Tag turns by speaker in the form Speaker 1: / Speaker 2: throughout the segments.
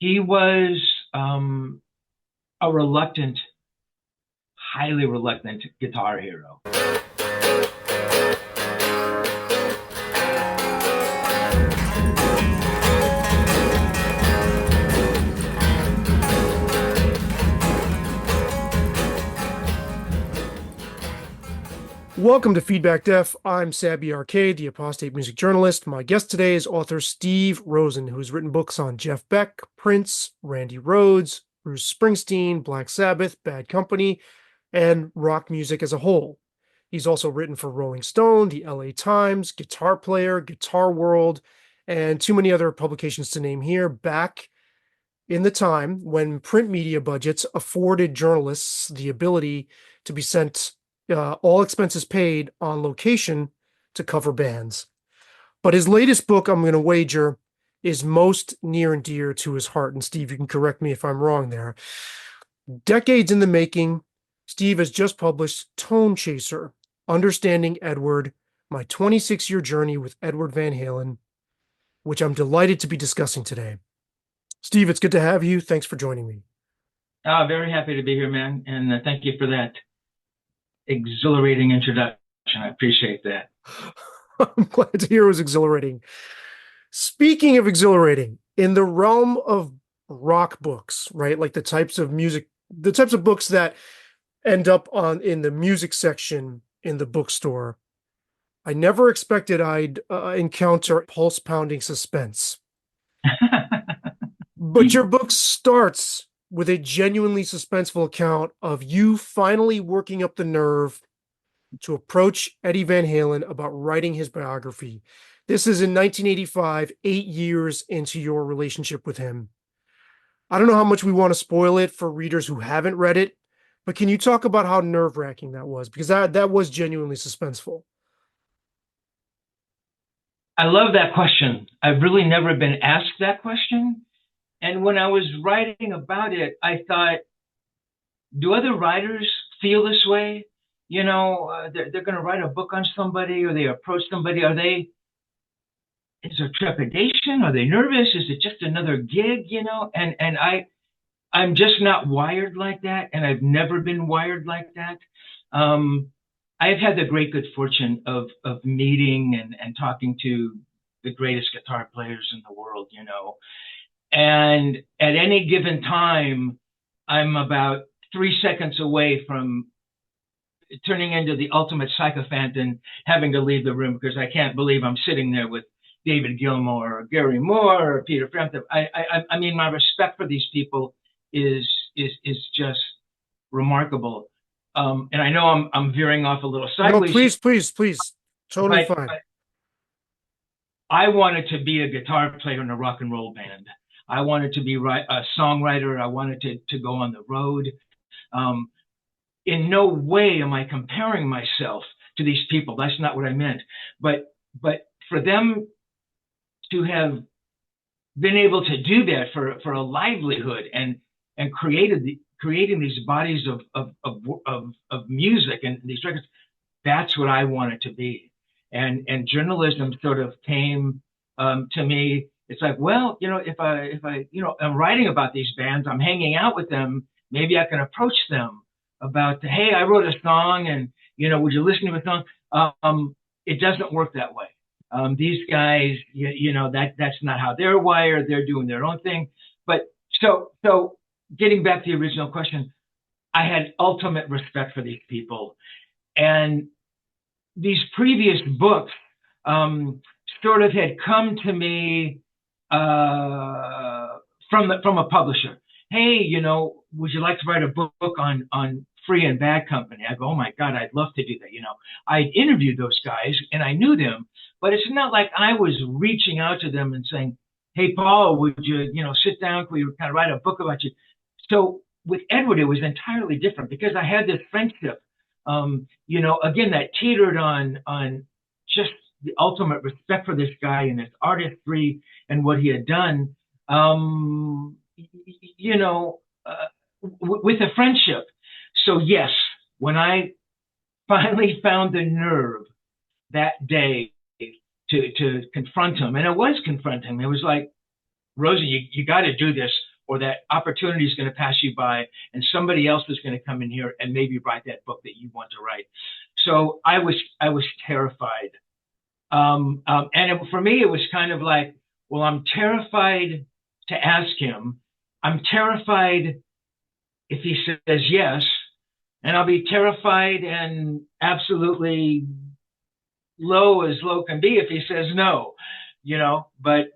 Speaker 1: He was a reluctant, highly reluctant guitar hero.
Speaker 2: Welcome to Feedback Def. I'm Sabby Arcade, the apostate music journalist. My guest today is author Steve Rosen, who's written books on Jeff Beck, Prince, Randy Rhoads, Bruce Springsteen, Black Sabbath, Bad Company, and rock music as a whole. He's also written for Rolling Stone, the LA Times, Guitar Player, Guitar World, and too many other publications to name here, back in the time when print media budgets afforded journalists the ability to be sent all expenses paid on location to cover bands. But his latest book, I'm going to wager, is most near and dear to his heart. And Steve, you can correct me if I'm wrong there. Decades in the making, Steve has just published Tonechaser, Understanding Edward, My 26-Year Journey with Edward Van Halen, which I'm delighted to be discussing today. Steve, it's good to have you. Thanks for joining me.
Speaker 1: Very happy to be here, man. And thank you for that exhilarating introduction. I appreciate that.
Speaker 2: I'm glad to hear it was exhilarating. Speaking of exhilarating, in the realm of rock books, right? Like the types of books that end up in the music section in the bookstore, I never expected I'd encounter pulse-pounding suspense. But your book starts with a genuinely suspenseful account of you finally working up the nerve to approach Eddie Van Halen about writing his biography. This is in 1985, 8 years into your relationship with him. I don't know how much we want to spoil it for readers who haven't read it, but can you talk about how nerve-wracking that was? Because that was genuinely suspenseful.
Speaker 1: I love that question. I've really never been asked that question. And when I was writing about it, I thought, do other writers feel this way? You know, they're going to write a book on somebody, or they approach somebody. Is there trepidation? Are they nervous? Is it just another gig? You know, and I'm just not wired like that. And I've never been wired like that. I've had the great good fortune of meeting and talking to the greatest guitar players in the world, you know. And at any given time, I'm about 3 seconds away from turning into the ultimate sycophant and having to leave the room because I can't believe I'm sitting there with David Gilmour or Gary Moore or Peter Frampton. I mean, my respect for these people is just remarkable. And I know I'm veering off a little sideways.
Speaker 2: No, please. Totally fine.
Speaker 1: I wanted to be a guitar player in a rock and roll band. I wanted to be a songwriter. I wanted to go on the road. In no way am I comparing myself to these people. That's not what I meant. But for them to have been able to do that for a livelihood and creating these bodies of music and these records, that's what I wanted to be. And journalism sort of came to me. It's like, well, you know, if I, you know, I'm writing about these bands, I'm hanging out with them, maybe I can approach them about, hey, I wrote a song and, you know, would you listen to a song? It doesn't work that way. These guys, you know, that's not how they're wired. They're doing their own thing. But so getting back to the original question, I had ultimate respect for these people. And these previous books sort of had come to me from a publisher. Hey, you know, would you like to write a book on Free and Bad Company? I go, oh my God, I'd love to do that. You know, I interviewed those guys and I knew them, but it's not like I was reaching out to them and saying, hey, Paul, would you, you know, sit down? Can we kind of write a book about you? So with Edward, it was entirely different because I had this friendship, you know, again, that teetered on just the ultimate respect for this guy and his artistry and what he had done, you know, with a friendship. So yes, when I finally found the nerve that day to confront him, and I was confronting him, it was like, Rosie, you got to do this. or that opportunity is going to pass you by, and somebody else is going to come in here and maybe write that book that you want to write. So I was terrified. For me, it was kind of like, well, I'm terrified to ask him. I'm terrified if he says yes, and I'll be terrified and absolutely low as low can be if he says no, but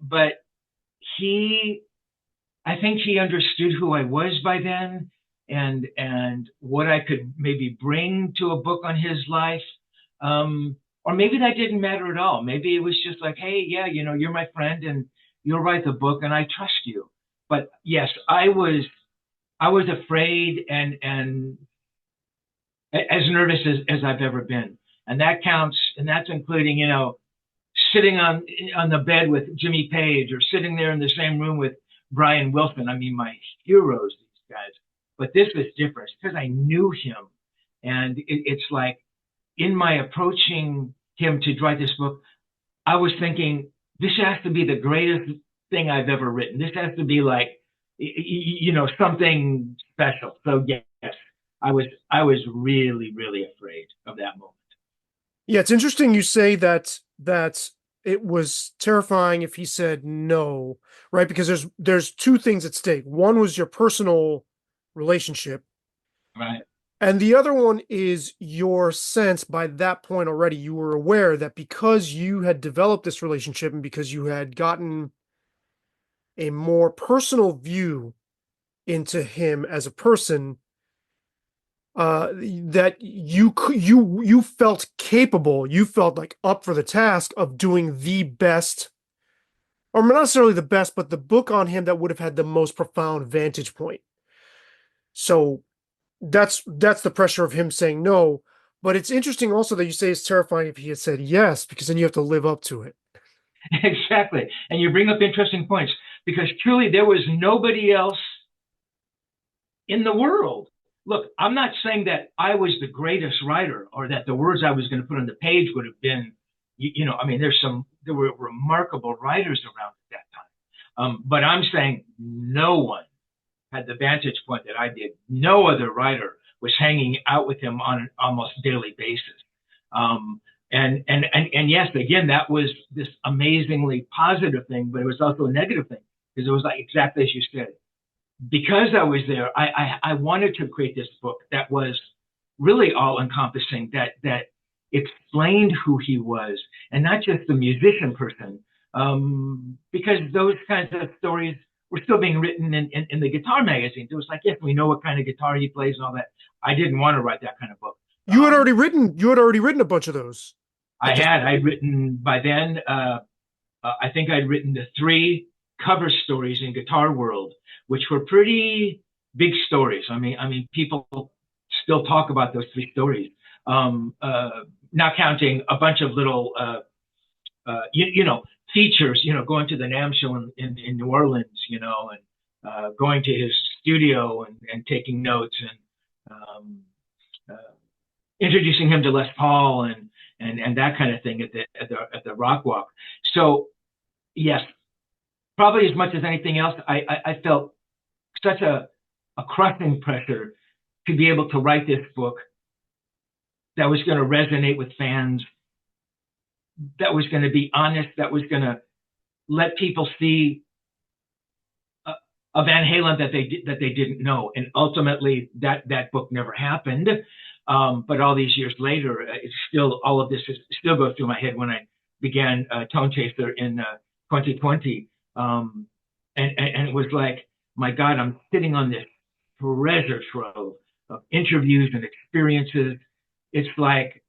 Speaker 1: I think he understood who I was by then, and what I could maybe bring to a book on his life. Or maybe that didn't matter at all. Maybe it was just like, hey, yeah, you're my friend and you'll write the book and I trust you. But yes, I was afraid and as nervous as I've ever been. And that counts, and that's including, sitting on the bed with Jimmy Page or sitting there in the same room with Brian Wilson. I mean, my heroes, these guys. But this was different because I knew him. And it's like, in my approaching him to write this book, I was thinking, this has to be the greatest thing I've ever written. This has to be like, something special. So yes, I was really, really afraid of that moment.
Speaker 2: Yeah, it's interesting you say that it was terrifying if he said no, right? Because there's two things at stake. One was your personal relationship.
Speaker 1: Right.
Speaker 2: And the other one is your sense by that point already, you were aware that because you had developed this relationship and because you had gotten a more personal view into him as a person, that you felt capable, you felt like up for the task of doing the best, or not necessarily the best, but the book on him that would have had the most profound vantage point. So that's the pressure of him saying no. But it's interesting also that you say it's terrifying if he had said yes, because then you have to live up to it.
Speaker 1: Exactly. And you bring up interesting points, because truly there was nobody else in the world. Look, I'm not saying that I was the greatest writer or that the words I was going to put on the page would have been, there were remarkable writers around at that time. But I'm saying no one had the vantage point that I did. No other writer was hanging out with him on an almost daily basis. And yes, again, that was this amazingly positive thing, but it was also a negative thing, because it was like exactly as you said. Because I was there, I wanted to create this book that was really all encompassing, that explained who he was, and not just the musician person, because those kinds of stories were still being written in the guitar magazines. It was like, yes, we know what kind of guitar he plays and all that. I didn't want to write that kind of book.
Speaker 2: You had already written a bunch of those.
Speaker 1: I'd written by then. I think I'd written the 3 cover stories in Guitar World, which were pretty big stories. I mean, people still talk about those 3 stories, not counting a bunch of little, features, going to the NAMM show in New Orleans, and going to his studio and taking notes and introducing him to Les Paul and that kind of thing at the Rock Walk. So yes, probably as much as anything else, I felt such a crushing pressure to be able to write this book that was going to resonate with fans, that was going to be honest, that was going to let people see a Van Halen that they didn't know. And ultimately, that book never happened. But all these years later, it's still, all of this still goes through my head when I began Tonechaser in 2020. And it was like, my God, I'm sitting on this treasure trove of interviews and experiences. It's like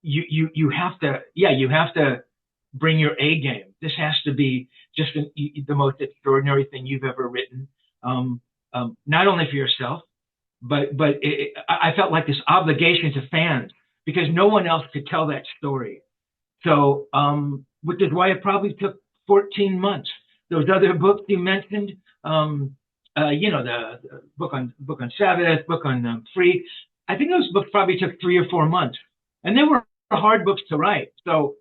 Speaker 1: you have to bring your A game. This has to be just the most extraordinary thing you've ever written, not only for yourself, but I felt like this obligation to fans, because no one else could tell that story. So, which is why it probably took 14 months. Those other books you mentioned, the book on Sabbath, book on Free, I think those books probably took 3 or 4 months, and they were hard books to write. So,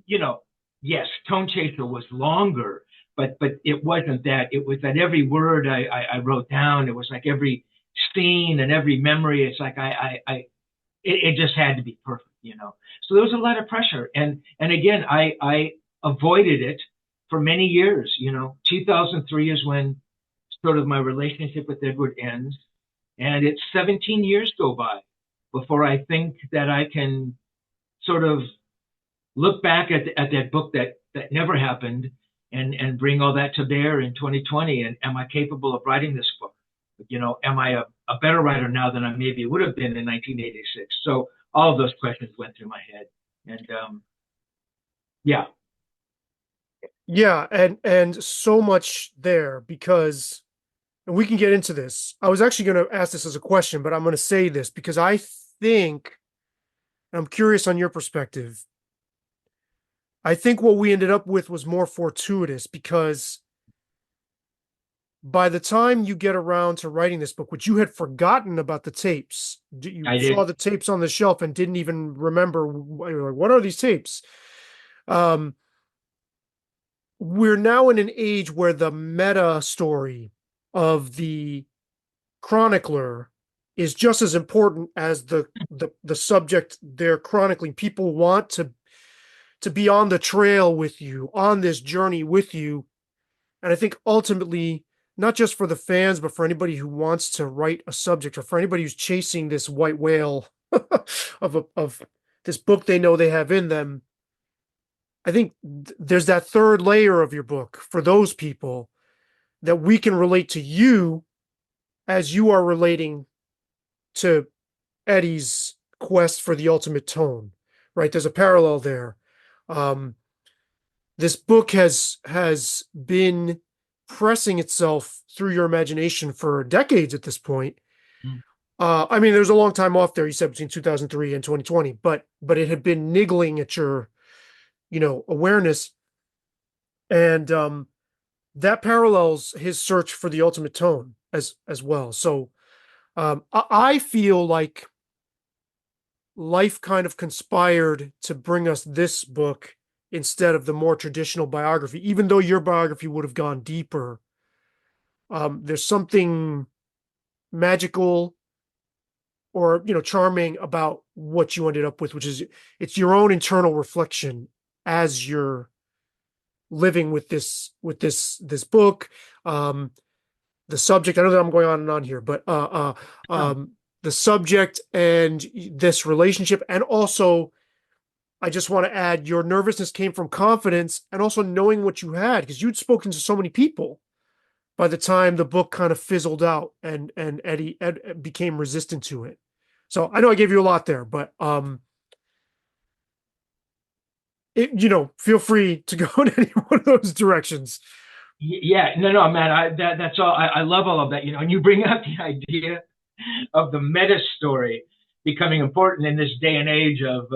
Speaker 1: yes, Tonechaser was longer, but it wasn't that. It was that every word I wrote down. It was like every scene and every memory. It's like it just had to be perfect, you know. So there was a lot of pressure, and again, I avoided it for many years. You know, 2003 is when sort of my relationship with Edward ends, and it's 17 years go by before I think that I can sort of look back at that book that never happened and bring all that to bear in 2020. And am I capable of writing this book? You know, am I a better writer now than I maybe would have been in 1986? So all of those questions went through my head, and yeah.
Speaker 2: Yeah, and so much there because, and we can get into this. I was actually going to ask this as a question, but I'm going to say this because I think, I'm curious on your perspective. I think what we ended up with was more fortuitous because by the time you get around to writing this book, which you had forgotten about the tapes, you
Speaker 1: I
Speaker 2: saw
Speaker 1: did.
Speaker 2: the tapes on the shelf and didn't even remember what are these tapes? We're now in an age where the meta story of the chronicler is just as important as the subject they're chronicling. People want to be on the trail with you, on this journey with you. And I think ultimately, not just for the fans, but for anybody who wants to write a subject or for anybody who's chasing this white whale of this book they know they have in them, I think there's that third layer of your book for those people that we can relate to you as you are relating to Eddie's quest for the ultimate tone, right? There's a parallel there. This book has been pressing itself through your imagination for decades at this point.
Speaker 1: Mm.
Speaker 2: I mean, there's a long time off there, you said, between 2003 and 2020, but it had been niggling at your, awareness. And that parallels his search for the ultimate tone as well. So I feel like life kind of conspired to bring us this book instead of the more traditional biography, even though your biography would have gone deeper. There's something magical or charming about what you ended up with, which is it's your own internal reflection as you're living with this book. The subject, I know that I'm going on and on here, but the subject and this relationship, and also I just want to add your nervousness came from confidence and also knowing what you had, because you'd spoken to so many people by the time the book kind of fizzled out and Ed became resistant to it. So I know I gave you a lot there, but feel free to go in any one of those directions.
Speaker 1: Yeah, no, man. That's all. I love all of that. You know, and you bring up the idea of the meta story becoming important in this day and age of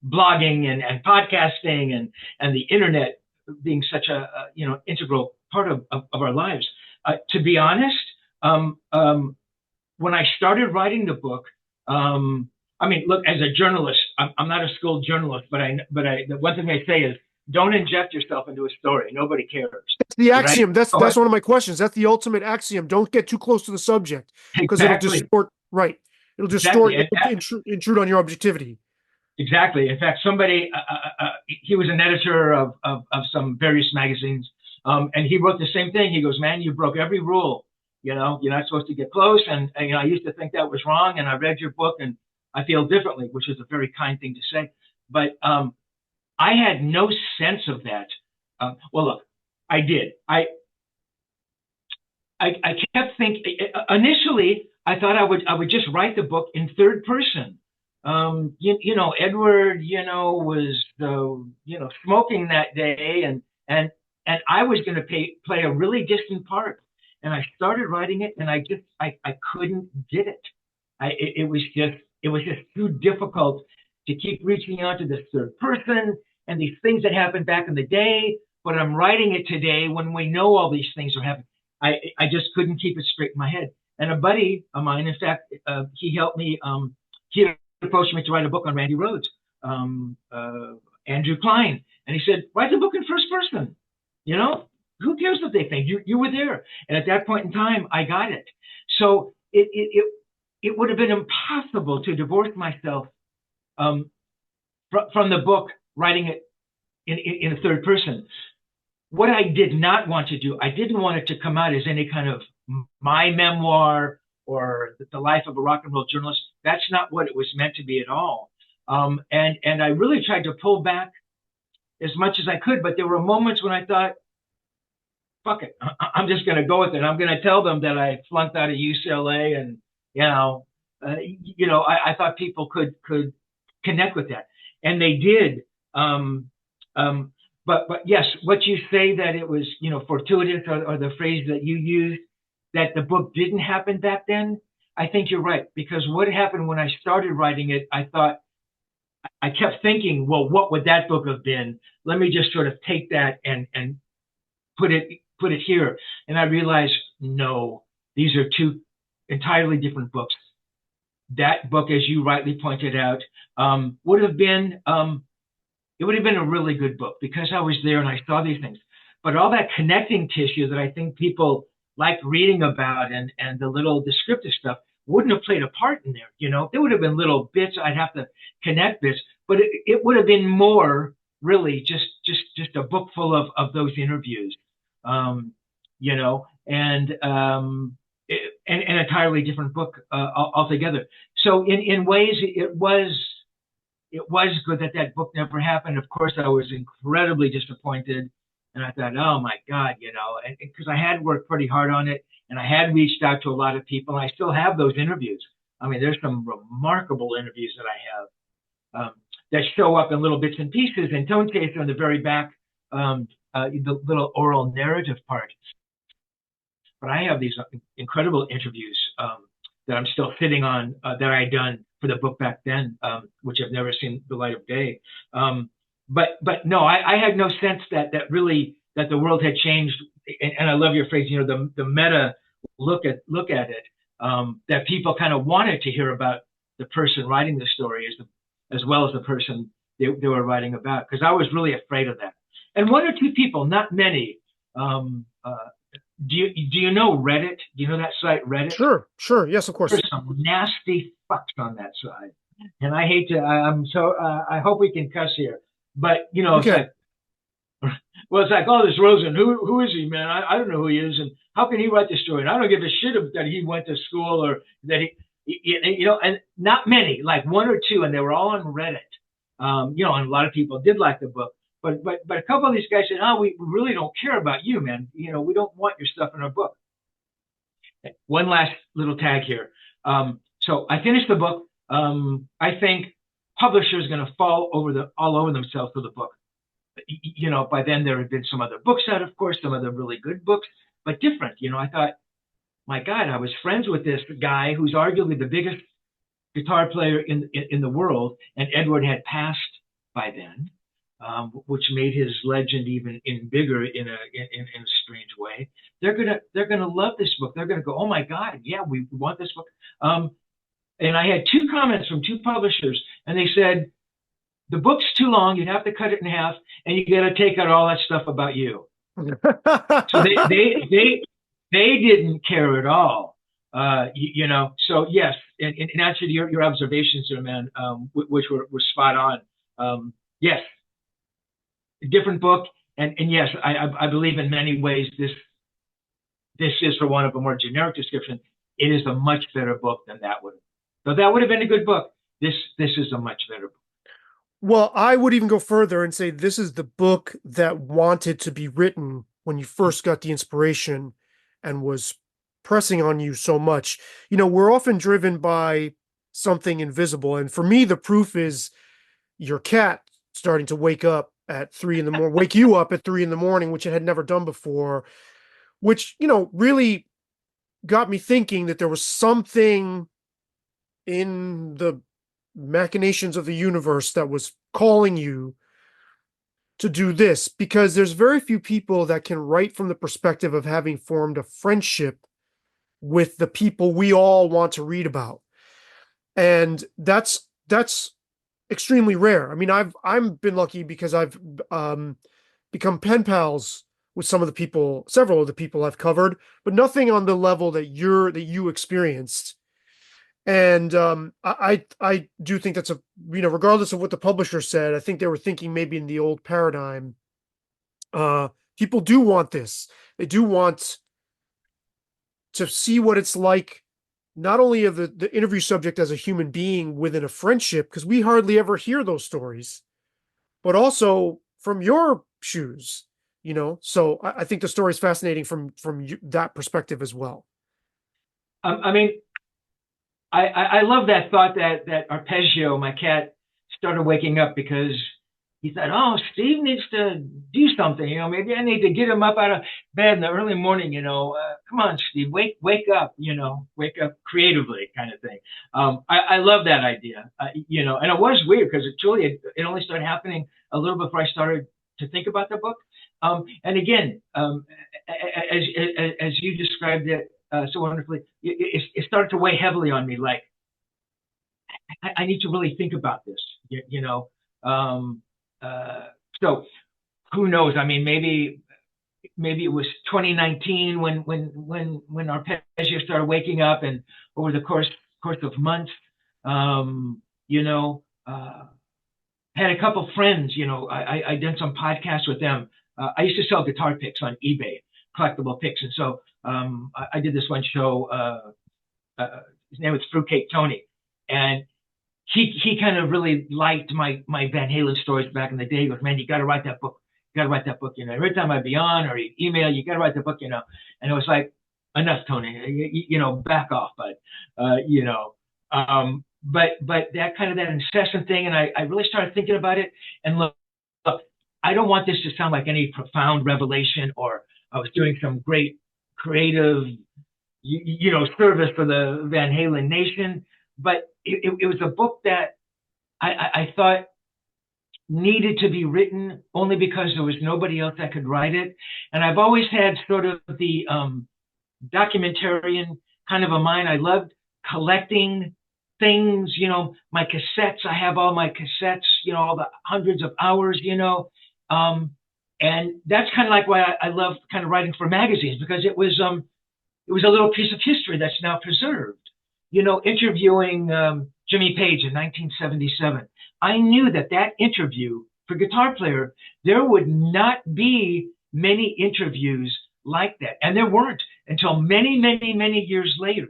Speaker 1: blogging and podcasting and the internet being such a integral part of our lives. To be honest, when I started writing the book, I mean, look, as a journalist, I'm not a skilled journalist, but the one thing I say is don't inject yourself into a story. Nobody cares.
Speaker 2: That's the axiom.
Speaker 1: Right?
Speaker 2: That's one of my questions. That's the ultimate axiom. Don't get too close to the subject because
Speaker 1: Exactly.
Speaker 2: it'll distort. Right. It'll distort. It'll intrude on your objectivity.
Speaker 1: Exactly. In fact, somebody, he was an editor of some various magazines, and he wrote the same thing. He goes, man, you broke every rule. You know, you're not supposed to get close. And I used to think that was wrong. And I read your book and I feel differently, which is a very kind thing to say. But I had no sense of that. Well, look, I did. I kept thinking, initially, I thought I would just write the book in third person. Edward, was smoking that day, and I was going to play a really distant part. And I started writing it, and I couldn't get it. It was just too difficult to keep reaching out to this third person and these things that happened back in the day. But I'm writing it today when we know all these things are happening. I just couldn't keep it straight in my head. And a buddy of mine, in fact, he helped me. He approached me to write a book on Randy Rhoads, Andrew Klein. And he said, write the book in first person. You know, who cares what they think? You were there. And at that point in time, I got it. So it would have been impossible to divorce myself from the book, writing it in a third person. What I did not want to do, I didn't want it to come out as any kind of my memoir or the life of a rock and roll journalist. That's not what it was meant to be at all. And I really tried to pull back as much as I could, but there were moments when I thought, fuck it, I'm just going to go with it. I'm going to tell them that I flunked out of UCLA, and I thought people could connect with that, and they did. But yes, what you say that it was, fortuitous, or the phrase that you used, that the book didn't happen back then, I think you're right. Because what happened when I started writing it, I kept thinking, well, what would that book have been? Let me just sort of take that and put it here. And I realized, no, these are two entirely different books. That book, as you rightly pointed out, would have been it would have been a really good book because I was there and I saw these things. But all that connecting tissue that I think people like reading about, and the little descriptive stuff, wouldn't have played a part in there. There would have been little bits I'd have to connect bits, but it would have been more really just a book full of those interviews, and an entirely different book altogether. So in ways, it was good that book never happened. Of course, I was incredibly disappointed, and I thought, oh my God, because I had worked pretty hard on it, and I had reached out to a lot of people, and I still have those interviews. I mean, there's some remarkable interviews that I have that show up in little bits and pieces, and Tonechaser in the very back, the little oral narrative part. But I have these incredible interviews that I'm still sitting on, that I had done for the book back then, which have never seen the light of day. But no, I had no sense that the world had changed. And I love your phrase, the meta look at it, that people kind of wanted to hear about the person writing the story as well as the person they were writing about, because I was really afraid of that. And one or two people, not many. Do you know Reddit? Do you know that site, Reddit?
Speaker 2: Sure. Yes, of course.
Speaker 1: There's some nasty fucks on that side, and I hate to. I hope we can cuss here, but
Speaker 2: Okay.
Speaker 1: it's like, oh, this Rosen, who is he, man? I don't know who he is, and how can he write this story? And I don't give a shit that he went to school or that he and not many, like one or two, and they were all on Reddit. And a lot of people did like the book. But a couple of these guys said, oh, we really don't care about you, man. We don't want your stuff in our book. One last little tag here. So I finished the book. I think publishers are going to fall all over themselves for the book. By then there had been some other books out, of course, some other really good books, but different. I thought, my God, I was friends with this guy who's arguably the biggest guitar player in the world, and Edward had passed by then. Which made his legend even bigger in a strange way. They're gonna love this book. They're gonna go, oh my God, yeah, we want this book. And I had two comments from two publishers, and they said, the book's too long. You'd have to cut it in half, and you got to take out all that stuff about you. So they didn't care at all. So yes, in answer to your observations there, man, which were spot on. Yes. Different book, and yes, I believe in many ways this is, for want of a more generic description, it is a much better book than that would have. Though that would have been a good book, this is a much better book.
Speaker 2: Well, I would even go further and say this is the book that wanted to be written when you first got the inspiration and was pressing on you so much. We're often driven by something invisible, and for me, the proof is your cat starting to wake up at 3 a.m, wake you up at 3 a.m, which it had never done before, which, really got me thinking that there was something in the machinations of the universe that was calling you to do this, because there's very few people that can write from the perspective of having formed a friendship with the people we all want to read about. And that's extremely rare. I mean, I've been lucky because I've become pen pals with several of the people I've covered, but nothing on the level that you experienced. And I do think that's regardless of what the publisher said, I think they were thinking maybe in the old paradigm. People do want this. They do want to see what it's like, not only of the interview subject as a human being within a friendship, because we hardly ever hear those stories, but also from your shoes, So I think the story is fascinating from that perspective as well.
Speaker 1: I mean, I love that thought that Arpeggio, my cat, started waking up because he thought, oh, Steve needs to do something. Maybe I need to get him up out of bed in the early morning. Come on, Steve, wake up. Wake up creatively, kind of thing. I love that idea. And it was weird because it only started happening a little before I started to think about the book. And again, as you described it so wonderfully, it started to weigh heavily on me. Like, I need to really think about this. So who knows? I mean, maybe it was 2019 when Arpeggio started waking up, and over the course of months, had a couple friends. I did some podcasts with them. I used to sell guitar picks on eBay, collectible picks, and so I did this one show. His name was Fruitcake Tony, and he kind of really liked my Van Halen stories back in the day. He goes, man, you got to write that book. You got to write that book. Every time I'd be on or he'd email, you got to write the book. And it was like, enough, Tony. Back off, bud. But that kind of that incessant thing, and I really started thinking about it. And look, I don't want this to sound like any profound revelation or I was doing some great creative, service for the Van Halen nation. But it was a book that I thought needed to be written only because there was nobody else that could write it. And I've always had sort of the documentarian kind of a mind. I loved collecting things, my cassettes. I have all my cassettes, all the hundreds of hours, and that's kind of like why I love kind of writing for magazines, because it was a little piece of history that's now preserved. Interviewing Jimmy Page in 1977, I knew that interview for Guitar Player, there would not be many interviews like that. And there weren't until many, many, many years later.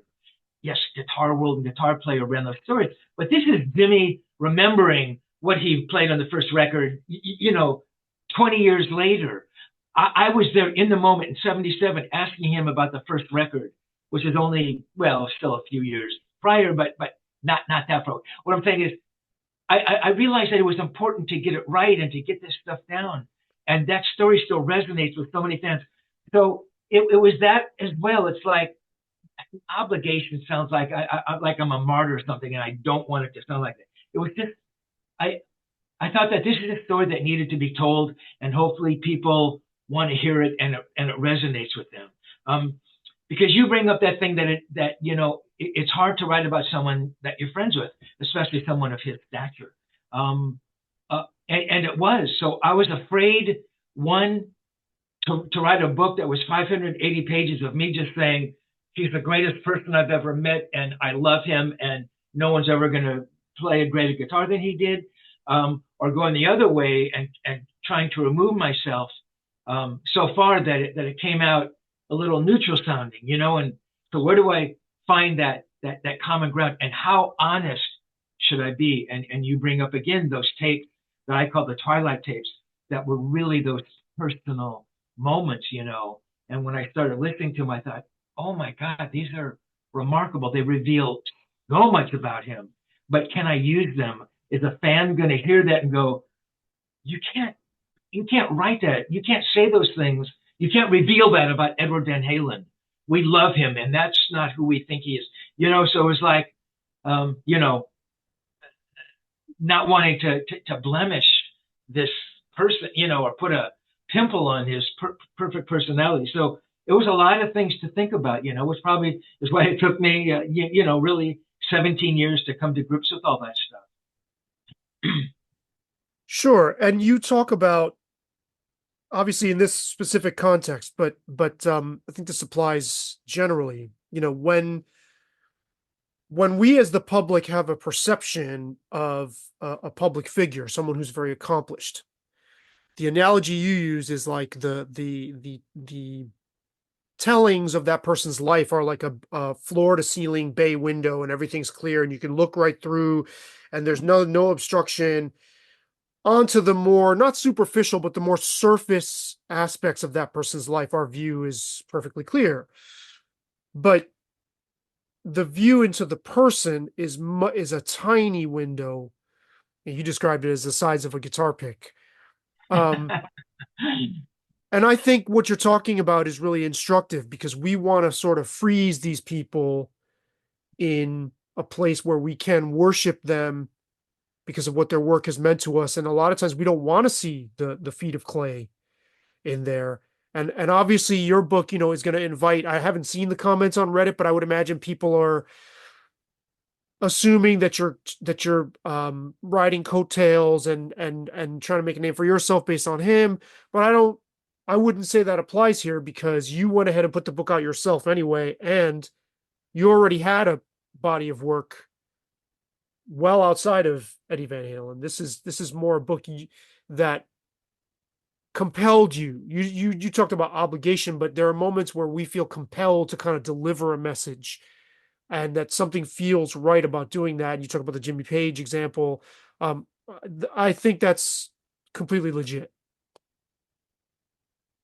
Speaker 1: Yes, Guitar World and Guitar Player ran those stories, but this is Jimmy remembering what he played on the first record, 20 years later. I was there in the moment in 77 asking him about the first record, which is only, still a few years prior, but not that far. What I'm saying is, I realized that it was important to get it right and to get this stuff down. And that story still resonates with so many fans. So it was that as well. It's like obligation sounds like I'm a martyr or something, and I don't want it to sound like that. It was just, I thought that this is a story that needed to be told, and hopefully people want to hear it and it resonates with them. Because you bring up that thing that it's hard to write about someone that you're friends with, especially someone of his stature. And it was. So I was afraid, one, to write a book that was 580 pages of me just saying, he's the greatest person I've ever met, and I love him, and no one's ever going to play a greater guitar than he did, or going the other way and trying to remove myself so far that it came out a little neutral sounding, and so where do I find that common ground, and how honest should I be? And you bring up again those tapes that I call the Twilight tapes that were really those personal moments, and when I started listening to them, I thought, oh my God, these are remarkable. They reveal so much about him, but can I use them? Is a fan going to hear that and go, you can't write that. You can't say those things. You can't reveal that about Edward Van Halen. We love him, and that's not who we think he is. So it was like, not wanting to blemish this person, or put a pimple on his perfect personality. So it was a lot of things to think about, which probably is why it took me, really 17 years to come to grips with all that stuff.
Speaker 2: Sure. And you talk about, obviously in this specific context, but I think this applies generally. You know, when we as the public have a perception of a public figure, someone who's very accomplished, the analogy you use is like the tellings of that person's life are like a floor to ceiling bay window, and everything's clear and you can look right through, and there's no obstruction onto the more, not superficial, but the more surface aspects of that person's life. Our view is perfectly clear, but the view into the person is a tiny window. You described it as the size of a guitar pick. And I think what you're talking about is really instructive, because we want to sort of freeze these people in a place where we can worship them because of what their work has meant to us. And a lot of times we don't want to see the feet of clay in there. And obviously your book, you know, is going to invite, I haven't seen the comments on Reddit, but I would imagine people are assuming that you're riding coattails and trying to make a name for yourself based on him. But I wouldn't say that applies here, because you went ahead and put the book out yourself anyway, and you already had a body of work well outside of Eddie Van Halen. This is more a book that compelled you. You talked about obligation, but there are moments where we feel compelled to kind of deliver a message, and that something feels right about doing that. And you talk about the Jimmy Page example. I think that's completely legit.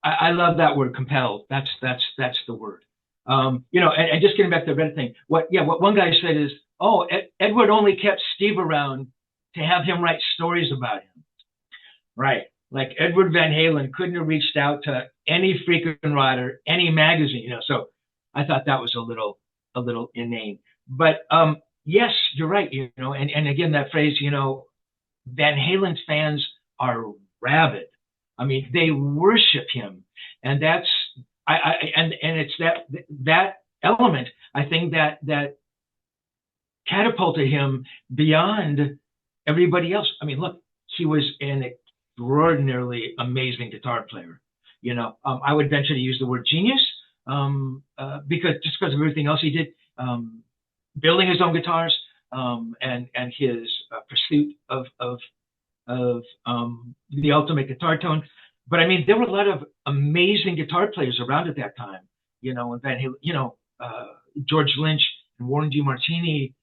Speaker 1: I love that word, compelled. That's the word. You know, and just getting back to the Reddit thing. What one guy said is, oh, Edward only kept Steve around to have him write stories about him. Right. Like Edward Van Halen couldn't have reached out to any freaking writer, any magazine, you know. So I thought that was a little inane. But yes, you're right, you know, and again, that phrase, you know, Van Halen's fans are rabid. I mean, they worship him, and that's and it's that element, I think, that catapulted him beyond everybody else. I mean, look, he was an extraordinarily amazing guitar player. You know, I would venture to use the word genius, because of everything else he did, building his own guitars, and his pursuit of the ultimate guitar tone. But I mean, there were a lot of amazing guitar players around at that time. You know, and Van Halen, you know, George Lynch and Warren DeMartini,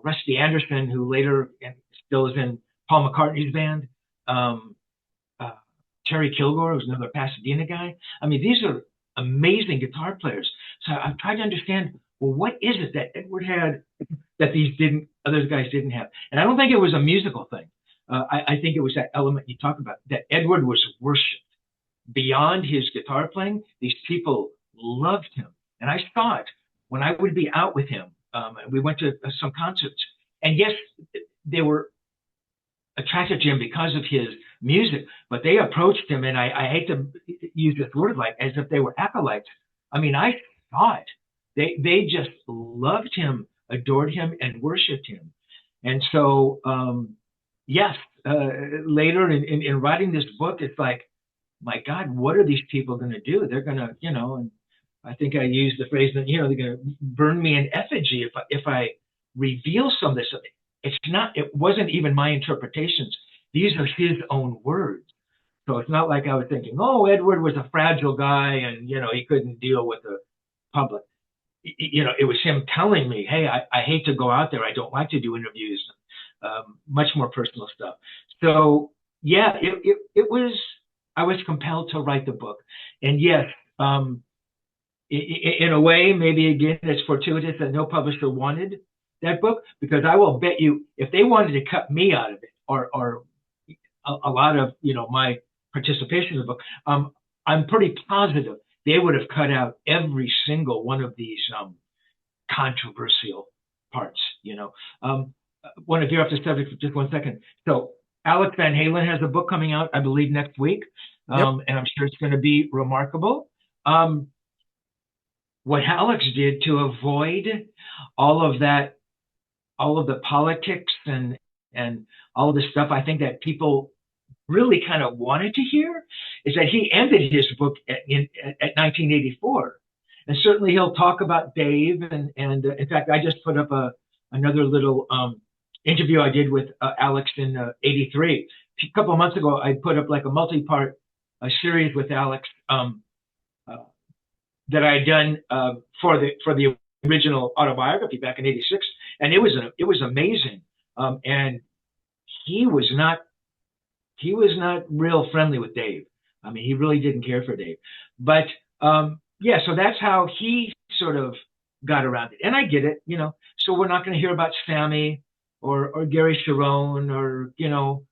Speaker 1: Rusty Anderson, who later and still is in Paul McCartney's band, Terry Kilgore, who's another Pasadena guy. I mean, these are amazing guitar players. So I'm trying to understand, well, what is it that Edward had that other guys didn't have? And I don't think it was a musical thing. I think it was that element you talk about, that Edward was worshipped beyond his guitar playing. These people loved him, and I saw it when I would be out with him. And we went to some concerts, and yes, they were attracted to him because of his music, but they approached him, and I hate to use this word, like as if they were acolytes. I mean, I saw it. They just loved him, adored him, and worshipped him. And so, yes, later in writing this book, it's like, my God, what are these people going to do? They're going to, you know, and I think I used the phrase that, you know, they're going to burn me in effigy if I reveal some of this. It wasn't even my interpretations. These are his own words. So it's not like I was thinking, oh, Edward was a fragile guy and, you know, he couldn't deal with the public. You know, it was him telling me, hey, I hate to go out there. I don't like to do interviews, much more personal stuff. So, yeah, I was compelled to write the book. And yes, in a way, maybe again, it's fortuitous that no publisher wanted that book, because I will bet you if they wanted to cut me out of it, or a lot of, you know, my participation in the book, I'm pretty positive they would have cut out every single one of these controversial parts. You know, if you're off the subject for just 1 second. So Alex Van Halen has a book coming out, I believe, next week, and I'm sure it's going to be remarkable. What Alex did to avoid all of the politics and and all of this stuff I think that people really kind of wanted to hear is that he ended his book at 1984. And certainly he'll talk about Dave. And in fact, I just put up another little interview I did with Alex in 83. A couple of months ago, I put up like a multi-part series with Alex that I had done for the original autobiography back in 86. And it was amazing. And he was not real friendly with Dave. I mean, he really didn't care for Dave. But yeah, so that's how he sort of got around it. And I get it, you know. So we're not going to hear about Sammy or Gary Sharon or, you know,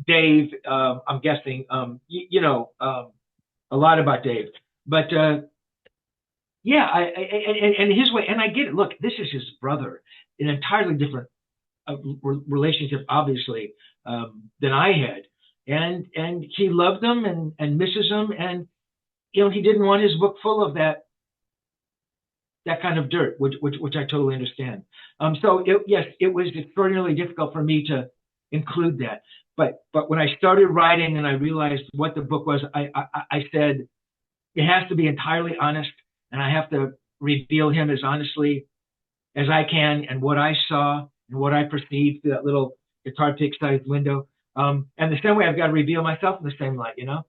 Speaker 1: Dave. I'm guessing, you know, a lot about Dave. But yeah, and his way, and I get it. Look, this is his brother, an entirely different relationship, obviously, than I had, and he loved him and misses him, and you know he didn't want his book full of that kind of dirt, which I totally understand. So yes, it was extraordinarily difficult for me to include that, but when I started writing and I realized what the book was, I said it has to be entirely honest, and I have to reveal him as honestly as I can and what I saw and what I perceived through that little guitar pick-sized window. And the same way I've got to reveal myself in the same light, you know?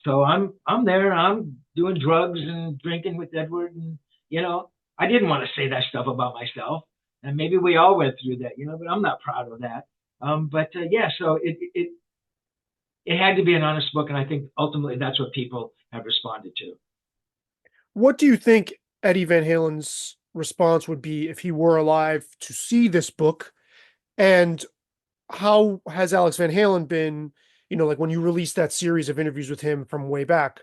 Speaker 1: So I'm there, I'm doing drugs and drinking with Edward, and, you know, I didn't want to say that stuff about myself. And maybe we all went through that, you know, but I'm not proud of that. Yeah, so it had to be an honest book, and I think ultimately that's what people have responded to.
Speaker 2: What do you think Eddie Van Halen's response would be if he were alive to see this book? And how has Alex Van Halen been, you know, like when you released that series of interviews with him from way back,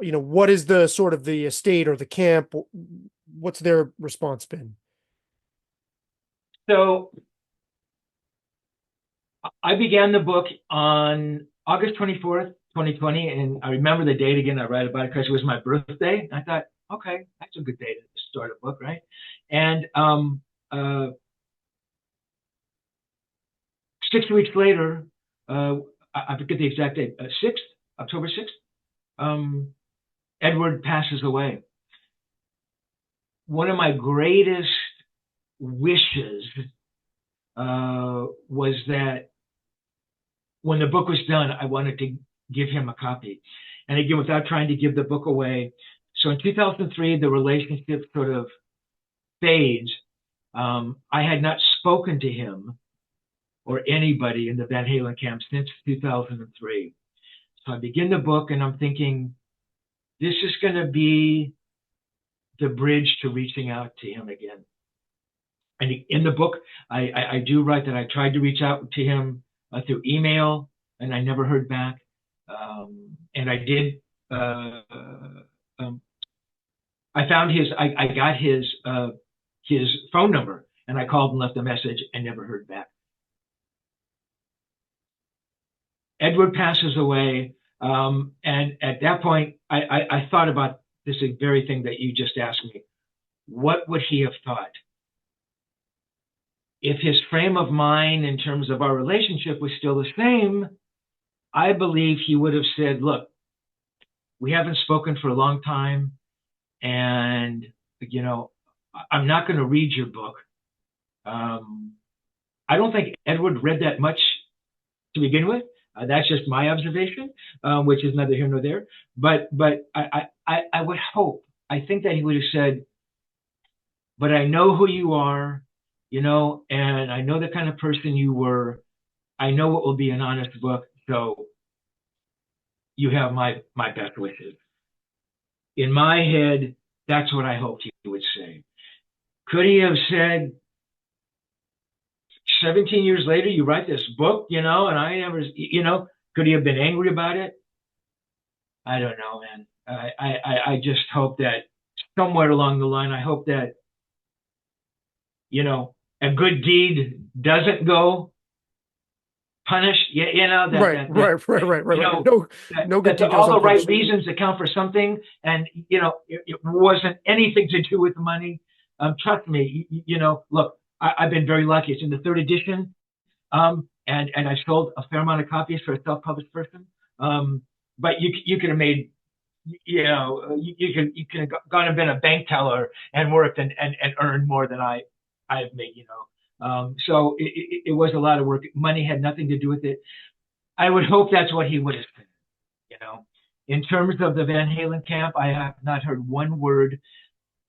Speaker 2: you know, what is the sort of the estate or the camp? What's their response been?
Speaker 1: So I began the book on August 24th, 2020. And I remember the date again. I write about it because it was my birthday. I thought, okay, that's a good day to start a book, right? And 6 weeks later, I forget the exact date, October 6th, Edward passes away. One of my greatest wishes was that when the book was done, I wanted to give him a copy. And again, without trying to give the book away. So in 2003, the relationship sort of fades. I had not spoken to him or anybody in the Van Halen camp since 2003. So I begin the book and I'm thinking, this is going to be the bridge to reaching out to him again. And in the book, I do write that I tried to reach out to him through email and I never heard back. And I did, I found I got his phone number and I called and left a message and never heard back. Edward passes away. And at that point, I thought about this very thing that you just asked me. What would he have thought? If his frame of mind in terms of our relationship was still the same, I believe he would have said, look, we haven't spoken for a long time. And, you know, I'm not going to read your book. I don't think Edward read that much to begin with. That's just my observation, which is neither here nor there. But I would hope, I think that he would have said, but I know who you are, you know, and I know the kind of person you were. I know it will be an honest book, so you have my best wishes. In my head, that's what I hoped he would say. Could he have said, 17 years later, you write this book, you know, and I never, you know, could he have been angry about it? I don't know, man. I just hope that somewhere along the line, I hope that, you know, a good deed doesn't go punished. You know,
Speaker 2: Right.
Speaker 1: You know,
Speaker 2: no good deed
Speaker 1: all the right
Speaker 2: punished.
Speaker 1: reasons account for something, and you know, it wasn't anything to do with money. Trust me, you know, look, I've been very lucky. It's in the third edition. And I sold a fair amount of copies for a self-published person. But you could have made, you know, you could have gone and been a bank teller and worked and earned more than I've made, you know. So it was a lot of work. Money had nothing to do with it. I would hope that's what he would have said, you know. In terms of the Van Halen camp, I have not heard one word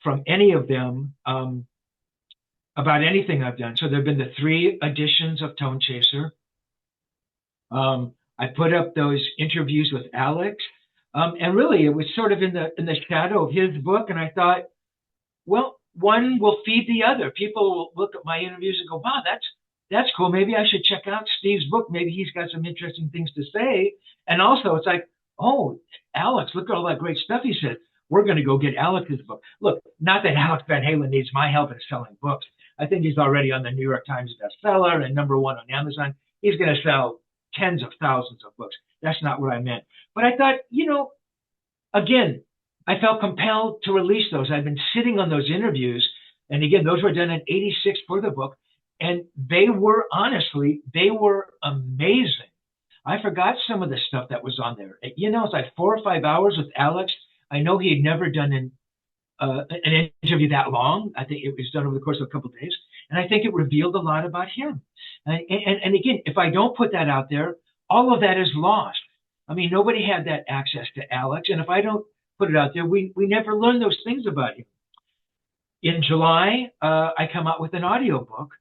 Speaker 1: from any of them about anything I've done. So there have been the 3 editions of Tonechaser. I put up those interviews with Alex, and really it was sort of in the shadow of his book. And I thought, well, one will feed the other. People will look at my interviews and go, "Wow, that's cool. Maybe I should check out Steve's book. Maybe he's got some interesting things to say." And also, it's like, "Oh, Alex, look at all that great stuff he said. We're going to go get Alex's book." Look, not that Alex Van Halen needs my help in selling books. I think he's already on the New York Times bestseller and #1 on Amazon. He's going to sell tens of thousands of books. That's not what I meant. But I thought, you know, again, I felt compelled to release those. I've been sitting on those interviews. And again, those were done in '86 for the book. And they were, honestly, they were amazing. I forgot some of the stuff that was on there. You know, it's like 4 or 5 hours with Alex. I know he had never done an interview that long. I think it was done over the course of a couple of days. And I think it revealed a lot about him. And again, if I don't put that out there, all of that is lost. I mean, nobody had that access to Alex. And if I don't put it out there, we never learn those things about him. In July, I come out with an audiobook,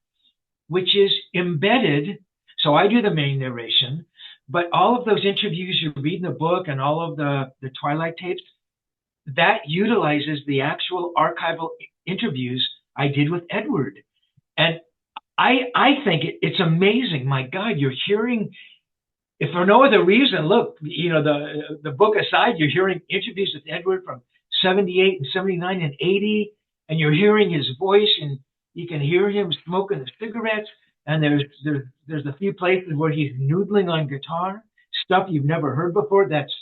Speaker 1: which is embedded. So I do the main narration, but all of those interviews you read in the book and all of the Twilight tapes, that utilizes the actual archival interviews I did with Edward. And I think it's amazing. My God, you're hearing, if for no other reason, look, you know, the book aside, you're hearing interviews with Edward from 78 and 79 and 80, and you're hearing his voice, and you can hear him smoking the cigarettes, and there's a few places where he's noodling on guitar, stuff you've never heard before. That's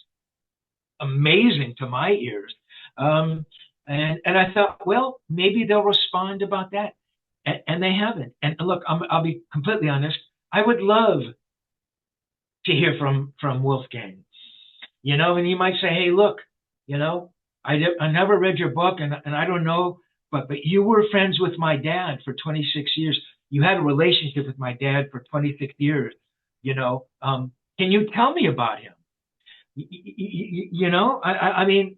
Speaker 1: amazing to my ears. And I thought, well, maybe they'll respond about that. And they haven't. And look, I'll be completely honest. I would love to hear from Wolfgang, you know, and he might say, "Hey, look, you know, I never read your book, and I don't know, but you were friends with my dad for 26 years. You had a relationship with my dad for 26 years. You know, can you tell me about him?" You know, I mean,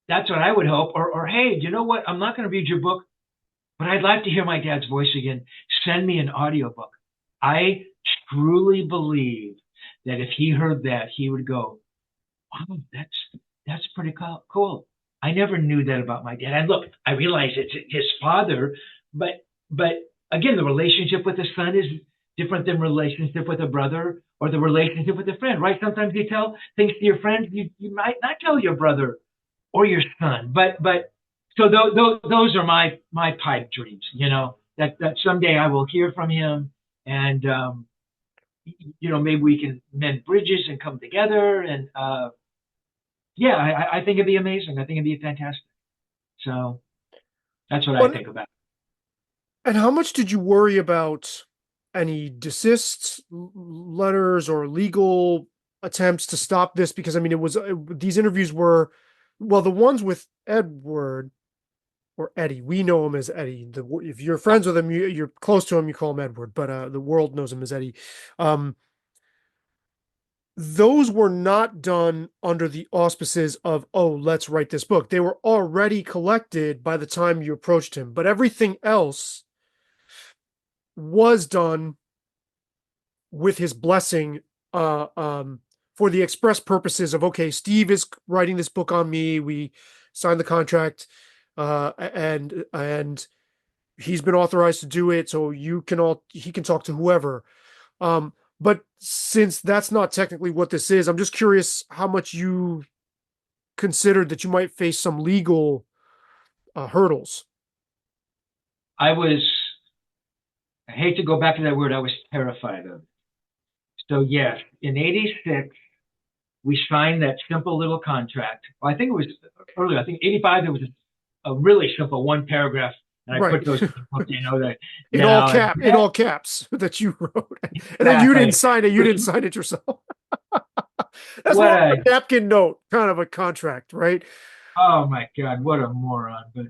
Speaker 1: that's what I would hope. Or hey, you know what? I'm not going to read your book, but I'd like to hear my dad's voice again. Send me an audiobook. I truly believe that if he heard that, he would go, "Wow, that's pretty cool. I never knew that about my dad." And look, I realize it's his father, but again, the relationship with the son is different than relationship with a brother or the relationship with a friend, right? Sometimes you tell things to your friends you might not tell your brother or your son, but so those are my pipe dreams, you know, that someday I will hear from him, and you know, maybe we can mend bridges and come together, and yeah, I think it'd be amazing. I think it'd be fantastic. So that's what I think about.
Speaker 2: And how much did you worry about any desists, letters, or legal attempts to stop this? Because I mean, these interviews were, well, the ones with Edward or Eddie, we know him as Eddie. If you're friends with him, you're close to him, you call him Edward, but the world knows him as Eddie. Those were not done under the auspices of, "Oh, let's write this book." They were already collected by the time you approached him, but everything else was done with his blessing, for the express purposes of, okay, Steve is writing this book on me. We signed the contract, and he's been authorized to do it. So he can talk to whoever. But since that's not technically what this is, I'm just curious how much you considered that you might face some legal hurdles.
Speaker 1: I hate to go back to that word, I was terrified of. So yes, in '86, we signed that simple little contract. Well, I think it was earlier. I think '85, it was a really simple 1-paragraph And I
Speaker 2: Right.
Speaker 1: put those in the book, that
Speaker 2: In all
Speaker 1: now.
Speaker 2: in all caps that you wrote. And then you didn't
Speaker 1: Exactly.
Speaker 2: sign it. You didn't sign it yourself. That's
Speaker 1: What
Speaker 2: more of
Speaker 1: a
Speaker 2: a napkin note, kind of a contract, right?
Speaker 1: Oh my God, what a moron! But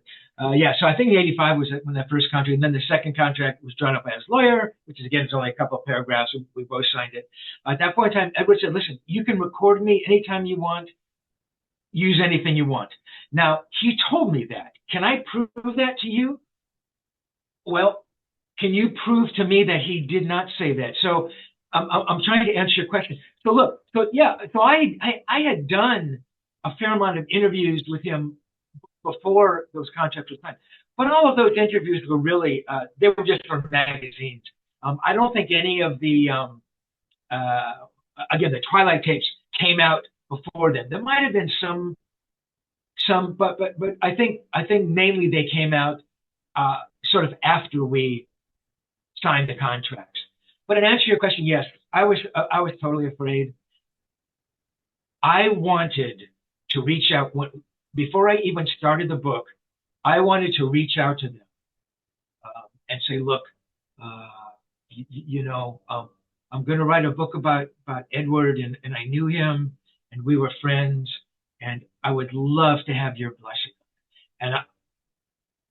Speaker 1: yeah, so I think the '85 was when that first contract, and then the second contract was drawn up by his lawyer, which is again, it's only a couple of paragraphs. We both signed it. At that point in time, Edward said, "Listen, you can record me anytime you want, use anything you want." Now he told me that. Can I prove that to you? Well, can you prove to me that he did not say that? So I'm trying to answer your question. So look, so yeah, so I had done a fair amount of interviews with him before those contracts were signed. But all of those interviews were really, they were just for magazines. I don't think any of the, uh, again, the Twilight tapes came out before then. There might have been but I think mainly they came out sort of after we signed the contracts. But in answer to your question, yes, I was totally afraid. I wanted to reach out before I even started the book. I wanted to reach out to them and say, look, uh, I'm going to write a book about Edward, and I knew him, and we were friends, and I would love to have your blessing. And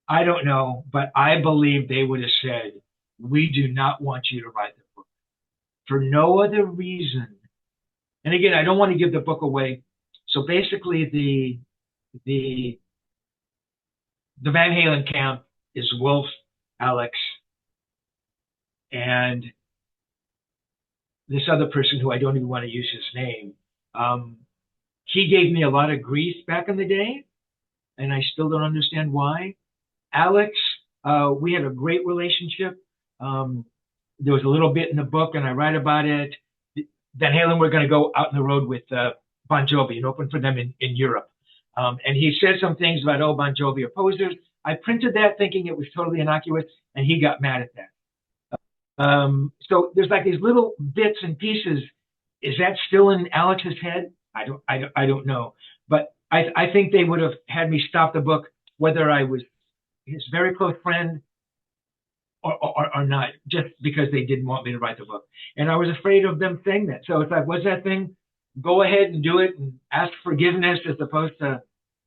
Speaker 1: I don't know, but I believe they would have said, we do not want you to write the book for no other reason. And again, I don't want to give the book away. So basically, the Van Halen camp is Wolf, Alex, and this other person who I don't even want to use his name. He gave me a lot of grief back in the day, and I still don't understand why. Alex, we had a great relationship. There was a little bit in the book, and I write about it. Van Halen were going to go out on the road with Bon Jovi and open for them in Europe. And he said some things about, oh, Bon Jovi are posers. I printed that thinking it was totally innocuous, and he got mad at that. So there's like these little bits and pieces. Is that still in Alex's head? I don't know. But I think they would have had me stop the book, whether I was his very close friend or not, just because they didn't want me to write the book. And I was afraid of them saying that. So it's like, what's that thing? Go ahead and do it and ask forgiveness as opposed to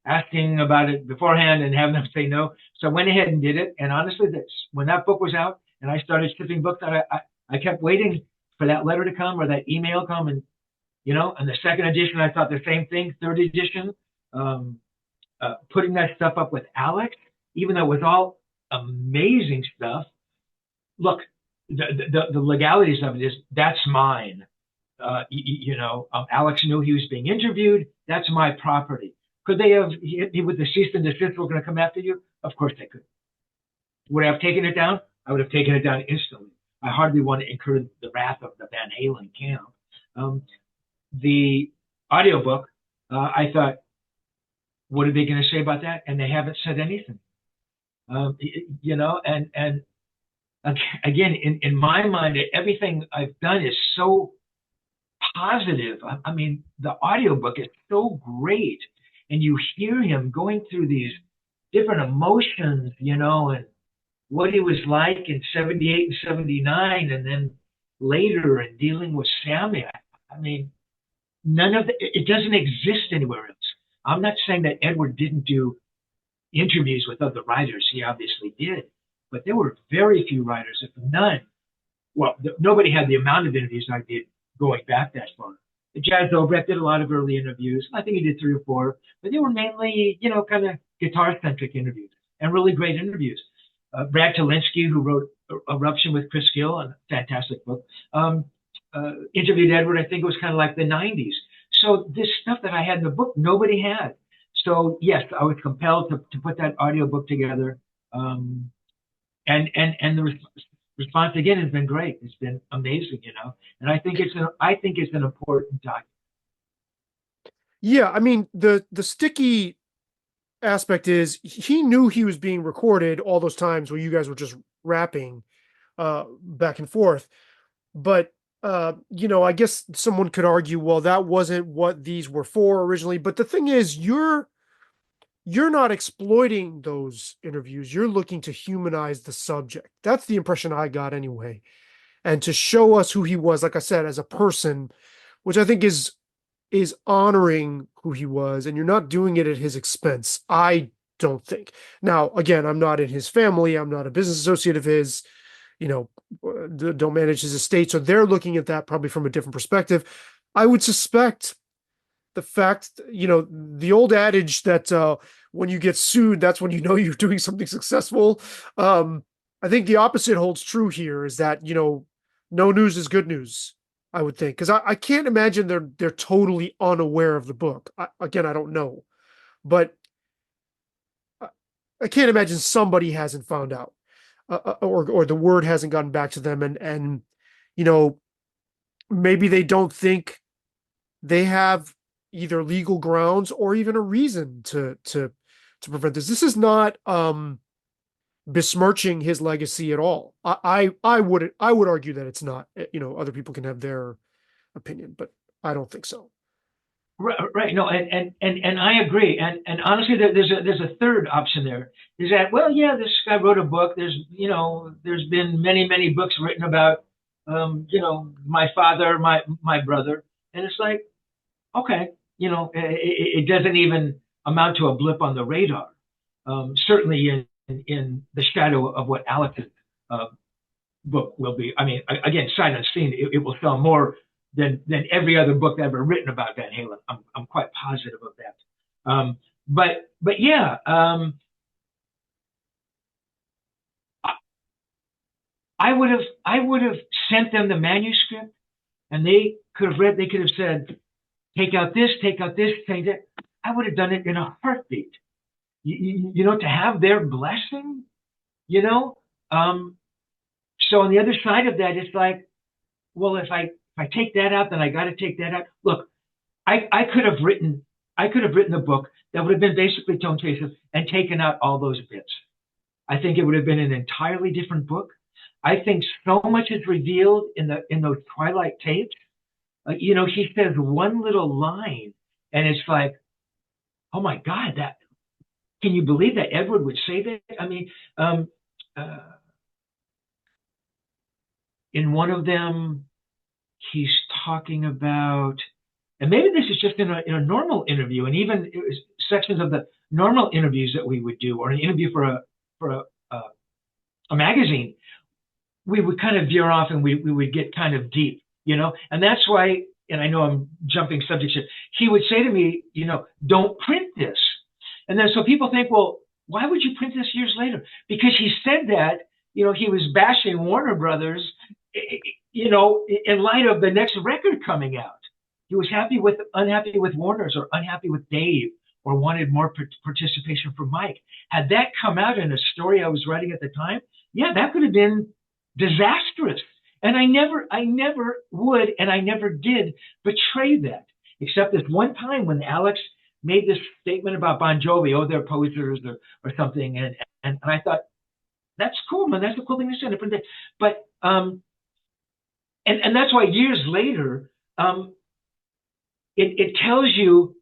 Speaker 1: asking about it beforehand and having them say no. So I went ahead and did it. And honestly, when that book was out and I started shipping books, I kept waiting for that letter to come or that email come. And, and the second edition, I thought the same thing. Third edition, putting that stuff up with Alex, even though it was all amazing stuff. Look, the legalities of it is that's mine. Alex knew he was being interviewed. That's my property. Could they have, with the cease and desist, we're going to come after you? Of course they could. Would I have taken it down? I would have taken it down instantly. I hardly want to incur the wrath of the Van Halen camp. The audiobook, I thought, what are they going to say about that? And they haven't said anything. And again, in my mind, everything I've done is so positive. I mean, the audiobook is so great. And you hear him going through these different emotions, and what he was like in 78 and 79, and then later and dealing with Sammy. I mean, none of it doesn't exist anywhere else. I'm not saying that Edward didn't do interviews with other writers. He obviously did. But there were very few writers, if none. Well, nobody had the amount of interviews I did going back that far. Jazz Obrecht did a lot of early interviews. I think he did 3 or 4, but they were mainly, kind of guitar-centric interviews and really great interviews. Brad Talinsky, who wrote Eruption with Chris Gill, a fantastic book, interviewed Edward. I think it was kind of like the 90s. So this stuff that I had in the book, nobody had. So yes, I was compelled to put that audiobook together. And the response again has been great. It's been amazing, and I think it's an important document.
Speaker 2: Yeah, I mean, the sticky aspect is he knew he was being recorded all those times where you guys were just rapping back and forth. But I guess someone could argue, well, that wasn't what these were for originally. But the thing is, you're not exploiting those interviews. You're looking to humanize the subject. That's the impression I got anyway. And to show us who he was, like I said, as a person, which I think is honoring who he was, and you're not doing it at his expense. I don't think. Now, again, I'm not in his family. I'm not a business associate of his, you know, don't manage his estate. So they're looking at that probably from a different perspective. I would suspect the fact, the old adage that when you get sued, that's when you know you're doing something successful. I think the opposite holds true here, is that, no news is good news, I would think. Because I can't imagine they're totally unaware of the book. Again, I don't know. But I can't imagine somebody hasn't found out, or the word hasn't gotten back to them, and you know maybe they don't think they have either legal grounds or even a reason to prevent this. This is not besmirching his legacy at all. I would argue that it's not. Other people can have their opinion, but I don't think so.
Speaker 1: Right, right. No, and I agree. And honestly, there's a third option there. Is that, well, yeah, this guy wrote a book. There's been many books written about my father, my brother, and it's like, okay, it doesn't even amount to a blip on the radar. Certainly in the shadow of what Alex's uh, book will be. I mean, again, sight unseen, it will sell more than every other book ever written about Van Halen. I'm quite positive of that. But yeah, I would have sent them the manuscript, and they could have read. They could have said, take out this, change it. I would have done it in a heartbeat. To have their blessing, you know. So on the other side of that, it's like, well, if I take that out, then I got to take that out. Look, I could have written a book that would have been basically Tonechaser and taken out all those bits. I think it would have been an entirely different book. I think so much is revealed in those Twilight tapes. He says one little line, and it's like, oh my God, can you believe that Edward would say that? I mean, in one of them, he's talking about, and maybe this is just in a normal interview, and even sections of the normal interviews that we would do, or an interview for a magazine, we would kind of veer off and we would get kind of deep, and that's why. And I know I'm jumping subjects here. He would say to me, don't print this. And then so people think, well, why would you print this years later? Because he said that, he was bashing Warner Brothers, in light of the next record coming out. He was unhappy with Warner's, or unhappy with Dave, or wanted more participation from Mike. Had that come out in a story I was writing at the time, yeah, that could have been disastrous. And I never would, and I never did betray that, except this one time when Alex made this statement about Bon Jovi, oh, they're posers or something, and I thought, that's cool, man, that's a cool thing to say. But and that's why years later, it tells you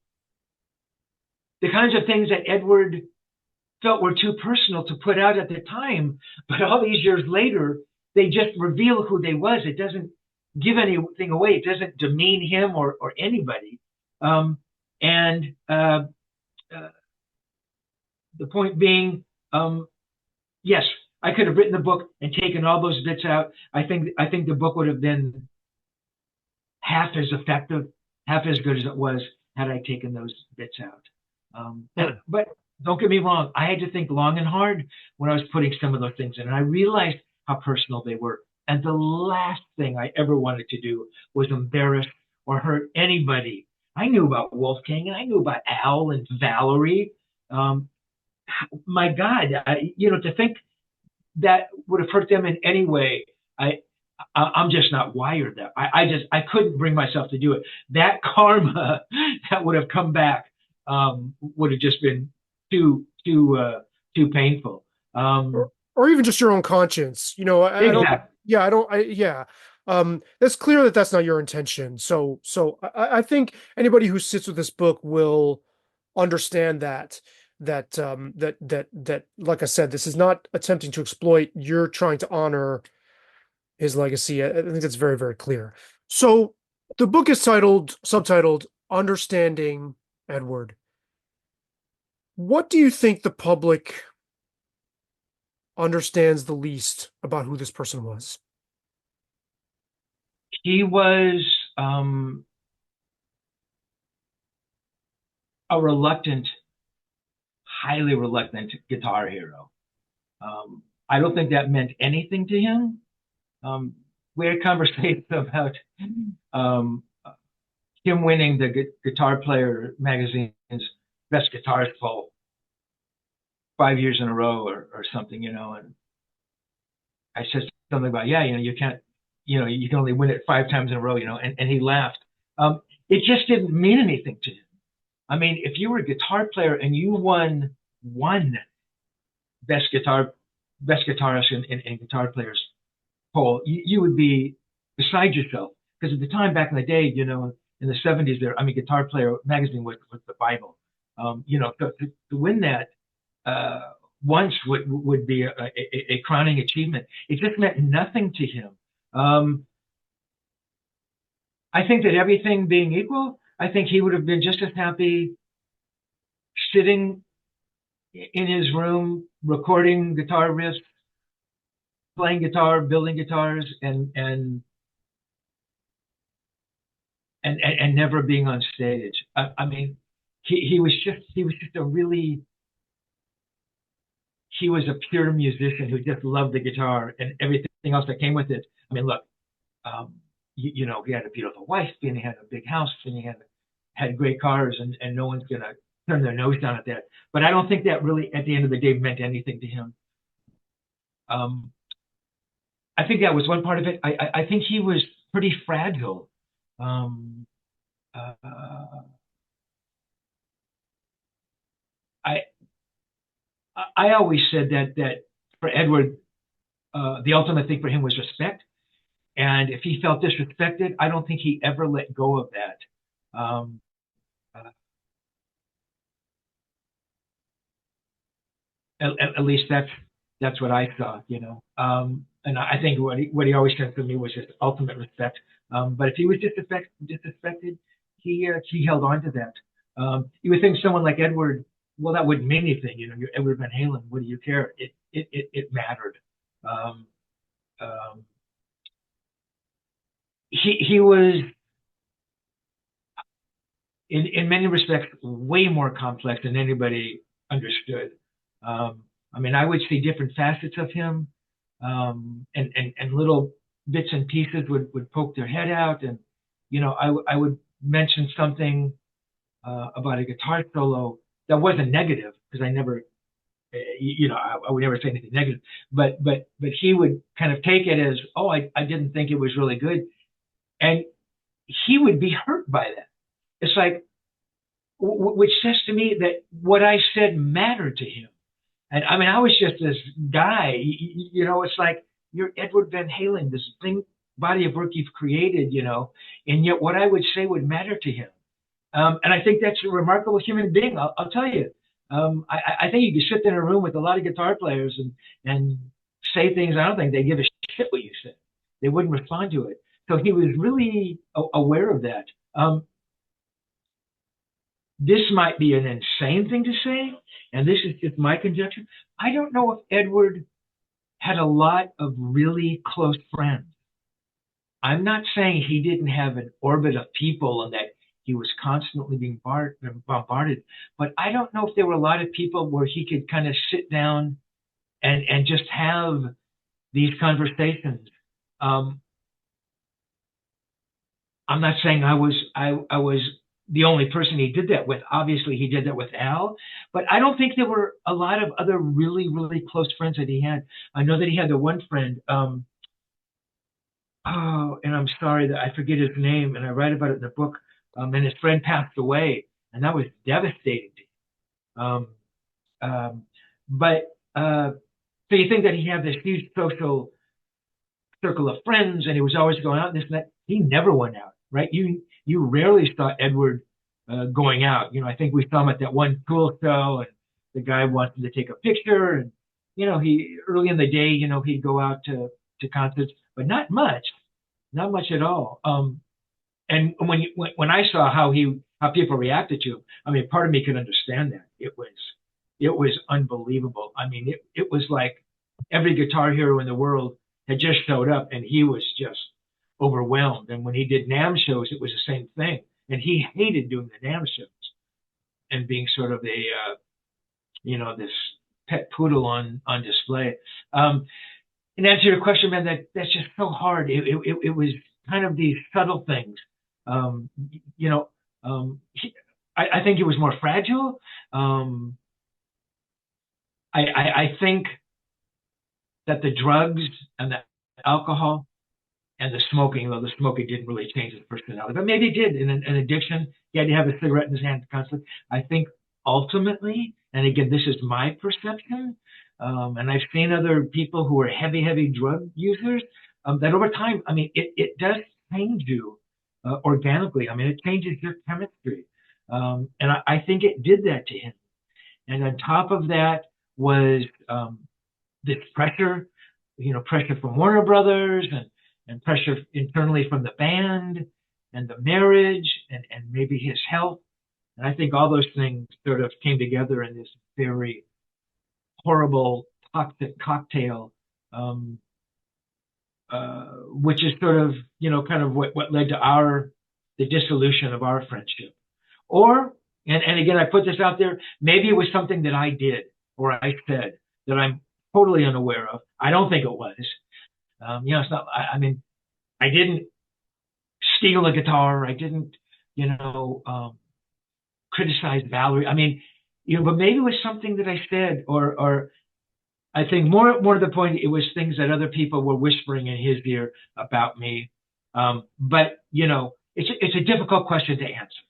Speaker 1: the kinds of things that Edward felt were too personal to put out at the time, but all these years later, they just reveal who they was. It doesn't give anything away. It doesn't demean him or anybody. And the point being, yes, I could have written the book and taken all those bits out. I think the book would have been half as effective, half as good as it was had I taken those bits out. But don't get me wrong, I had to think long and hard when I was putting some of those things in, and I realized how personal they were. And the last thing I ever wanted to do was embarrass or hurt anybody. I knew about Wolfgang, and I knew about Al and Valerie. My God, to think that would have hurt them in any way, I'm just not wired that. I couldn't bring myself to do it. That karma that would have come back would have just been too painful.
Speaker 2: Or even just your own conscience. I don't,
Speaker 1: Exactly.
Speaker 2: yeah, I don't, yeah. That's clear that that's not your intention. So I think anybody who sits with this book will understand that that like I said, this is not attempting to exploit. You're trying to honor his legacy. I think that's very, very clear. So the book is subtitled Understanding Edward. What do you think the public understands the least about who this person was?
Speaker 1: He was a reluctant, highly reluctant guitar hero. I don't think that meant anything to him. We had conversations about him winning the Guitar Player magazine's best guitarist poll 5 years in a row or something, and I said something about, you can't, you can only win it 5 times in a row, and he laughed. It just didn't mean anything to him. I mean, if you were a guitar player and you won one best guitarist in Guitar Players poll, you would be beside yourself. Because at the time, back in the day, in the 70s, Guitar Player magazine was the Bible. To win that once would be a crowning achievement. It just meant nothing to him. I think that everything being equal, I think he would have been just as happy sitting in his room, recording guitar riffs, playing guitar, building guitars, and never being on stage. He was a pure musician who just loved the guitar and everything else that came with it. I mean, look, he had a beautiful wife, and he had a big house, and he had great cars, and no one's gonna turn their nose down at that. But I don't think that really, at the end of the day, meant anything to him. I think that was one part of it. I think he was pretty fragile. I always said that for Edward, the ultimate thing for him was respect. And if he felt disrespected, I don't think he ever let go of that. At least that's what I saw, and I think what he always said to me was just ultimate respect. But if he was disrespected, he held on to that. You would think someone like Edward, well, that wouldn't mean anything, you're Edward Van Halen. What do you care? It mattered. He was, in many respects, way more complex than anybody understood. I would see different facets of him, and little bits and pieces would poke their head out, and I would mention something about a guitar solo that wasn't negative, because I never, I would never say anything negative, but he would kind of take it as, oh, I didn't think it was really good, and he would be hurt by that. It's like, which says to me that what I said mattered to him. And I was just this guy, it's like, you're Edward Van Halen, this body of work you've created, and yet what I would say would matter to him. And I think that's a remarkable human being. I'll tell you. I think you could sit in a room with a lot of guitar players and say things. I don't think they give a shit what you said. They wouldn't respond to it. So he was really aware of that. This might be an insane thing to say, and this is just my conjecture. I don't know if Edward had a lot of really close friends. I'm not saying he didn't have an orbit of people and that he was constantly being bombarded, but I don't know if there were a lot of people where he could kind of sit down and just have these conversations. I'm not saying I was the only person he did that with. Obviously, he did that with Al, but I don't think there were a lot of other really, really close friends that he had. I know that he had the one friend, and I'm sorry that I forget his name, and I write about it in the book, and his friend passed away, and that was devastating to him. So you think that he had this huge social circle of friends, and he was always going out and this and that. He never went out, right? You rarely saw Edward going out. I think we saw him at that one Tool show, the guy wanted to take a picture, and he early in the day, he'd go out to concerts, but not much, not much at all. And when I saw how people reacted to him, I mean, part of me could understand that. It was unbelievable. I mean, it was like every guitar hero in the world had just showed up, and he was just overwhelmed. And when he did NAMM shows, it was the same thing. And he hated doing the NAMM shows and being sort of this pet poodle on display. And answer your question, man, that's just so hard. It was kind of these subtle things. I think it was more fragile. I think that the drugs and the alcohol and the smoking, though the smoking didn't really change his personality, but maybe it did. In an addiction, he had to have a cigarette in his hand constantly. I think ultimately, and again, this is my perception, and I've seen other people who are heavy drug users, that over time, I mean, it does change you organically. I mean, it changes your chemistry. And I think it did that to him. And on top of that was this pressure, pressure from Warner Brothers and pressure internally from the band and the marriage and maybe his health. And I think all those things sort of came together in this very horrible, toxic cocktail, which is sort of, kind of what led to the dissolution of our friendship. Or, and again, I put this out there, maybe it was something that I did or I said that I'm totally unaware of. I don't think it was. It's not, I mean, I didn't steal a guitar. I didn't, criticize Valerie. I mean, but maybe it was something that I said, or I think more to the point, it was things that other people were whispering in his ear about me. But it's a difficult question to answer.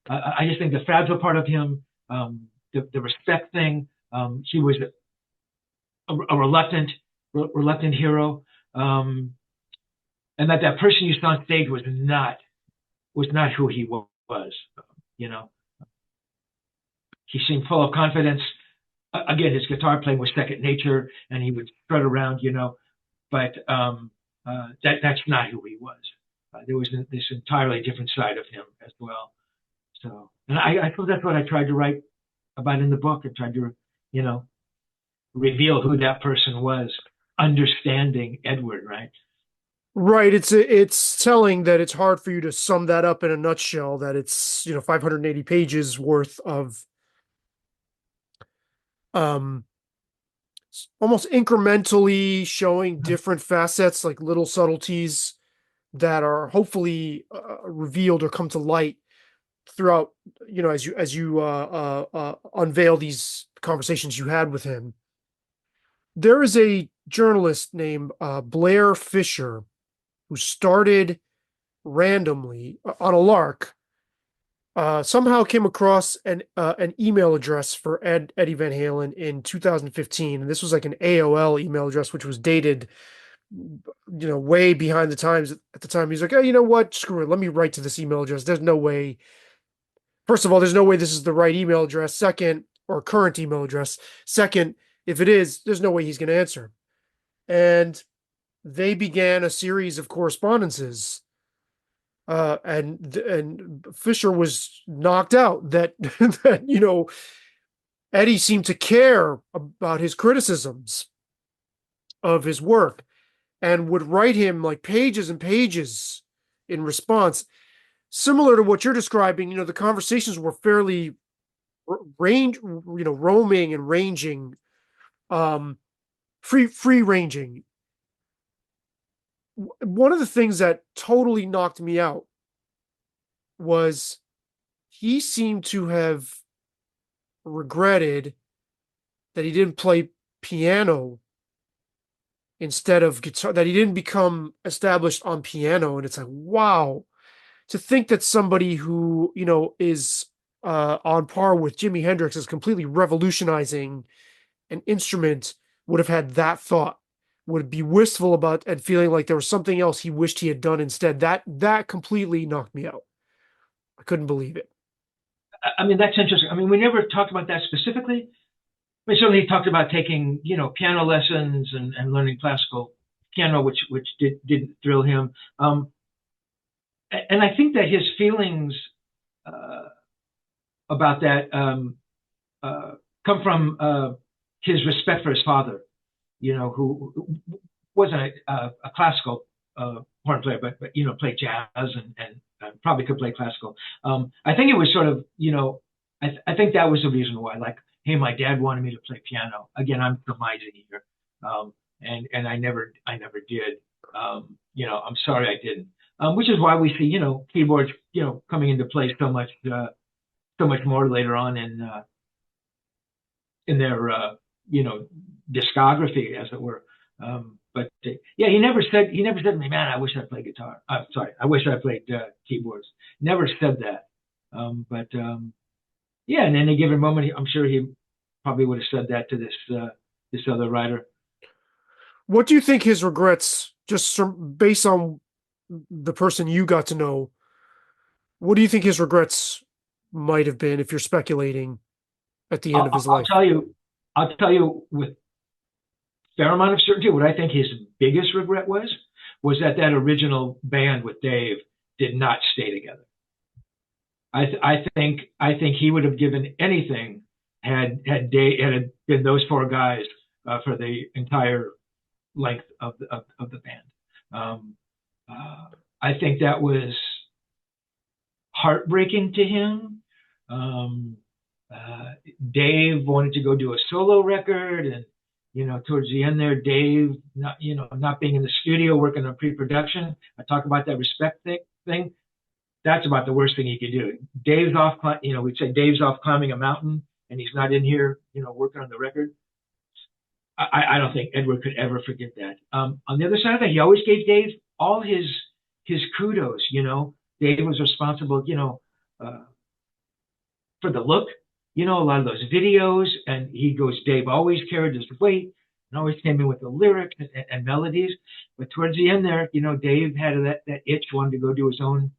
Speaker 1: I just think the fragile part of him, the respect thing, he was a reluctant hero, and that person you saw on stage was not who he was. He seemed full of confidence. Again, his guitar playing was second nature, and he would strut around, but that's not who he was. There was this entirely different side of him as well. So, and I suppose that's what I tried to write about in the book. I tried to, reveal who that person was, understanding Edward, right?
Speaker 2: Right. It's telling that it's hard for you to sum that up in a nutshell, that it's, 580 pages worth of almost incrementally showing different facets, like little subtleties that are hopefully revealed or come to light throughout, as you unveil these conversations you had with him. There is a journalist named BLAIR FISCHER who started randomly on a lark, somehow came across an email address for Eddie Van Halen in 2015, and this was like an AOL email address, which was dated, way behind the times at the time. He's like, "Oh, you know what? Screw it. Let me write to this email address. There's no way. First of all, there's no way this is the right email address. Second, or current email address. Second, if it is, there's no way he's going to answer." And they began a series of correspondences. And Fisher was knocked out that, that, Eddie seemed to care about his criticisms of his work and would write him like pages and pages in response. Similar to what you're describing, the conversations were fairly roaming and ranging, free ranging. One of the things that totally knocked me out was he seemed to have regretted that he didn't play piano instead of guitar, that he didn't become established on piano. And it's like, wow, to think that somebody who, is on par with Jimi Hendrix is completely revolutionizing an instrument would have had that thought, would be wistful about and feeling like there was something else he wished he had done instead. That completely knocked me out. I couldn't believe it.
Speaker 1: I mean, that's interesting. I mean, we never talked about that specifically. I mean, certainly he talked about taking, piano lessons and learning classical piano, which didn't thrill him. And I think that his feelings about that come from his respect for his father, who wasn't a classical horn player, but played jazz and probably could play classical. I think it was sort of, I think that was the reason why, like, hey, my dad wanted me to play piano. Again, I'm surmising here, and I never did. I'm sorry I didn't. Which is why we see, keyboards, coming into play so much more later on in their, discography, as it were. But yeah, he never said to me, man, I wish I played guitar. Sorry, I wish I played keyboards. Never said that. But yeah, in any given moment, I'm sure he probably would have said that to this other writer.
Speaker 2: What do you think his regrets, just based on the person you got to know, what do you think his regrets might have been, if you're speculating, at the end of his life?
Speaker 1: I'll tell you with fair amount of certainty what I think his biggest regret was that original band with Dave did not stay together. I think he would have given anything had it been those four guys for the entire length of the band. I think that was heartbreaking to him. Dave wanted to go do a solo record, and towards the end there, Dave not being in the studio working on pre-production. I talk about that respect thing. That's about the worst thing he could do. Dave's off, we'd say Dave's off climbing a mountain, and he's not in here, working on the record. I don't think Edward could ever forget that. On the other side of that, he always gave Dave all his kudos. Dave was responsible, for the look, a lot of those videos, and he goes, Dave always carried his weight and always came in with the lyrics and melodies. But towards the end there, Dave had that itch, wanted to go do his own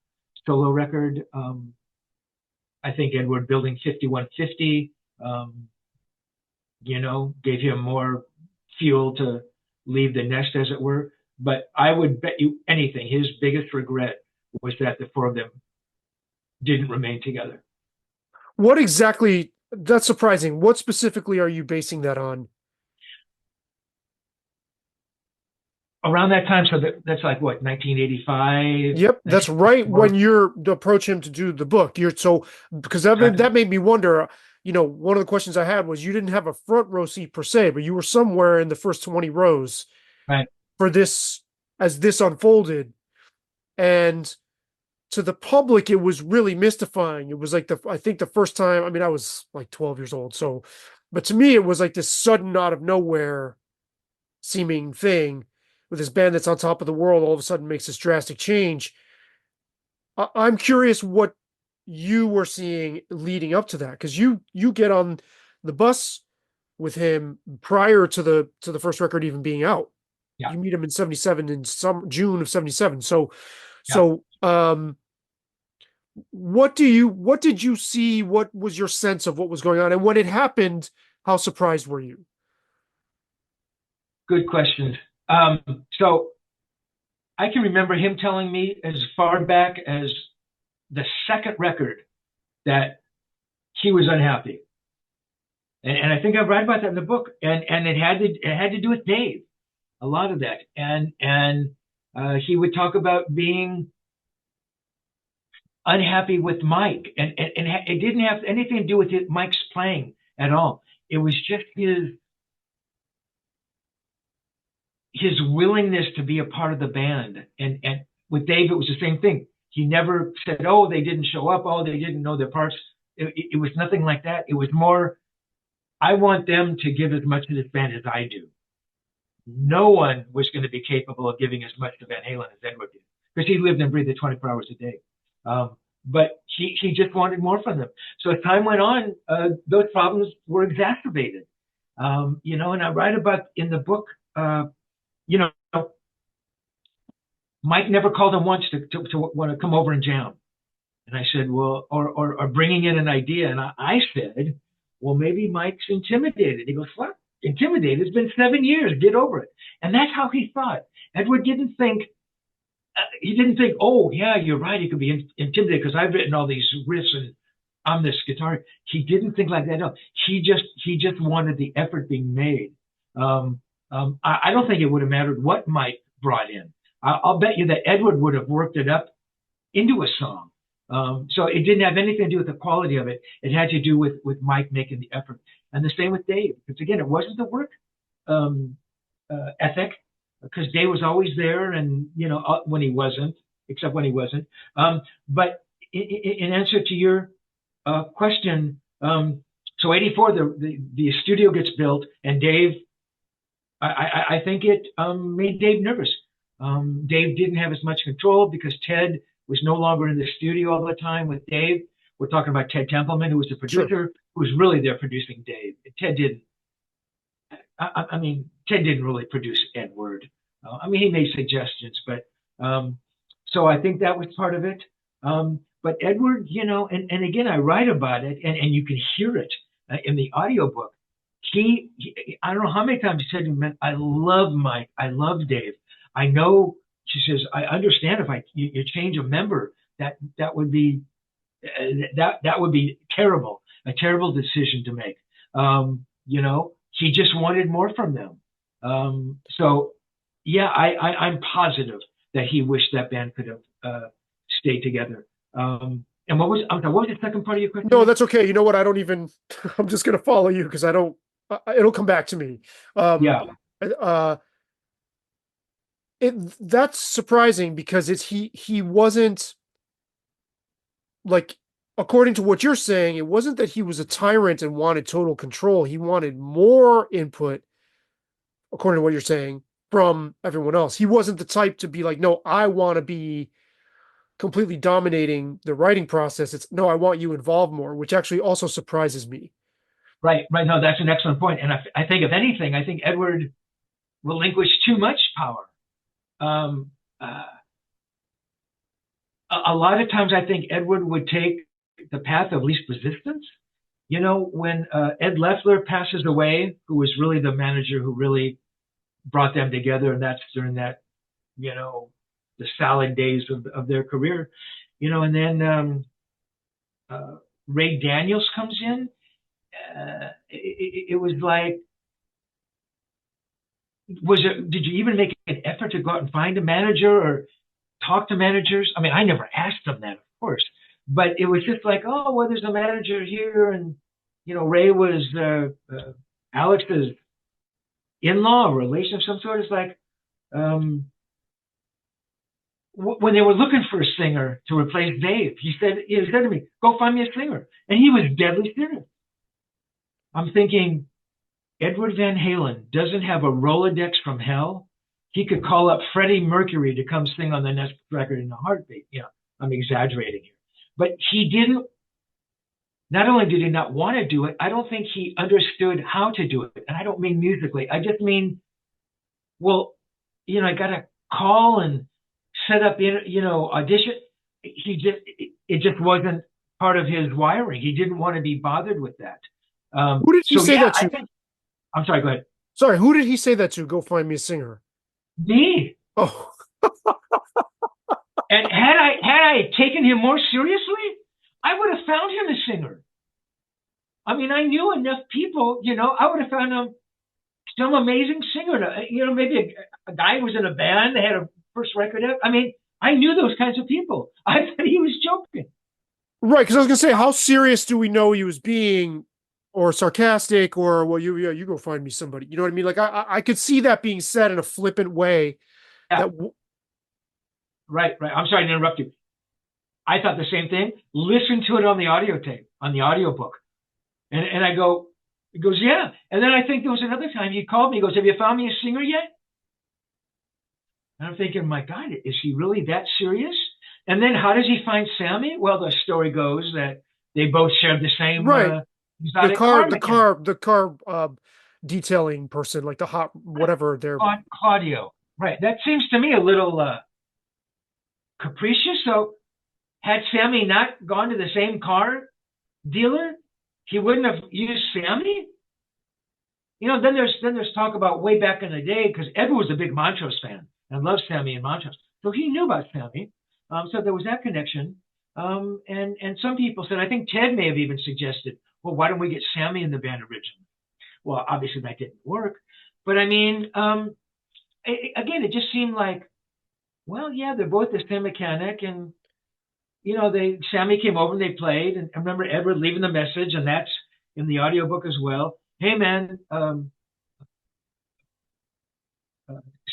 Speaker 1: solo record. I think Edward building 5150, gave him more fuel to leave the nest, as it were. But I would bet you anything, his biggest regret was that the four of them didn't remain together.
Speaker 2: What exactly? That's surprising. What specifically are you basing that on?
Speaker 1: Around that time, so that's like what, 1985?
Speaker 2: Yep, that's right. When you're to approach him to do the book, because that made me wonder. One of the questions I had was, you didn't have a front row seat per se, but you were somewhere in the first 20 rows,
Speaker 1: right,
Speaker 2: for this, as this unfolded. And to the public, it was really mystifying. It was like I think the first time, I mean, I was like 12 years old. So, but to me, it was like this sudden, out of nowhere seeming thing with this band that's on top of the world, all of a sudden makes this drastic change. I'm curious what you were seeing leading up to that, because you get on the bus with him prior to the first record even being out.
Speaker 1: Yeah.
Speaker 2: You meet him in 77, in June of 77. So, what did you see? What was your sense of what was going on? And when it happened, how surprised were you?
Speaker 1: Good question. So I can remember him telling me as far back as the second record that he was unhappy. And I think I write about that in the book. And it had to do with Dave, a lot of that. And he would talk about being unhappy with Mike, and it didn't have anything to do with Mike's playing at all. It was just his willingness to be a part of the band. And with Dave, it was the same thing. He never said, oh, they didn't show up, oh, they didn't know their parts. It was nothing like that. It was more, I want them to give as much to this band as I do. No one was going to be capable of giving as much to Van Halen as Edward did, because he lived and breathed it 24 hours a day. But he just wanted more from them. So as time went on, those problems were exacerbated. And I write about in the book, Mike never called him once to want to come over and jam. And I said, well, or bringing in an idea. And I said, well, maybe Mike's intimidated. He goes, what? Intimidated? It's been 7 years. Get over it. And that's how he thought. Edward didn't think, oh, yeah, you're right. He could be intimidated because I've written all these riffs and I'm this guitar. He didn't think like that. No, he just wanted the effort being made. I don't think it would have mattered what Mike brought in. I'll bet you that Edward would have worked it up into a song. So it didn't have anything to do with the quality of it. It had to do with Mike making the effort. And the same with Dave. Because again, it wasn't the work ethic, because Dave was always there, and when he wasn't, except when he wasn't. But in answer to your question, so '84, the studio gets built, and Dave, I think it made Dave nervous. Dave didn't have as much control because Ted was no longer in the studio all the time with Dave. We're talking about Ted Templeman, who was the producer,
Speaker 2: Sure.
Speaker 1: who was really there producing Dave. Ted didn't. I mean, Ted didn't really produce Edward. He made suggestions, but so I think that was part of it. But Edward, and again, I write about it, and you can hear it in the audiobook. He, I don't know how many times he said to me, man, I love Mike, I love Dave. I know, she says, I understand if you change a member, that would be that would be terrible, a terrible decision to make. He just wanted more from them. So yeah, I'm positive that he wished that band could have stayed together. And what was the second part of your question?
Speaker 2: No, that's okay. You know what? I don't even, I'm just going to follow you because I don't, it'll come back to me.
Speaker 1: Yeah.
Speaker 2: That's surprising because he wasn't, like, according to what you're saying, it wasn't that he was a tyrant and wanted total control. He wanted more input, according to what you're saying, from everyone else. He wasn't the type to be like, no, I want to be completely dominating the writing process. It's no, I want you involved more, which actually also surprises me.
Speaker 1: Right. No, that's an excellent point. And I think, if anything, I think Edward relinquished too much power. A lot of times I think Edward would take the path of least resistance. When Ed Leffler passes away, who was really the manager who really brought them together, and that's during that, the salad days of their career, and then Ray Daniels comes in. It was like, did you even make an effort to go out and find a manager or talk to managers? I never asked them that, of course, but it was just like, oh, well, there's a manager here, and Ray was Alex's in-law, or relation of some sort. It's like, when they were looking for a singer to replace Dave, he said to me, go find me a singer. And he was deadly serious. I'm thinking, Edward Van Halen doesn't have a Rolodex from hell. He could call up Freddie Mercury to come sing on the next record in a heartbeat. I'm exaggerating here. But he didn't, not only did he not want to do it, I don't think he understood how to do it. And I don't mean musically. I just mean, well, I got to call and set up, audition. It just wasn't part of his wiring. He didn't want to be bothered with that.
Speaker 2: Who did he say that to?
Speaker 1: I'm sorry, go ahead.
Speaker 2: Sorry, who did he say that to? Go find me a singer.
Speaker 1: Me.
Speaker 2: Oh.
Speaker 1: And had I taken him more seriously, I would have found him a singer. I knew enough people, I would have found him some amazing singer. Maybe a guy who was in a band, they had a first record out. I knew those kinds of people. I thought he was joking.
Speaker 2: Right, because I was going to say, how serious do we know he was being, or sarcastic, or, well, you go find me somebody. You know what I mean? Like, I could see that being said in a flippant way.
Speaker 1: Yeah. Right. I'm sorry to interrupt you. I thought the same thing. Listen to it on the audio tape, on the audiobook. And I go, he goes, yeah. And then I think there was another time he called me. He goes, have you found me a singer yet? And I'm thinking, my God, is he really that serious? And then how does he find Sammy? Well, the story goes that they both shared the same
Speaker 2: right. The car detailing person, like the hot whatever they're
Speaker 1: Claudio. Right. That seems to me a little capricious. So had Sammy not gone to the same car dealer, he wouldn't have used Sammy. Then there's talk about way back in the day, because Edward was a big Montrose fan and loved Sammy and Montrose, so he knew about Sammy. So there was that connection. And some people said, I think Ted may have even suggested, well, why don't we get Sammy in the band originally? Well, obviously that didn't work. But I mean, again, it just seemed like, well, yeah, they're both the same mechanic, and Sammy came over and they played, and I remember Edward leaving the message, and that's in the audiobook as well. Hey man,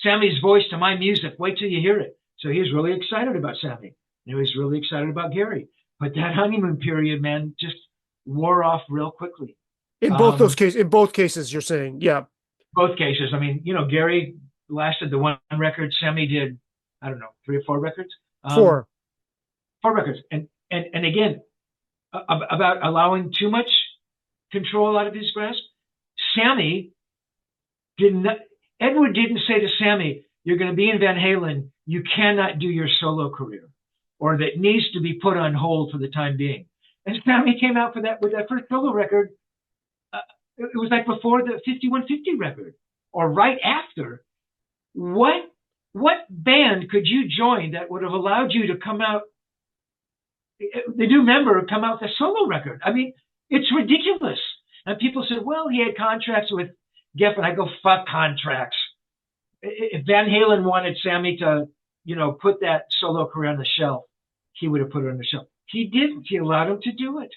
Speaker 1: Sammy's voice to my music. Wait till you hear it. So he was really excited about Sammy. And he was really excited about Gary. But that honeymoon period, man, just wore off real quickly.
Speaker 2: In both cases, you're saying, yeah.
Speaker 1: Both cases. I mean, Gary lasted the one record. Sammy did, I don't know, 3 or 4 records.
Speaker 2: 4
Speaker 1: records. And again, about allowing too much control out of his grasp. Sammy Edward didn't say to Sammy, you're going to be in Van Halen, you cannot do your solo career, or that needs to be put on hold for the time being. And Sammy came out with that first solo record. It was like before the 5150 record, or right after. What band could you join that would have allowed you to come out, the new member, come out with a solo record? I mean, it's ridiculous. And people said, well, he had contracts with Geffen. I go, fuck contracts. If Van Halen wanted Sammy to, put that solo career on the shelf, he would have put it on the shelf. He didn't. He allowed him to do it.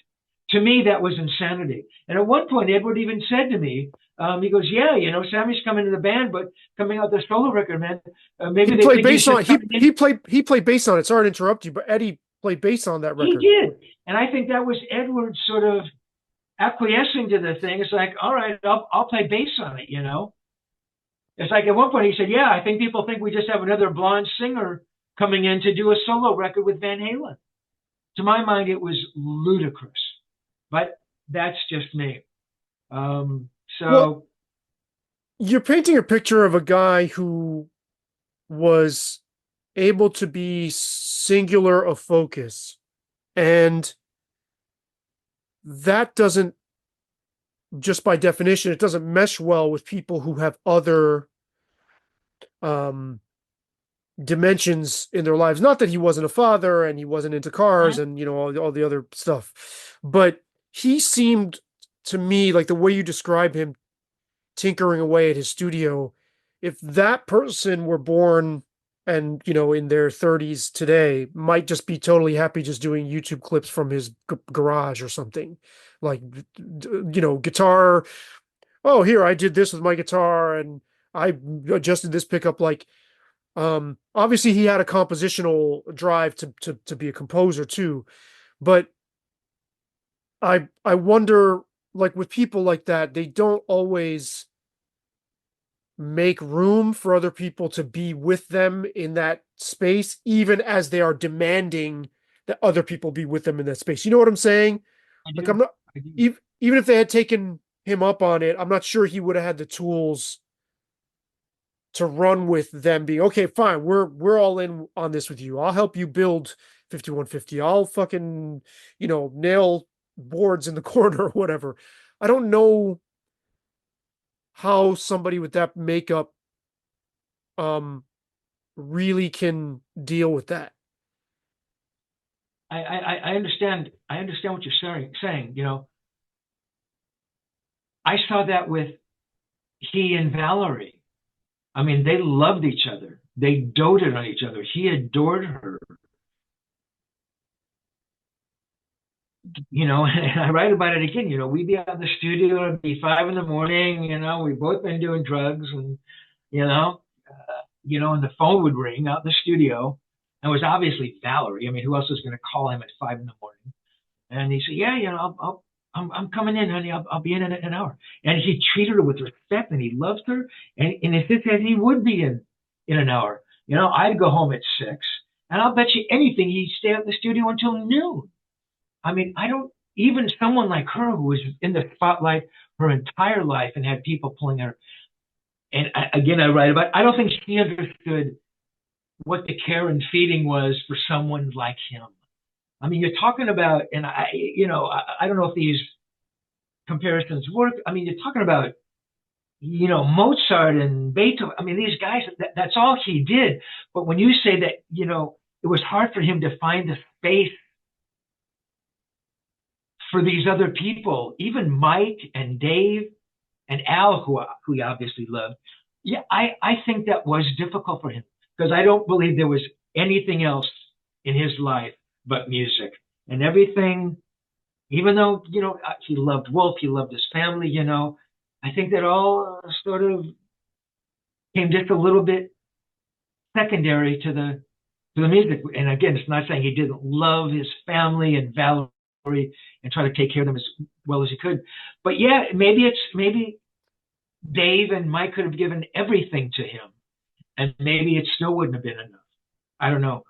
Speaker 1: To me, that was insanity. And at one point, Edward even said to me, he goes, yeah, Sammy's coming to the band, but coming out the solo record, man. Maybe
Speaker 2: he played bass on it. He played bass on it. Sorry to interrupt you, but Eddie played bass on that record.
Speaker 1: He did. And I think that was Edward sort of acquiescing to the thing. It's like, all right, I'll play bass on it, It's like at one point he said, yeah, I think people think we just have another blonde singer coming in to do a solo record with Van Halen. To my mind, it was ludicrous, but that's just me.
Speaker 2: Well, you're painting a picture of a guy who was able to be singular of focus, and that doesn't, just by definition, it doesn't mesh well with people who have other dimensions in their lives. Not that he wasn't a father and he wasn't into cars and all the other stuff, but he seemed to me like, the way you describe him tinkering away at his studio, if that person were born and in their 30s today, might just be totally happy just doing YouTube clips from his garage or something, like guitar. Oh, here, I did this with my guitar and I adjusted this pickup. Like, obviously he had a compositional drive to be a composer too, but I wonder, like, with people like that, they don't always make room for other people to be with them in that space, even as they are demanding that other people be with them in that space. You know what I'm saying? Like, I'm not, even if they had taken him up on it, I'm not sure he would have had the tools to run with them being, okay, fine, we're all in on this with you. I'll help you build 5150. I'll fucking, nail boards in the corner or whatever. I don't know how somebody with that makeup really can deal with that.
Speaker 1: I understand what you're saying. I saw that with he and Valerie. I mean, they loved each other. They doted on each other. He adored her. And I write about it again. We'd be out in the studio, it'd be 5 a.m. We've both been doing drugs, and and the phone would ring out in the studio. And it was obviously Valerie. I mean, who else was going to call him at 5 a.m? And he said, yeah, I'm coming in, honey. I'll be in an hour. And he treated her with respect, and he loved her. And it said he would be in an hour. I'd go home at 6, and I'll bet you anything he'd stay at the studio until noon. I mean, even someone like her, who was in the spotlight her entire life and had people pulling her. And again, I write about, I don't think she understood what the care and feeding was for someone like him. I mean, you're talking about, and I don't know if these comparisons work. I mean, you're talking about, Mozart and Beethoven. I mean, these guys, that's all he did. But when you say that, it was hard for him to find the space for these other people, even Mike and Dave and Al, who he obviously loved. Yeah, I think that was difficult for him because I don't believe there was anything else in his life but music and everything. Even though, he loved Wolf, he loved his family, I think that all sort of came just a little bit secondary to the music. And again, it's not saying he didn't love his family and Valerie and try to take care of them as well as he could. But yeah, maybe Dave and Mike could have given everything to him, and maybe it still wouldn't have been enough. I don't know.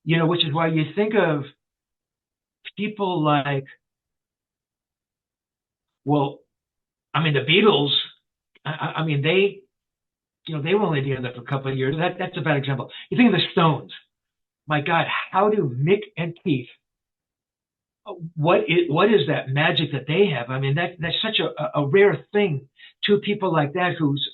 Speaker 1: Which is why you think of people like, well, I mean, the Beatles. I mean, they were only together for a couple of years. That's a bad example. You think of the Stones. My God, how do Mick and Keith? What is that magic that they have? I mean, that's such a rare thing. Two people like that whose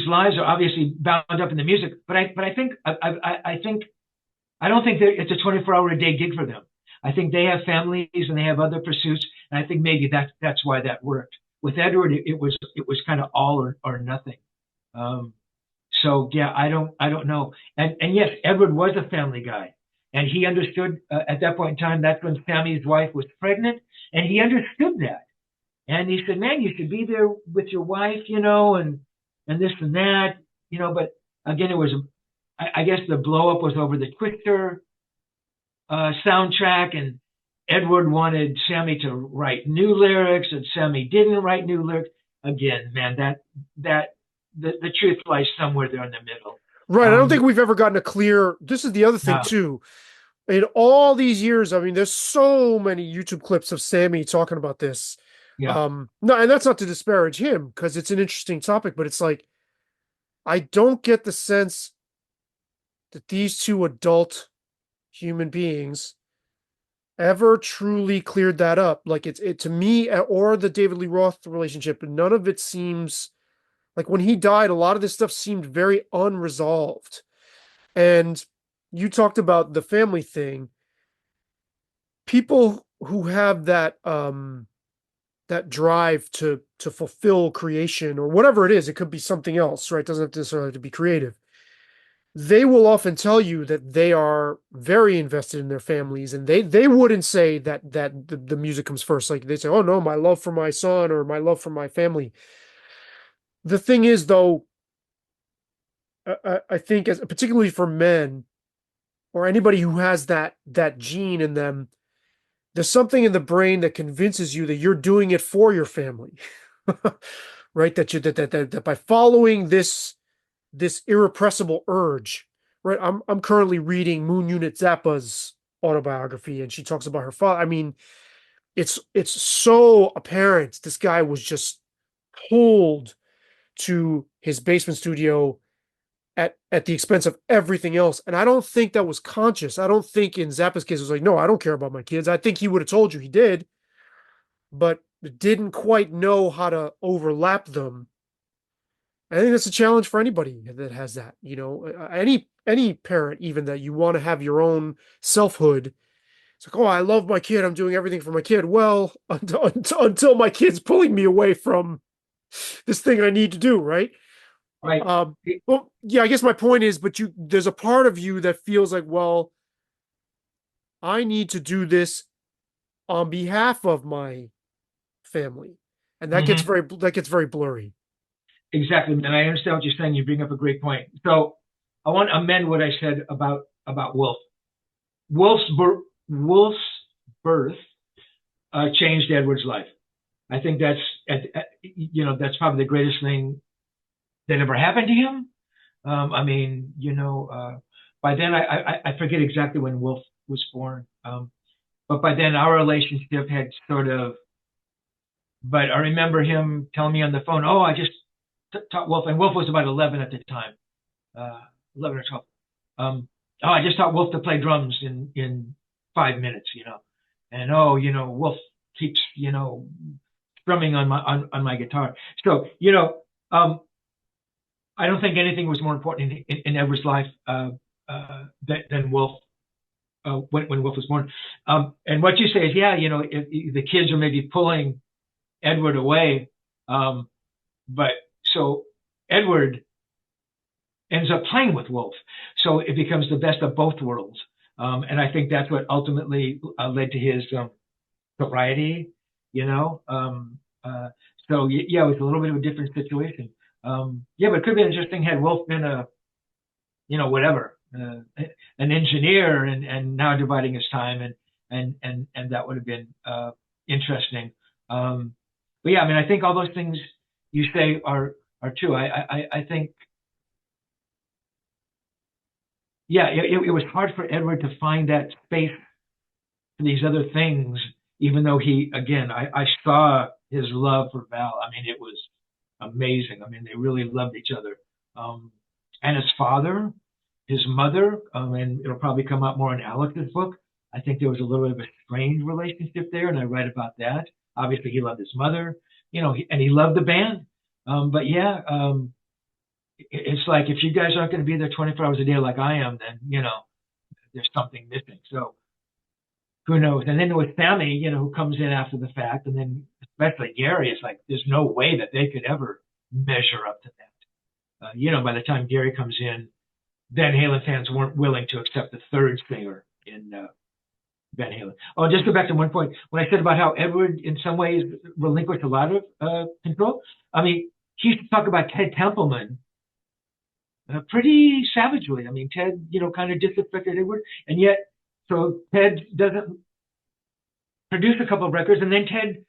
Speaker 1: lives are obviously bound up in the music. But I think I don't think that it's a 24-hour-a-day gig for them. I think they have families and they have other pursuits, and I think maybe that's why that worked. With Edward, it was kind of all or nothing. So yeah, I don't know. And yes, Edward was a family guy, and he understood at that point in time. That's when Sammy's wife was pregnant, and he understood that. And he said, "Man, you should be there with your wife, and this and that, But again, it was, I guess, the blow up was over the Twister soundtrack, and Edward wanted Sammy to write new lyrics, and Sammy didn't write new lyrics. Again, man, the truth lies somewhere there in the middle.
Speaker 2: Right. I don't think we've ever gotten a clear. This is the other thing too. In all these years, I mean, there's so many YouTube clips of Sammy talking about this.
Speaker 1: Yeah.
Speaker 2: No, and that's not to disparage him because it's an interesting topic, but it's like I don't get the sense that these two adult human beings ever truly cleared that up. Like it to me, or the David Lee Roth relationship, none of it seems like when he died, a lot of this stuff seemed very unresolved. And you talked about the family thing. People who have that that drive to fulfill creation or whatever it is, it could be something else, right? It doesn't have to necessarily have to be creative. They will often tell you that they are very invested in their families, and they wouldn't say that the music comes first. Like they say, "Oh no, my love for my son or my love for my family." The thing is, though, I think, as particularly for men or anybody who has that gene in them, there's something in the brain that convinces you that you're doing it for your family, right? That by following this irrepressible urge, right? I'm currently reading Moon Unit Zappa's autobiography, and she talks about her father. I mean, it's so apparent this guy was just pulled to his basement studio at the expense of everything else. And I don't think that was conscious. I don't think in Zappa's case it was like, no, I don't care about my kids. I think he would have told you he did, but didn't quite know how to overlap them. I think that's a challenge for anybody that has that, any parent, even that you want to have your own selfhood. It's like, oh, I love my kid. I'm doing everything for my kid. Well, until my kid's pulling me away from this thing I need to do, right?
Speaker 1: Right.
Speaker 2: Well, yeah, I guess my point is, but there's a part of you that feels like, well, I need to do this on behalf of my family. And that gets very blurry.
Speaker 1: Exactly. And I understand what you're saying. You bring up a great point. So I want to amend what I said about Wolf. Wolf's birth changed Edward's life. I think that's probably the greatest thing that ever happened to him. I mean, by then I forget exactly when Wolf was born, but by then our relationship had sort of. But I remember him telling me on the phone, "Oh, I just taught Wolf," and Wolf was about 11 at the time, 11 or 12. oh, I just taught Wolf to play drums in 5 minutes, and oh, Wolf keeps, strumming on my guitar. So, I don't think anything was more important in Edward's life than Wolf. When Wolf was born, and what you say is, yeah, if the kids are maybe pulling Edward away, but so Edward ends up playing with Wolf, so it becomes the best of both worlds, and I think that's what ultimately led to his sobriety, so yeah, it was a little bit of a different situation. Yeah, but it could be interesting had Wolf been a, whatever, an engineer, and now dividing his time, and that would have been interesting. But yeah, I mean, I think all those things you say are true. I think, yeah, it was hard for Edward to find that space for these other things, even though I saw his love for Val. I mean, it was amazing. I mean, they really loved each other. And his father, his mother, and it'll probably come out more in Alex's book. I think there was a little bit of a strained relationship there, and I write about that. Obviously, he loved his mother, and he loved the band. But yeah, it's like if you guys aren't going to be there 24 hours a day like I am, then there's something missing. So who knows? And then with Sammy, who comes in after the fact, and then especially Gary, it's like there's no way that they could ever measure up to that. By the time Gary comes in, Van Halen fans weren't willing to accept the third singer in Van Halen. Oh, just go back to one point. When I said about how Edward, in some ways, relinquished a lot of control, I mean, he used to talk about Ted Templeman pretty savagely. I mean, Ted, kind of disrespected Edward, and yet, so Ted doesn't produce a couple of records, and then Ted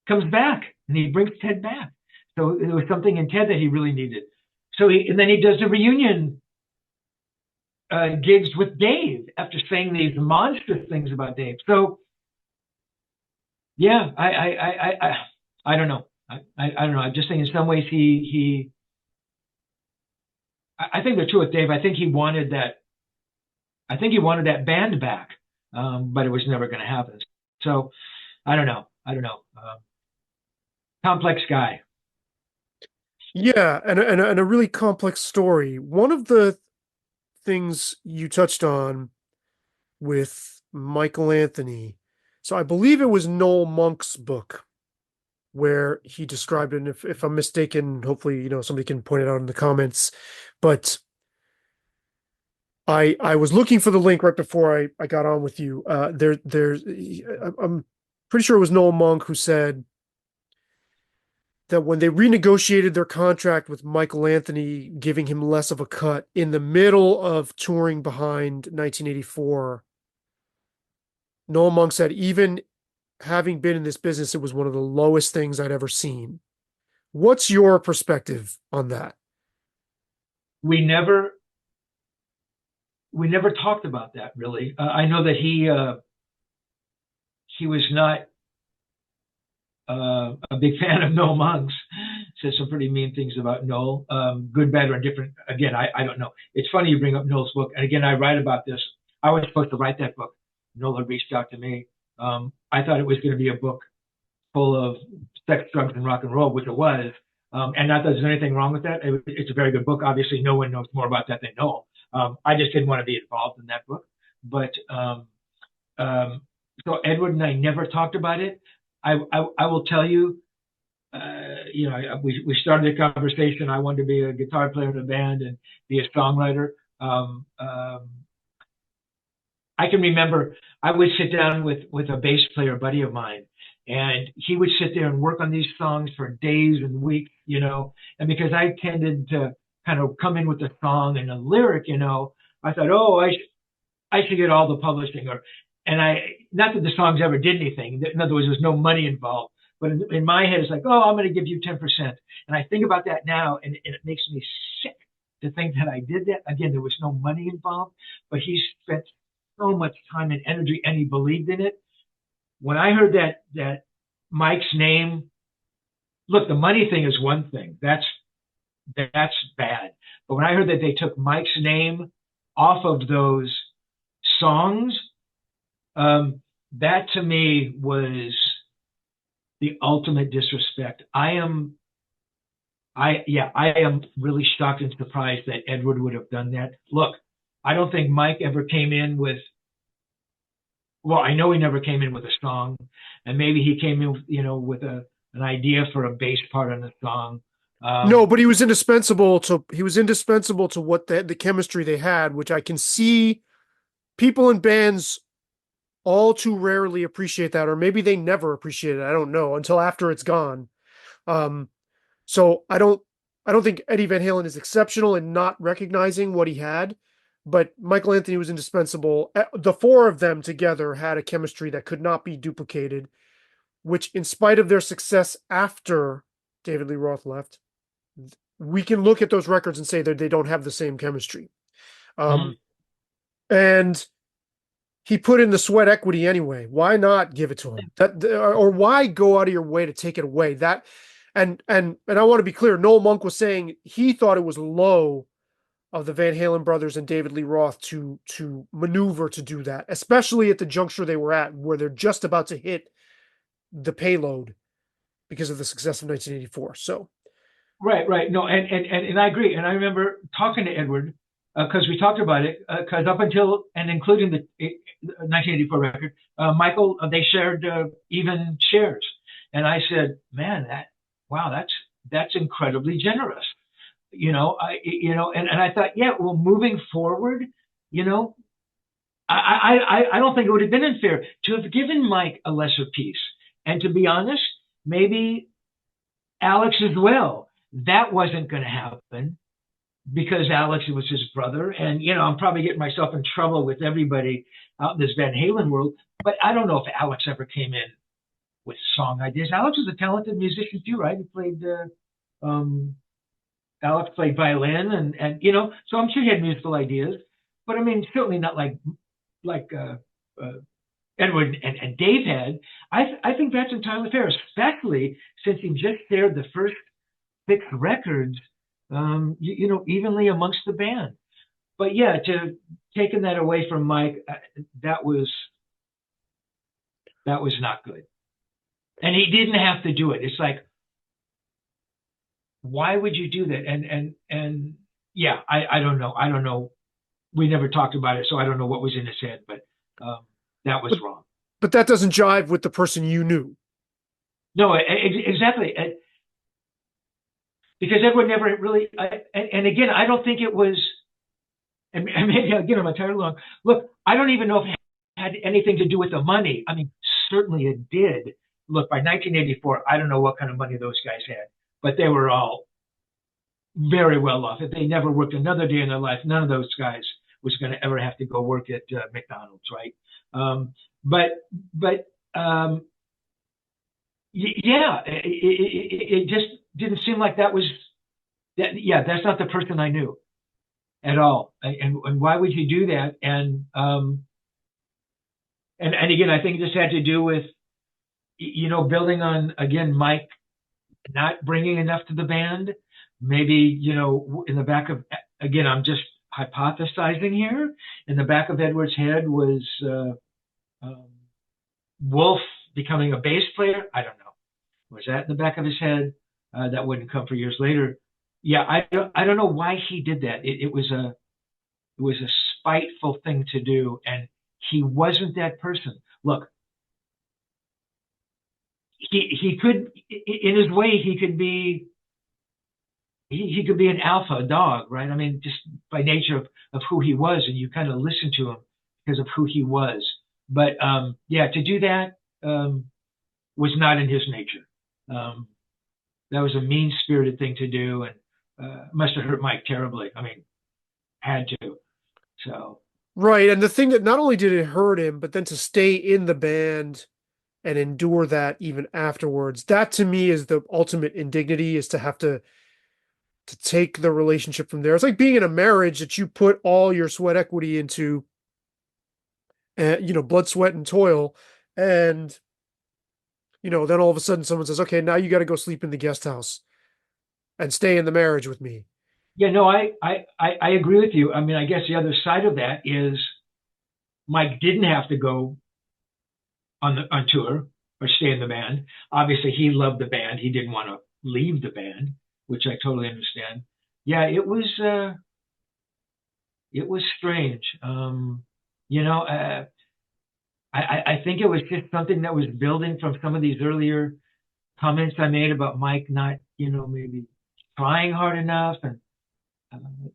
Speaker 1: comes back, and he brings Ted back. So there was something in Ted that he really needed. So and then he does the reunion gigs with Dave after saying these monstrous things about Dave. So yeah, I don't know. I don't know. I'm just saying in some ways I think they're true with Dave. I think he wanted that band back, but it was never going to happen. So I don't know. Complex guy.
Speaker 2: Yeah, and a really complex story. One of the things you touched on with Michael Anthony, so I believe it was Noel Monk's book where he described it, and if I'm mistaken, hopefully, somebody can point it out in the comments, but I was looking for the link right before I got on with you. I'm pretty sure it was Noel Monk who said that when they renegotiated their contract with Michael Anthony, giving him less of a cut in the middle of touring behind 1984, Noel Monk said, even having been in this business, it was one of the lowest things I'd ever seen. What's your perspective on that?
Speaker 1: We never talked about that, really. I know that he was not a big fan of Noel Monks. Said some pretty mean things about Noel, good, bad, or indifferent. Again, I don't know. It's funny you bring up Noel's book. And again, I write about this. I was supposed to write that book. Noel had reached out to me. I thought it was going to be a book full of sex, drugs, and rock and roll, which it was. And not that there's anything wrong with that. It's a very good book. Obviously, no one knows more about that than Noel. I just didn't want to be involved in that book. But so Edward and I never talked about it. I will tell you, we started the conversation. I wanted to be a guitar player in a band and be a songwriter. I can remember I would sit down with a bass player buddy of mine, and he would sit there and work on these songs for days and weeks, and because I tended to kind of come in with a song and a lyric, I thought, oh, I should get all the publishing, not that the songs ever did anything. In other words, there was no money involved. But in my head, it's like, oh, I'm going to give you 10%. And I think about that now, and it makes me sick to think that I did that. Again, there was no money involved, but he spent so much time and energy, and he believed in it. When I heard that Mike's name, look, the money thing is one thing. That's bad. But when I heard that they took Mike's name off of those songs, that to me was the ultimate disrespect. I am really shocked and surprised that Edward would have done that. Look, I don't think Mike ever came in with, well, I know he never came in with a song, and maybe he came in, with an idea for a bass part on the song.
Speaker 2: No, but he was indispensable to what the chemistry they had, which I can see people in bands all too rarely appreciate that, or maybe they never appreciate it. I don't know until after it's gone. So I don't think Eddie Van Halen is exceptional in not recognizing what he had, but Michael Anthony was indispensable. The four of them together had a chemistry that could not be duplicated, which in spite of their success after David Lee Roth left, we can look at those records and say that they don't have the same chemistry. And he put in the sweat equity anyway. Why not give it to him? Or why go out of your way to take it away? And I want to be clear. Noel Monk was saying he thought it was low of the Van Halen brothers and David Lee Roth to maneuver to do that, especially at the juncture they were at, where they're just about to hit the payload because of the success of 1984. So.
Speaker 1: Right. No, and I agree. And I remember talking to Edward because we talked about it because up until and including the 1984 record, Michael, they shared even shares. And I said, man, that's incredibly generous. And I thought, yeah, well, moving forward, I don't think it would have been unfair to have given Mike a lesser piece. And to be honest, maybe Alex as well. That wasn't going to happen because Alex was his brother. And, I'm probably getting myself in trouble with everybody out in this Van Halen world. But I don't know if Alex ever came in with song ideas. Alex was a talented musician too, right? He played, Alex played violin and so I'm sure he had musical ideas. But I mean, certainly not like Edward and Dave had. I think that's entirely fair, especially since he just shared the first 6 records, evenly amongst the band. But yeah, to taking that away from Mike, that was not good. And he didn't have to do it. It's like, why would you do that? And yeah, I don't know. I don't know. We never talked about it, so I don't know what was in his head, but that was wrong.
Speaker 2: But that doesn't jive with the person you knew. No,
Speaker 1: exactly. Because Edward never really, and again, I don't think it was, and maybe again, I'm entirely wrong. Look, I don't even know if it had anything to do with the money. I mean, certainly it did. Look, by 1984, I don't know what kind of money those guys had, but they were all very well off. If they never worked another day in their life, none of those guys was going to ever have to go work at McDonald's, right? Yeah, it just didn't seem like that was that. Yeah, that's not the person I knew at all. And why would you do that? And again, I think it just had to do with building on, again, Mike not bringing enough to the band. Maybe in the back of, again, I'm just hypothesizing here. In the back of Edward's head was Wolf becoming a bass player. I don't know. Was that in the back of his head? That wouldn't come for years later. Yeah, I don't know why he did that. It was a spiteful thing to do, and he wasn't that person. Look, he could, in his way, he could be an alpha dog, right? I mean, just by nature of who he was, and you kind of listen to him because of who he was. But yeah, to do that was not in his nature. That was a mean-spirited thing to do, and must have hurt Mike terribly. I mean, had to. So
Speaker 2: right, and the thing that not only did it hurt him, but then to stay in the band and endure that even afterwards, that to me is the ultimate indignity, is to have to take the relationship from there. It's like being in a marriage that you put all your sweat equity into, blood, sweat, and toil, and then all of a sudden someone says, okay, now you got to go sleep in the guest house and stay in the marriage with me.
Speaker 1: Yeah, no, I agree with you. I mean, I guess the other side of that is Mike didn't have to go on tour or stay in the band. Obviously, he loved the band. He didn't want to leave the band, which I totally understand. Yeah, it was strange. You know, I think it was just something that was building from some of these earlier comments I made about Mike not, maybe trying hard enough. And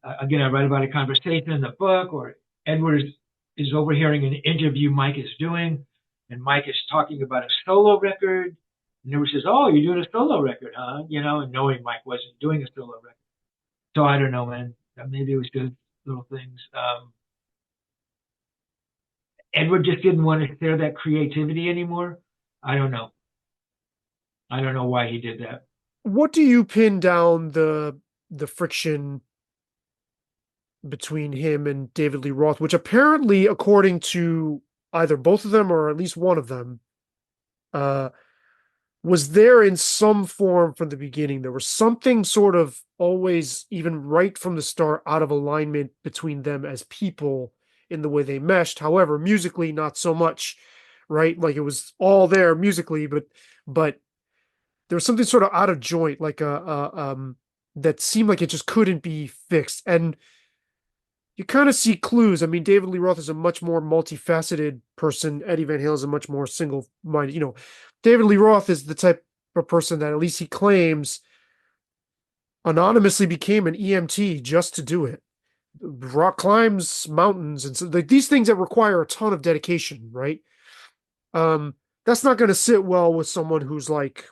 Speaker 1: again, I write about a conversation in the book, or Edward is overhearing an interview Mike is doing, and Mike is talking about a solo record. And Edward says, "Oh, you're doing a solo record, huh?" And knowing Mike wasn't doing a solo record. So I don't know, man. Maybe it was just little things. Edward just didn't want to share that creativity anymore. I don't know. I don't know why he did that.
Speaker 2: What do you pin down the friction between him and David Lee Roth, which apparently, according to either both of them or at least one of them, was there in some form from the beginning? There was something sort of always, even right from the start, out of alignment between them as people in the way they meshed. However, musically, not so much, right? Like it was all there musically, but there was something sort of out of joint, like that seemed like it just couldn't be fixed. And you kind of see clues. I mean, David Lee Roth is a much more multifaceted person. Eddie Van Halen is a much more single-minded. David Lee Roth is the type of person that, at least he claims, anonymously became an EMT just to do it. Rock climbs mountains, and so like these things that require a ton of dedication, right? That's not going to sit well with someone who's like,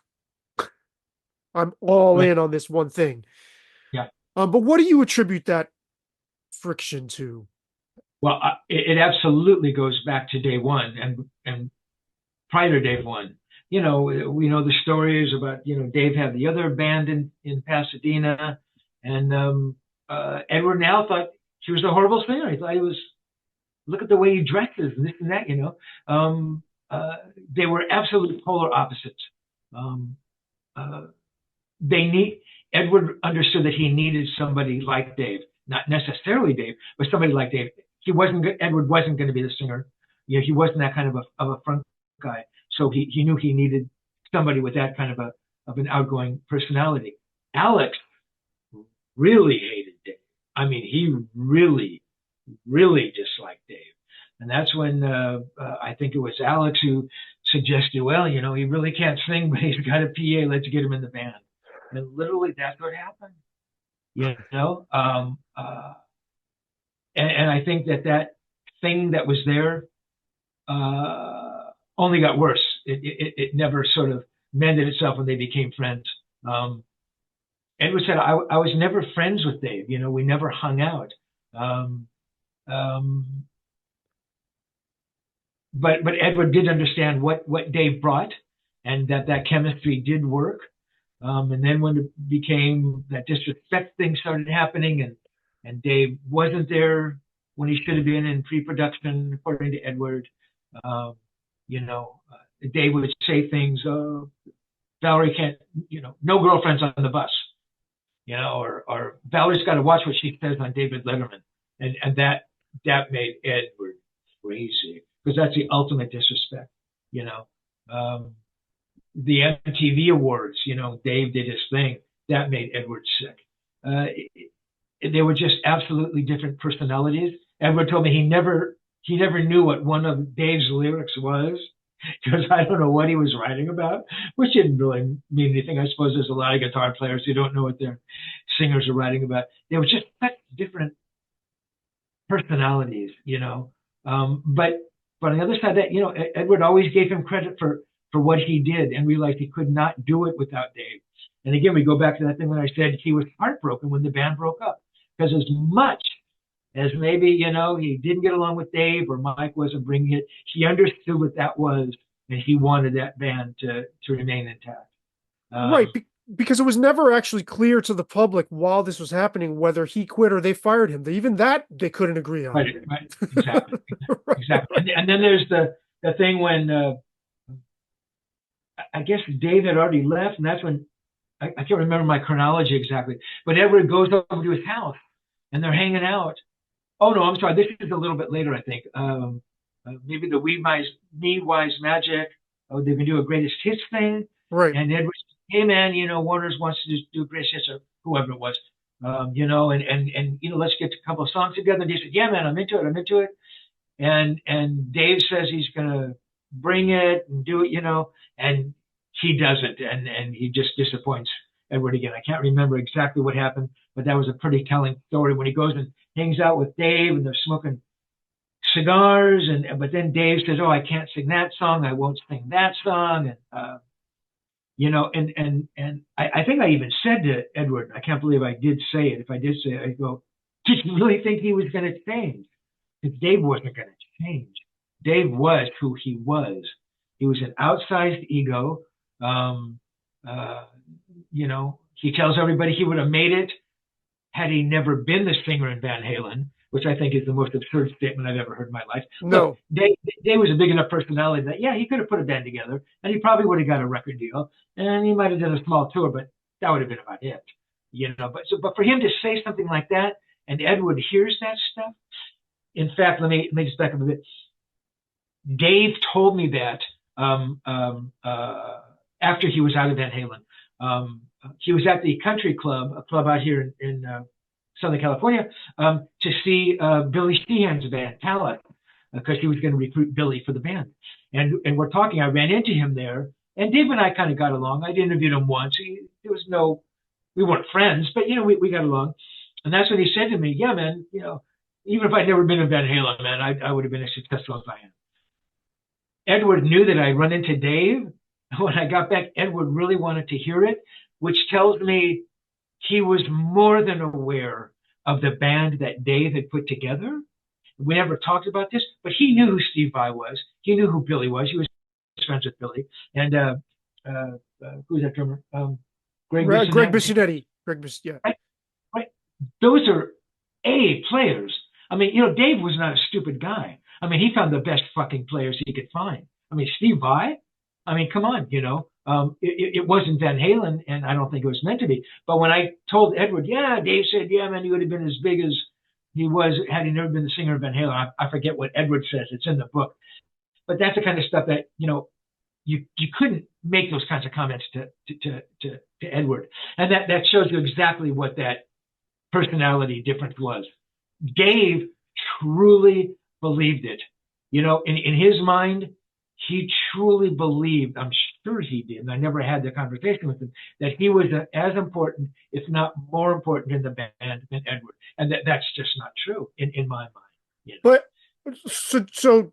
Speaker 2: I'm all
Speaker 1: Right.
Speaker 2: in on this one thing.
Speaker 1: Yeah.
Speaker 2: But what do you attribute that friction to?
Speaker 1: Well, it absolutely goes back to day one and prior to day one. We know the stories about, Dave had the other band in Pasadena, and Edward now thought he was a horrible singer. He thought he was, look at the way he dresses and this and that. They were absolutely polar opposites. Edward understood that he needed somebody like Dave, not necessarily Dave, but somebody like Dave. Edward wasn't going to be the singer. He wasn't that kind of a front guy. So he knew he needed somebody with that kind of an outgoing personality. Alex really hated Dave. I mean, he really, really disliked Dave. And that's when I think it was Alex who suggested, well, he really can't sing, but he's got a PA. Let's get him in the band. And literally, that's what happened. And I think that thing that was there only got worse. It never sort of mended itself when they became friends. Edward said, I was never friends with Dave. We never hung out. But Edward did understand what Dave brought, and that chemistry did work. And then when it became that disrespect thing started happening, and Dave wasn't there when he should have been in pre-production, according to Edward, Dave would say things, Valerie can't, no girlfriends on the bus, or Valerie's got to watch what she says on David Letterman. And that made Edward crazy, because that's the ultimate disrespect, the MTV Awards, Dave did his thing. That made Edward sick. They were just absolutely different personalities. Edward told me he never knew what one of Dave's lyrics was, because I don't know what he was writing about, which didn't really mean anything. I suppose there's a lot of guitar players who don't know what their singers are writing about. They were just such different personalities, But on the other side of that, Edward always gave him credit for what he did, and realized he could not do it without Dave. And again, we go back to that thing when I said he was heartbroken when the band broke up, because as much as maybe, he didn't get along with Dave, or Mike wasn't bringing it, he understood what that was, and he wanted that band to remain intact.
Speaker 2: Right, because it was never actually clear to the public while this was happening whether he quit or they fired him. Even that they couldn't agree on.
Speaker 1: Right, exactly. Right. Exactly. And then there's the thing when I guess Dave had already left, and that's when I can't remember my chronology exactly, but Edward goes over to his house and they're hanging out. Oh no, I'm sorry. This is a little bit later, I think. Maybe the Me Wise Magic. Oh, they're gonna do a greatest hits thing.
Speaker 2: Right.
Speaker 1: And Edward, hey man, Warner's wants to do greatest hits or whoever it was. And let's get a couple of songs together. And he said, yeah, man, I'm into it. I'm into it. And Dave says he's gonna bring it and do it, and he doesn't, and he just disappoints Edward again. I can't remember exactly what happened, but that was a pretty telling story when he goes and hangs out with Dave and they're smoking cigars, but then Dave says, "Oh, I can't sing that song. I won't sing that song." And I think I even said to Edward, I can't believe I did say it. If I did say it, I go, did you really think he was going to change? Because Dave wasn't going to change. Dave was who he was. He was an outsized ego. He tells everybody he would have made it had he never been the singer in Van Halen, which I think is the most absurd statement I've ever heard in my life.
Speaker 2: No.
Speaker 1: Look, Dave was a big enough personality that, yeah, he could have put a band together and he probably would have got a record deal and he might have done a small tour, but that would have been about it. But for him to say something like that and Edward hears that stuff, in fact, let me just back up a bit. Dave told me that after he was out of Van Halen. He was at the country club, a club out here in Southern California, to see Billy Sheehan's band, Talent, because he was going to recruit Billy for the band. And we're talking, I ran into him there, and Dave and I kind of got along. I'd interviewed him once. We weren't friends, but, we got along. And that's when he said to me, yeah, man, even if I'd never been in Van Halen, man, I would have been as successful as I am. Edward knew that I'd run into Dave. When I got back, Edward really wanted to hear it, which tells me he was more than aware of the band that Dave had put together. We never talked about this, but he knew who Steve Vai was. He knew who Billy was. He was friends with Billy. And who's that drummer? Greg
Speaker 2: Bissonette. Yeah.
Speaker 1: Right. Those are A players. I mean, Dave was not a stupid guy. I mean, he found the best fucking players he could find. I mean, Steve Vai, I mean, come on, it wasn't Van Halen, and I don't think it was meant to be. But when I told Edward, yeah, Dave said, yeah, man, he would have been as big as he was had he never been the singer of Van Halen. I forget what Edward says. It's in the book. But that's the kind of stuff that, you couldn't make those kinds of comments to Edward. And that shows you exactly what that personality difference was. Dave truly believed it. In his mind, he truly believed, I'm sure he did, and I never had the conversation with him, that he was as important, if not more important in the band than Edward. And that's just not true in my mind.
Speaker 2: But so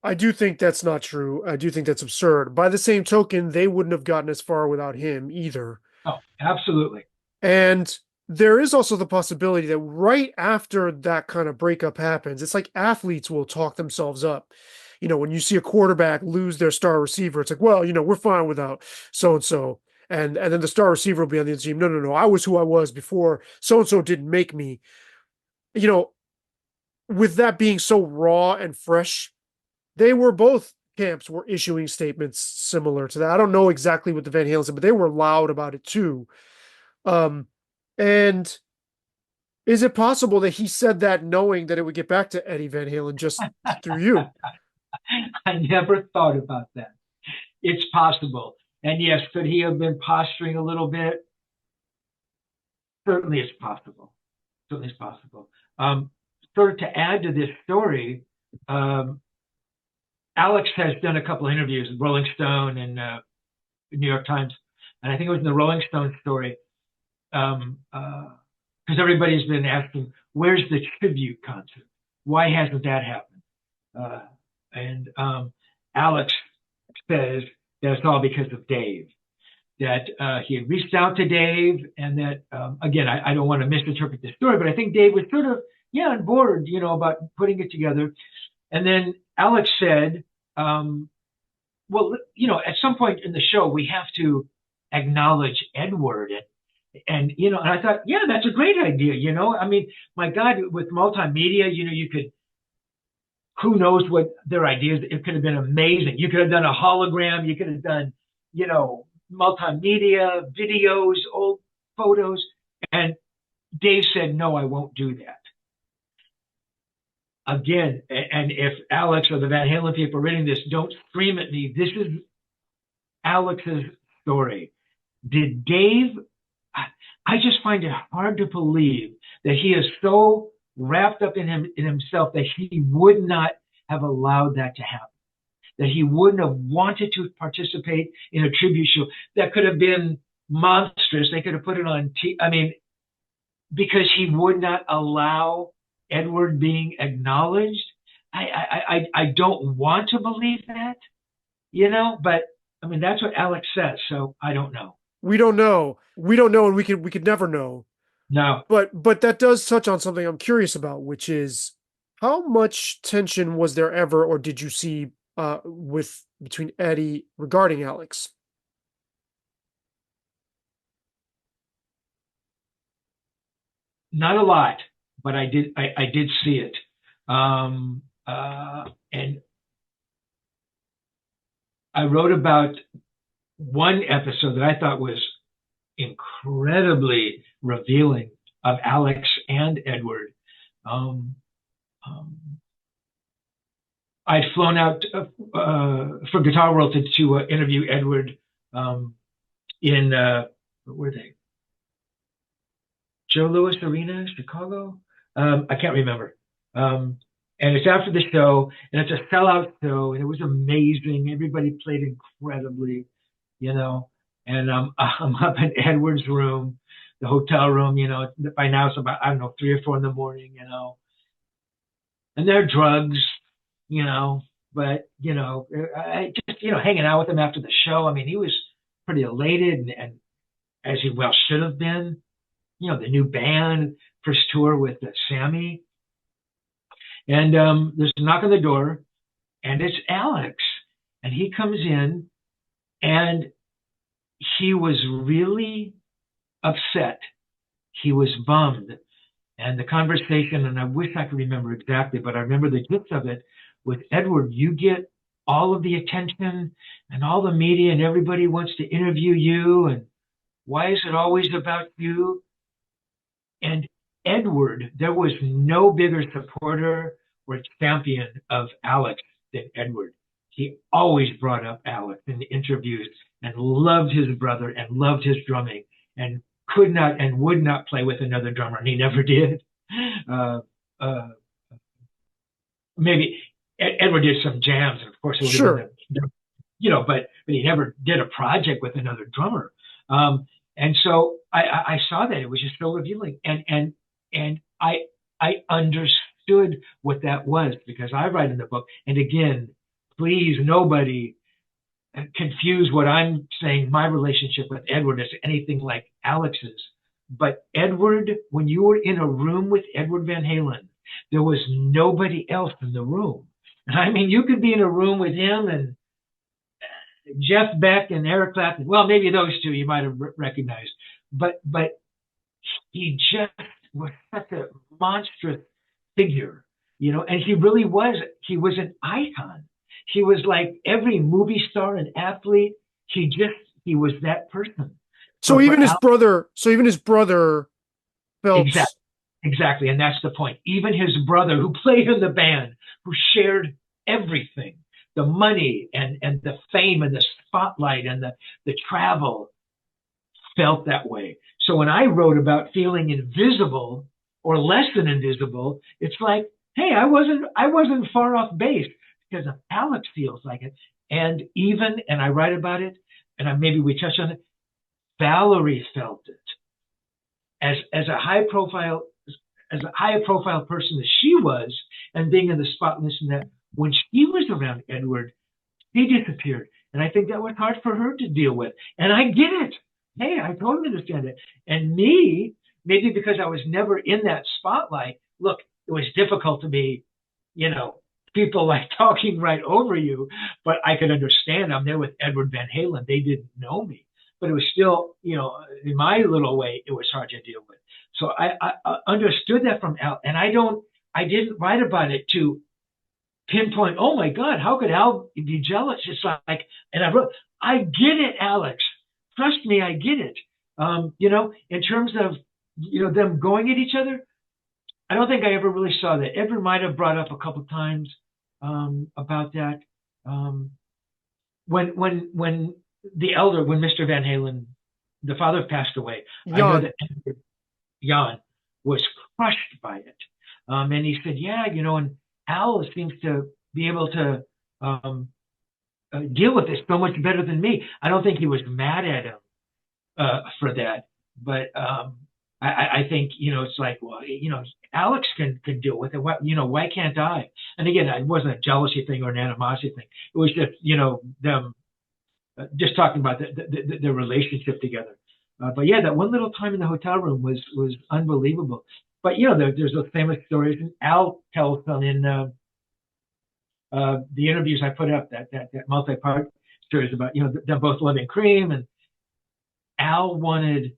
Speaker 2: I do think that's not true. I do think that's absurd. By the same token, they wouldn't have gotten as far without him either.
Speaker 1: Oh, absolutely.
Speaker 2: And there is also the possibility that right after that kind of breakup happens, it's like athletes will talk themselves up. When you see a quarterback lose their star receiver, it's like, well, we're fine without so-and-so. And then the star receiver will be on the other team. No. I was who I was before. So-and-so didn't make me. With that being so raw and fresh, both camps were issuing statements similar to that. I don't know exactly what the Van Halen said, but they were loud about it too. And is it possible that he said that knowing that it would get back to Eddie Van Halen just through you?
Speaker 1: I never thought about that. It's possible. And yes, could he have been posturing a little bit? Certainly it's possible. Certainly it's possible. Sort of to add to this story, Alex has done a couple of interviews with Rolling Stone and New York Times. And I think it was in the Rolling Stone story. Because everybody's been asking, where's the tribute concert? Why hasn't that happened? And Alex says that it's all because of Dave, that he had reached out to Dave, and that, again, I don't want to misinterpret this story, but I think Dave was sort of, on board, about putting it together. And then Alex said, well, at some point in the show, we have to acknowledge Edward. And I thought, yeah, that's a great idea. I mean, my God, with multimedia, you could, who knows what their ideas, it could have been amazing. You could have done a hologram. You could have done, multimedia, videos, old photos. And Dave said, no, I won't do that. Again, and if Alex or the Van Halen people are reading this, don't scream at me. This is Alex's story. Did Dave, I just find it hard to believe that he is so wrapped up in himself that he would not have allowed that to happen, that he wouldn't have wanted to participate in a tribute show that could have been monstrous. They could have put it on TV. I mean, because he would not allow Edward being acknowledged. I don't want to believe that, but I mean, that's what Alex says. So I don't know.
Speaker 2: We don't know. We don't know, and we could never know.
Speaker 1: No.
Speaker 2: But that does touch on something I'm curious about, which is how much tension was there ever, or did you see between Eddie regarding Alex?
Speaker 1: Not a lot, but I did see it. And I wrote about one episode that I thought was incredibly revealing of Alex and Edward. I'd flown out for Guitar World to interview Edward in, where were they? Joe Louis Arena, Chicago? I can't remember. And it's after the show, and it's a sellout show, and it was amazing. Everybody played incredibly, and I'm up in Edward's room, the hotel room, by now it's about, 3 or 4 in the morning, and there are drugs, but, I just, hanging out with him after the show. I mean, he was pretty elated and as he well should have been, the new band, first tour with Sammy. And there's a knock on the door, and it's Alex. And he comes in, and he was really upset. He was bummed. And the conversation, and I wish I could remember exactly, but I remember the gist of it with Edward. You get all of the attention and all the media, and everybody wants to interview you. And why is it always about you? And Edward, there was no bigger supporter or champion of Alex than Edward. He always brought up Alex in the interviews and loved his brother and loved his drumming and could not and would not play with another drummer, and he never did. Maybe Edward did some jams, and of course, it
Speaker 2: sure,
Speaker 1: but he never did a project with another drummer. And so I saw that. It was just so revealing, and I understood what that was, because I write in the book. And again, please, nobody confuse what I'm saying. My relationship with Edward is anything like Alex's. But Edward, when you were in a room with Edward Van Halen, there was nobody else in the room. And I mean, you could be in a room with him and Jeff Beck and Eric Clapton. Well, maybe those two you might have recognized. But he just was such a monstrous figure, and he really was. He was an icon. He was like every movie star and athlete. He was that person.
Speaker 2: So even his brother felt
Speaker 1: exactly, and that's the point. Even his brother, who played in the band, who shared everything, the money and the fame and the spotlight and the travel, felt that way. So when I wrote about feeling invisible or less than invisible, it's like, hey, I wasn't far off base, because Alex feels like it. And I write about it, and maybe we touch on it, Valerie felt it. As a high profile person as she was, and being in the spotlight and that, when she was around Edward, he disappeared. And I think that was hard for her to deal with. And I get it. Hey, I totally understand it. And me, maybe because I was never in that spotlight, look, it was difficult to be, people like talking right over you, but I could understand. I'm there with Edward Van Halen. They didn't know me, but it was still, in my little way, it was hard to deal with. So I understood that from Al, and I didn't write about it to pinpoint, oh my God, how could Al be jealous? It's like, and I wrote, I get it, Alex. trust me, I get it. You know, in terms of, you know, them going at each other, I don't think I ever really saw that. Edward might have brought up a couple times about that. Um, when the elder, when Mr. Van Halen, the father, passed away, I know
Speaker 2: Jan.
Speaker 1: that Jan was crushed by it. And he said, yeah, you know, and Al seems to be able to deal with this so much better than me. I don't think he was mad at him for that, but I think, you know, it's like, well, you know, Alex can deal with it. Why, you know, why can't I? And again, it wasn't a jealousy thing or an animosity thing. It was just, you know, them just talking about the relationship together. But yeah, that one little time in the hotel room was unbelievable. But you know, there's those famous stories, and Al tells them in the interviews I put up, that multi-part stories about, you know, them both loving cream, and Al wanted.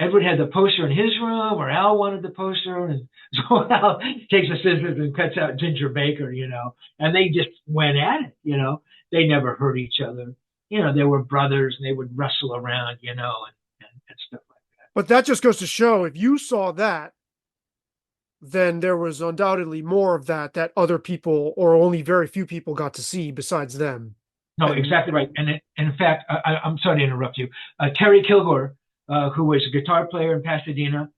Speaker 1: Edward had the poster in his room, or Al wanted the poster, and so Al takes the scissors and cuts out Ginger Baker, you know, and they just went at it, you know. They never hurt each other. You know, they were brothers, and they would wrestle around, you know, and stuff like that.
Speaker 2: But that just goes to show, if you saw that, then there was undoubtedly more of that other people, or only very few people, got to see besides them.
Speaker 1: No, exactly right. And in fact, I'm sorry to interrupt you. Terry Kilgore, who was a guitar player in Pasadena,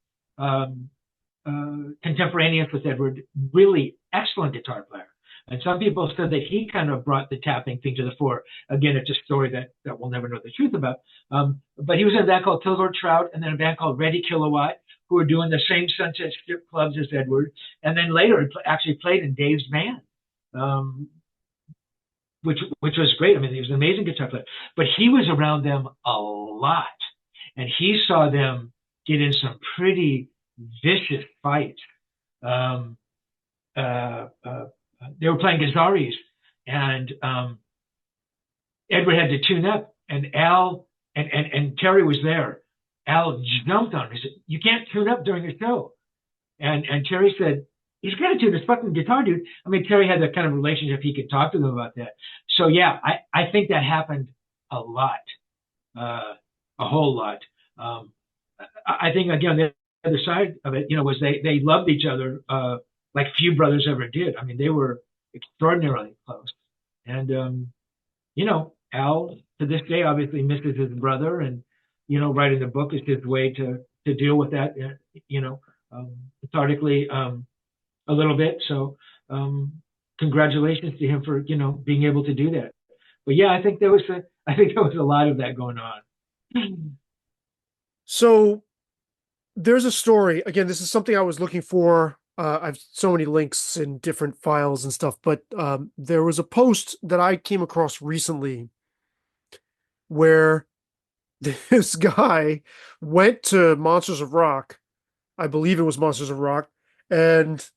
Speaker 1: contemporaneous with Edward, really excellent guitar player. And some people said that he kind of brought the tapping thing to the fore. Again, it's a story that we'll never know the truth about. But he was in a band called Kilgore Trout, and then a band called Ready Kilowatt, who were doing the same Sunset Strip clubs as Edward. And then later, actually played in Dave's band, which was great. I mean, he was an amazing guitar player. But he was around them a lot, and he saw them get in some pretty vicious fights. They were playing Gazaris, and Edward had to tune up, and Al and Terry was there. Al jumped on him. He said, "You can't tune up during a show." And Terry said, "He's got to tune his fucking guitar, dude." I mean, Terry had that kind of relationship. He could talk to them about that. So yeah, I think that happened a lot, a whole lot. I think, again, the other side of it, you know, was they loved each other like few brothers ever did. I mean, they were extraordinarily close. And, you know, Al, to this day, obviously misses his brother, and, you know, writing the book is his way to deal with that, you know, methodically a little bit. So congratulations to him for, you know, being able to do that. But yeah, I think there was a lot of that going on.
Speaker 2: So there's a story. Again, this is something I was looking for. I've so many links in different files and stuff, but there was a post that I came across recently where this guy went to Monsters of Rock, I believe it was Monsters of Rock, and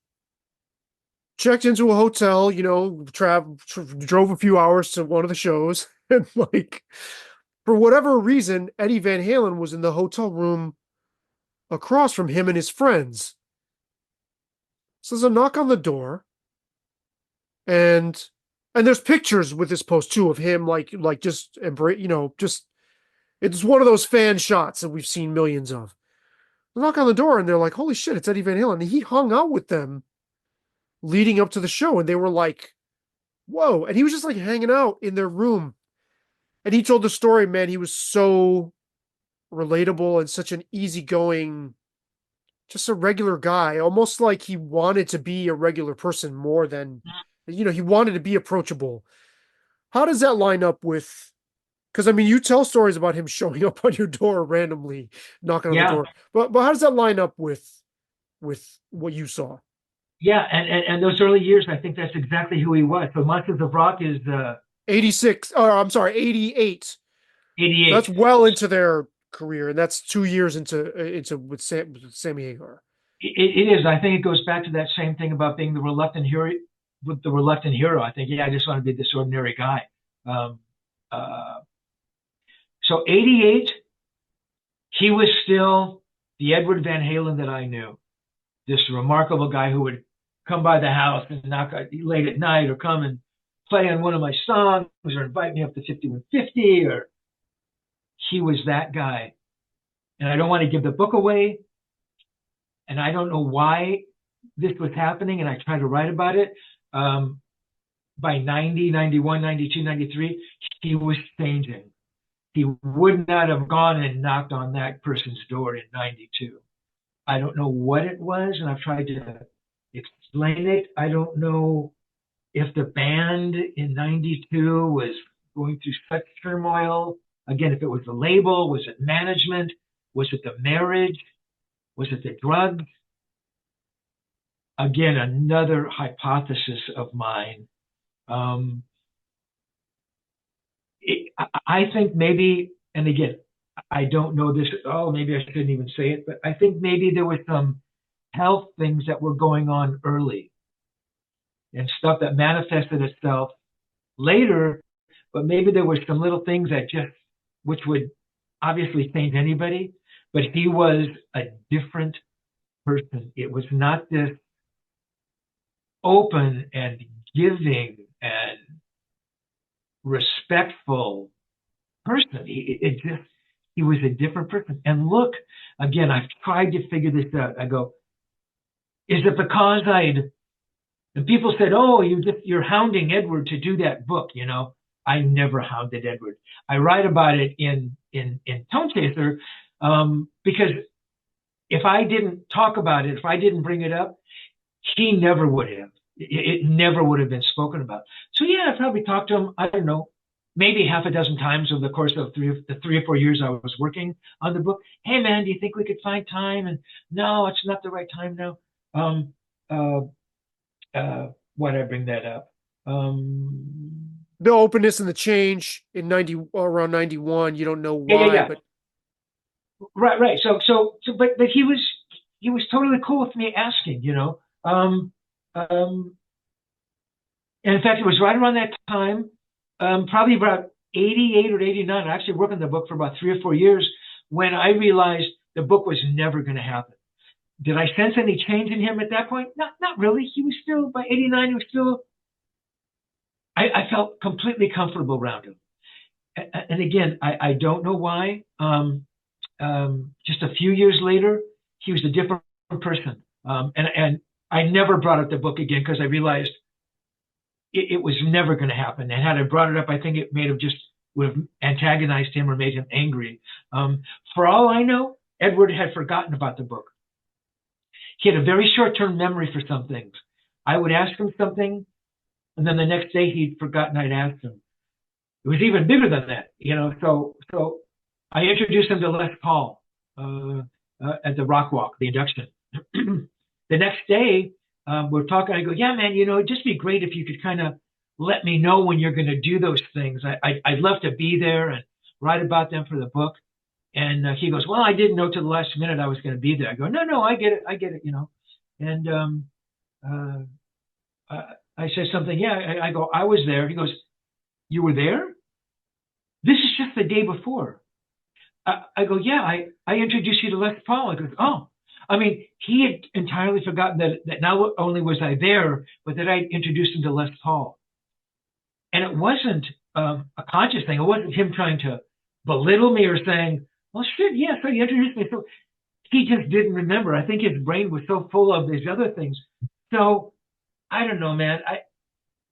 Speaker 2: checked into a hotel, you know, drove a few hours to one of the shows, and like, for whatever reason, Eddie Van Halen was in the hotel room across from him and his friends. So there's a knock on the door, and there's pictures with this post too of him like just embrace, you know, just, it's one of those fan shots that we've seen millions of. They knock on the door, and they're like, "Holy shit, it's Eddie Van Halen!" And he hung out with them leading up to the show, and they were like, "Whoa!" And he was just like hanging out in their room, and he told the story. Man, he was so relatable and such an easygoing, just a regular guy, almost like he wanted to be a regular person more than, you know, he wanted to be approachable. How does that line up with, because I mean, you tell stories about him showing up on your door randomly, knocking on the door, but how does that line up with what you saw?
Speaker 1: Yeah, and those early years, I think that's exactly who he was. So Monsters of Rock is
Speaker 2: 86, or I'm sorry, 88.
Speaker 1: 88.
Speaker 2: So that's well into their career, and that's 2 years into with Sammy Hagar.
Speaker 1: It is. I think it goes back to that same thing about being the reluctant hero. With the reluctant hero, I think, yeah, I just want to be this ordinary guy. So 88, he was still the Edward Van Halen that I knew. This remarkable guy who would come by the house and knock late at night, or come and play on one of my songs, or invite me up to 5150, or he was that guy. And I don't want to give the book away. And I don't know why this was happening. And I tried to write about it. By 90, 91, 92, 93, he was changing. He would not have gone and knocked on that person's door in 92. I don't know what it was, and I've tried to explain it. I don't know if the band in 92 was going through such turmoil. Again, if it was the label, was it management? Was it the marriage? Was it the drugs? Again, another hypothesis of mine. I think maybe, and again, I don't know this. Oh, maybe I shouldn't even say it, but I think maybe there were some health things that were going on early and stuff that manifested itself later, but maybe there were some little things that which would obviously change anybody, but he was a different person. It was not this open and giving and respectful person. He was a different person. And look, again, I've tried to figure this out. I go, is it because and people said, oh, you're hounding Edward to do that book, I never hounded Edward. I write about it in Tonechaser, because if I didn't talk about it, if I didn't bring it up, he never would have. It never would have been spoken about. So yeah, I probably talked to him, I don't know, maybe half a dozen times over the course of the 3 or 4 years I was working on the book. Hey man, do you think we could find time? And no, it's not the right time now. Why did I bring that up?
Speaker 2: The openness and the change in around 91. You don't know why,
Speaker 1: yeah.
Speaker 2: but
Speaker 1: right. So, but he was totally cool with me asking, and in fact, it was right around that time, probably about 88 or 89. I actually worked on the book for about 3 or 4 years when I realized the book was never going to happen. Did I sense any change in him at that point? Not really. He was still, by 89, he was still, I felt completely comfortable around him. And again, I don't know why. Just a few years later, he was a different person. And I never brought up the book again because I realized it was never going to happen. And had I brought it up, I think it would have antagonized him or made him angry. For all I know, Edward had forgotten about the book. He had a very short-term memory for some things. I would ask him something, and then the next day he'd forgotten I'd asked him. It was even bigger than that, So I introduced him to Les Paul at the Rock Walk, the induction. The next day, we're talking. I go, yeah, man, it'd just be great if you could kind of let me know when you're going to do those things. I'd love to be there and write about them for the book. And he goes, well, I didn't know till the last minute I was going to be there. I go, no, I get it, And I said something, yeah, I go, I was there. He goes, you were there? This is just the day before. I go, yeah, I introduced you to Les Paul. I go, oh. I mean, he had entirely forgotten that not only was I there, but that I introduced him to Les Paul. And it wasn't a conscious thing. It wasn't him trying to belittle me or saying, well, shit, yeah, so you introduced me. So he just didn't remember. I think his brain was so full of these other things. So I don't know, man.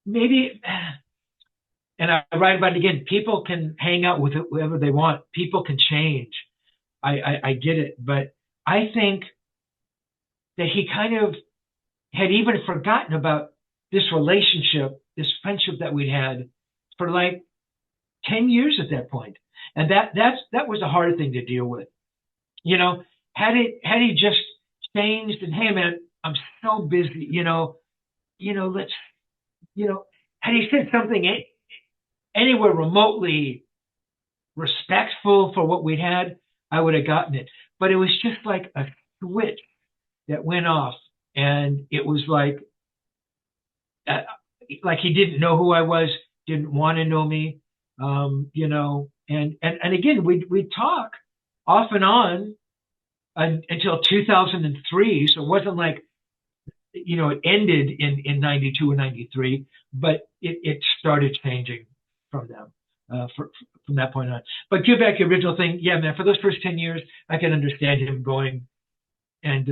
Speaker 1: Maybe, and I write about it again, people can hang out with whoever they want. People can change. I get it. But I think that he kind of had even forgotten about this relationship, this friendship that we'd had for like 10 years at that point. And that was a hard thing to deal with. Had he just changed and, hey man, I'm so busy, let's, had he said something anywhere remotely respectful for what we'd had, I would have gotten it. But it was just like a switch that went off, and it was like he didn't know who I was, didn't want to know me, and again, we'd talk off and on until 2003. So it wasn't like, it ended in 92 or 93, but it started changing from them. from that point on. But get back to the original thing. Yeah, man, for those first 10 years, I can understand him going and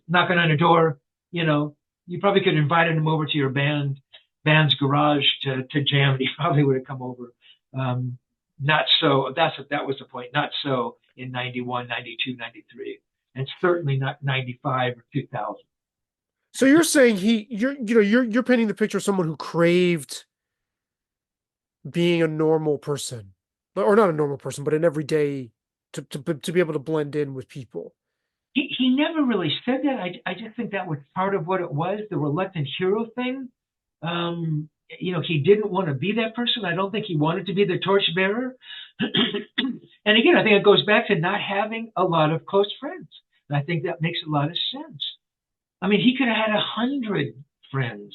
Speaker 1: knocking on a door. You know, you probably could have invited him over to your band's garage to jam, and he probably would have come over. Not so, that was the point. Not so in 91, 92, 93, and certainly not 95 or 2000.
Speaker 2: So you're saying you're painting the picture of someone who craved being a normal person, or not a normal person, but an everyday to be able to blend in with people.
Speaker 1: He never really said that. I just think that was part of what it was, the reluctant hero thing. You know, he didn't want to be that person. I don't think he wanted to be the torchbearer. And again, I think it goes back to not having a lot of close friends. And I think that makes a lot of sense. I mean, he could have had 100 friends,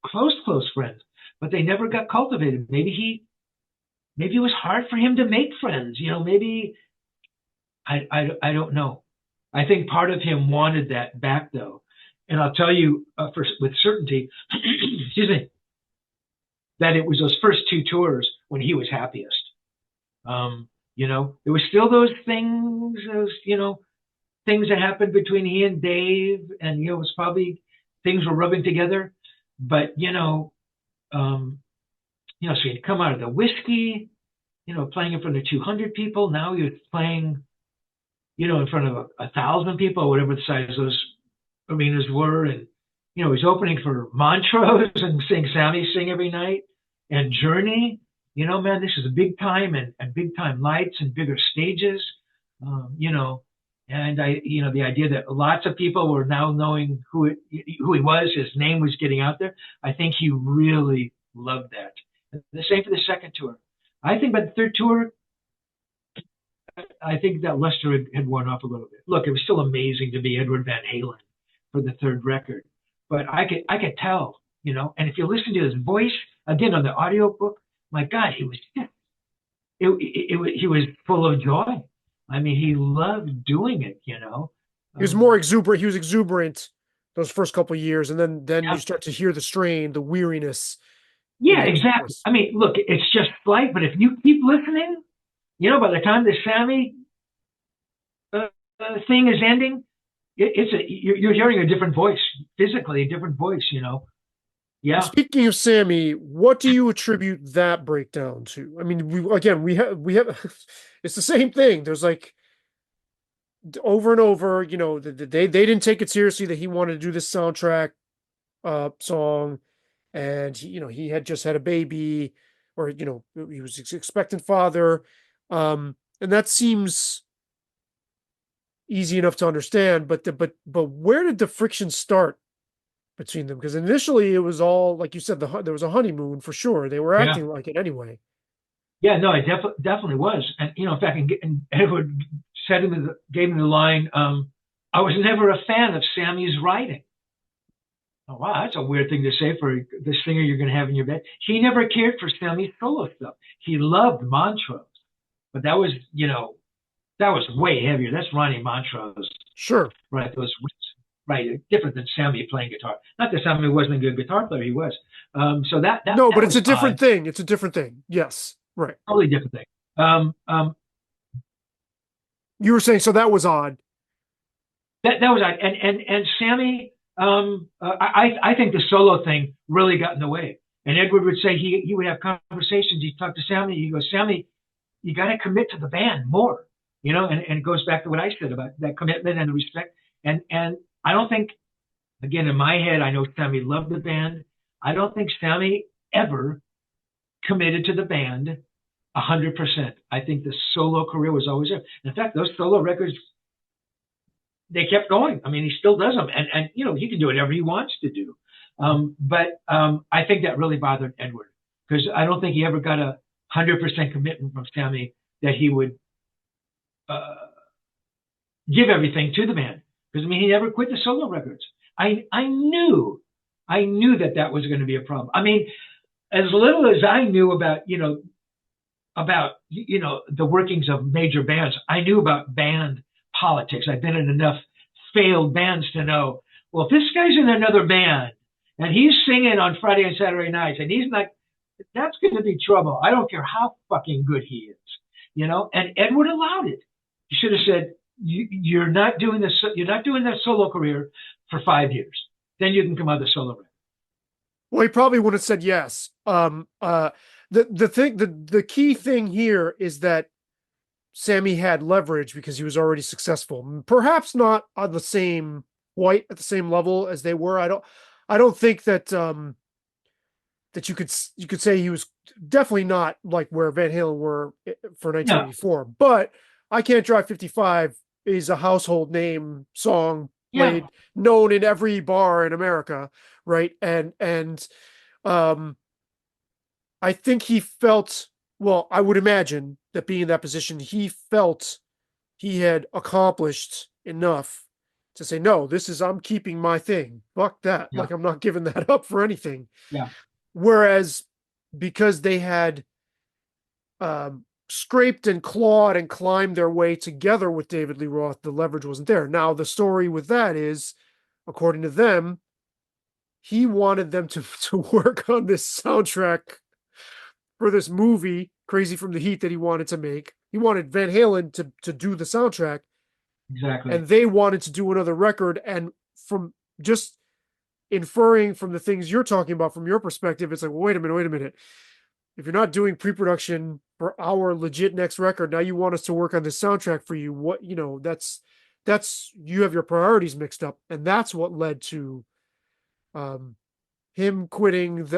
Speaker 1: close friends, but they never got cultivated. Maybe it was hard for him to make friends. You know, maybe, I don't know. I think part of him wanted that back, though. And I'll tell you with certainty, excuse me, that it was those first 2 tours when he was happiest. You know, there was still those things, things that happened between he and Dave, and, it was probably things were rubbing together. But, so he'd come out of the whiskey, playing in front of 200 people. Now he was playing, in front of 1,000 people, or whatever the size of those arenas were. And, he's opening for Montrose and seeing Sammy sing every night, and Journey. Man, this is a big time, and big time lights and bigger stages, and the idea that lots of people were now knowing who he was, his name was getting out there. I think he really loved that. The same for the second tour. I think by the third tour, I think that luster had worn off a little bit. Look, it was still amazing to be Edward Van Halen for the third record, but I could tell, and if you listen to his voice again on the audiobook, my God, he was full of joy. I mean, he loved doing it, He
Speaker 2: was more exuberant. He was exuberant those first couple of years, and then
Speaker 1: yeah.
Speaker 2: You start to hear the strain, the weariness.
Speaker 1: Yeah, exactly. I mean, look, it's just slight, but if you keep listening, by the time the Sammy thing is ending, you're hearing a different voice, physically a different voice, Yeah.
Speaker 2: And speaking of Sammy, what do you attribute that breakdown to? I mean, we have it's the same thing. There's like over and over, they didn't take it seriously that he wanted to do this soundtrack song, and he had just had a baby, or he was expectant father, and that seems easy enough to understand. But where did the friction start between them? Because initially it was all, like you said, there was a honeymoon for sure. They were acting like it anyway.
Speaker 1: Yeah, no, it definitely was. And in fact, and Edward gave me the line, I was never a fan of Sammy's writing. Oh, wow, that's a weird thing to say for the singer you're going to have in your band. He never cared for Sammy's solo stuff. He loved Montrose, but that was way heavier. That's Ronnie Montrose.
Speaker 2: Sure.
Speaker 1: Right, those right, different than Sammy playing guitar. Not that Sammy wasn't a good guitar player, he was. So that
Speaker 2: no,
Speaker 1: that
Speaker 2: but it's a different
Speaker 1: odd.
Speaker 2: thing. It's a different thing. Yes, right.
Speaker 1: Totally different thing.
Speaker 2: You were saying, so that was odd.
Speaker 1: That was odd, and Sammy. I think the solo thing really got in the way. And Edward would say he would have conversations. He'd talk to Sammy. He goes, Sammy, you got to commit to the band more, and it goes back to what I said about that commitment and the respect. And I don't think, again, in my head, I know Sammy loved the band. I don't think Sammy ever committed to the band 100%. I think the solo career was always there. In fact, those solo records, they kept going. I mean, he still does them, and he can do whatever he wants to do. But I think that really bothered Edward, because I don't think he ever got 100% commitment from Sammy that he would give everything to the band. Because he never quit the solo records. I knew that was going to be a problem. I mean, as little as I knew about the workings of major bands, I knew about band politics. I've been in enough failed bands to know, well, if this guy's in another band and he's singing on Friday and Saturday nights and he's not that's going to be trouble. I don't care how fucking good he is, you know. And Edward allowed it. He should have said, you're not doing this. You're not doing that solo career for 5 years. Then you can come out of the solo career.
Speaker 2: Well, he probably would have said yes. The key thing here is that Sammy had leverage because he was already successful. Perhaps not on the same quite at the same level as they were. I don't think that that you could say he was definitely not like where Van Halen were for 1984. No. But I Can't Drive 55 is a household name song played, known in every bar in America, right? And I think he felt, well, I would imagine that being in that position, he felt he had accomplished enough to say, no, I'm keeping my thing. Fuck that. Yeah. Like, I'm not giving that up for anything.
Speaker 1: Yeah.
Speaker 2: Whereas because they had scraped and clawed and climbed their way together with David Lee Roth, the leverage wasn't there. Now, the story with that is, according to them, he wanted them to work on this soundtrack for this movie, Crazy from the Heat, that he wanted to make. He wanted Van Halen to do the soundtrack.
Speaker 1: Exactly.
Speaker 2: And they wanted to do another record. And from just inferring from the things you're talking about from your perspective, it's like, well, wait a minute. If you're not doing pre-production for our legit next record, now you want us to work on this soundtrack for you. What, you know, that's you have your priorities mixed up. And that's what led to him quitting,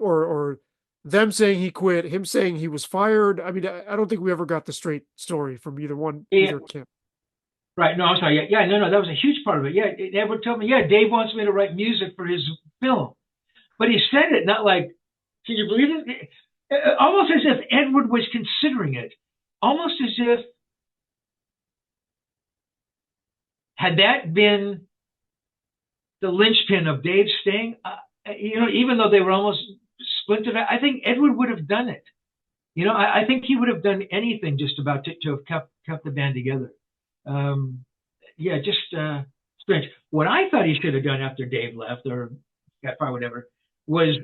Speaker 2: or them saying he quit, him saying he was fired. I mean, I don't think we ever got the straight story from either camp.
Speaker 1: Right. No, I'm sorry. Yeah. No, that was a huge part of it. Yeah. Edward told me, Dave wants me to write music for his film. But he said it not like, can you believe it? Almost as if Edward was considering it. Almost as if, had that been the linchpin of Dave's staying, you know, even though they were almost splintered, I think Edward would have done it. You know, I think he would have done anything just about to have kept the band together. Just strange. What I thought he should have done after Dave left or got fired, whatever, was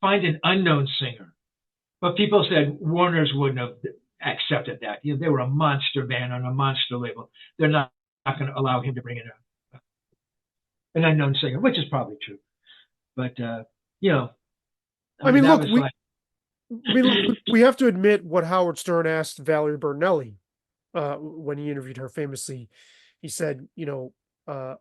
Speaker 1: find an unknown singer. But people said Warner's wouldn't have accepted that. You know, they were a monster band on a monster label. They're not going to allow him to bring in an unknown singer, which is probably true. But you know,
Speaker 2: look, we have to admit what Howard Stern asked Valerie Bertinelli when he interviewed her famously. He said, you know,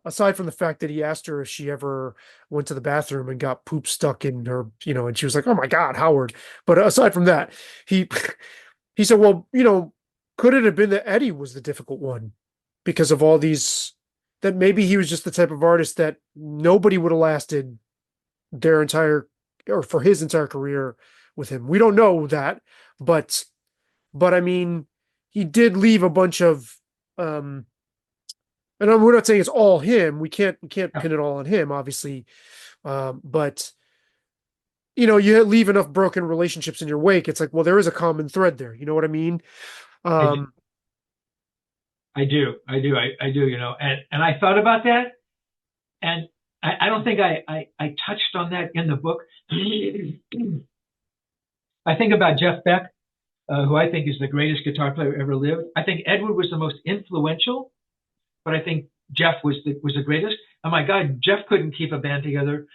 Speaker 2: aside from the fact that he asked her if she ever went to the bathroom and got poop stuck in her, you know, and she was like, oh my God, Howard. But aside from that, he said, well, you know, could it have been that Eddie was the difficult one because of all these, that maybe he was just the type of artist that nobody would have lasted for his entire career with him. We don't know that, but I mean, he did leave a bunch of, and we're not saying it's all him. We can't pin it all on him, obviously. But you know, you leave enough broken relationships in your wake. It's like, well, there is a common thread there. You know what I mean?
Speaker 1: I do. You know, and I thought about that, and I don't think I touched on that in the book. I think about Jeff Beck, who I think is the greatest guitar player who ever lived. I think Edward was the most influential, but I think Jeff was the greatest. Oh my God, Jeff couldn't keep a band together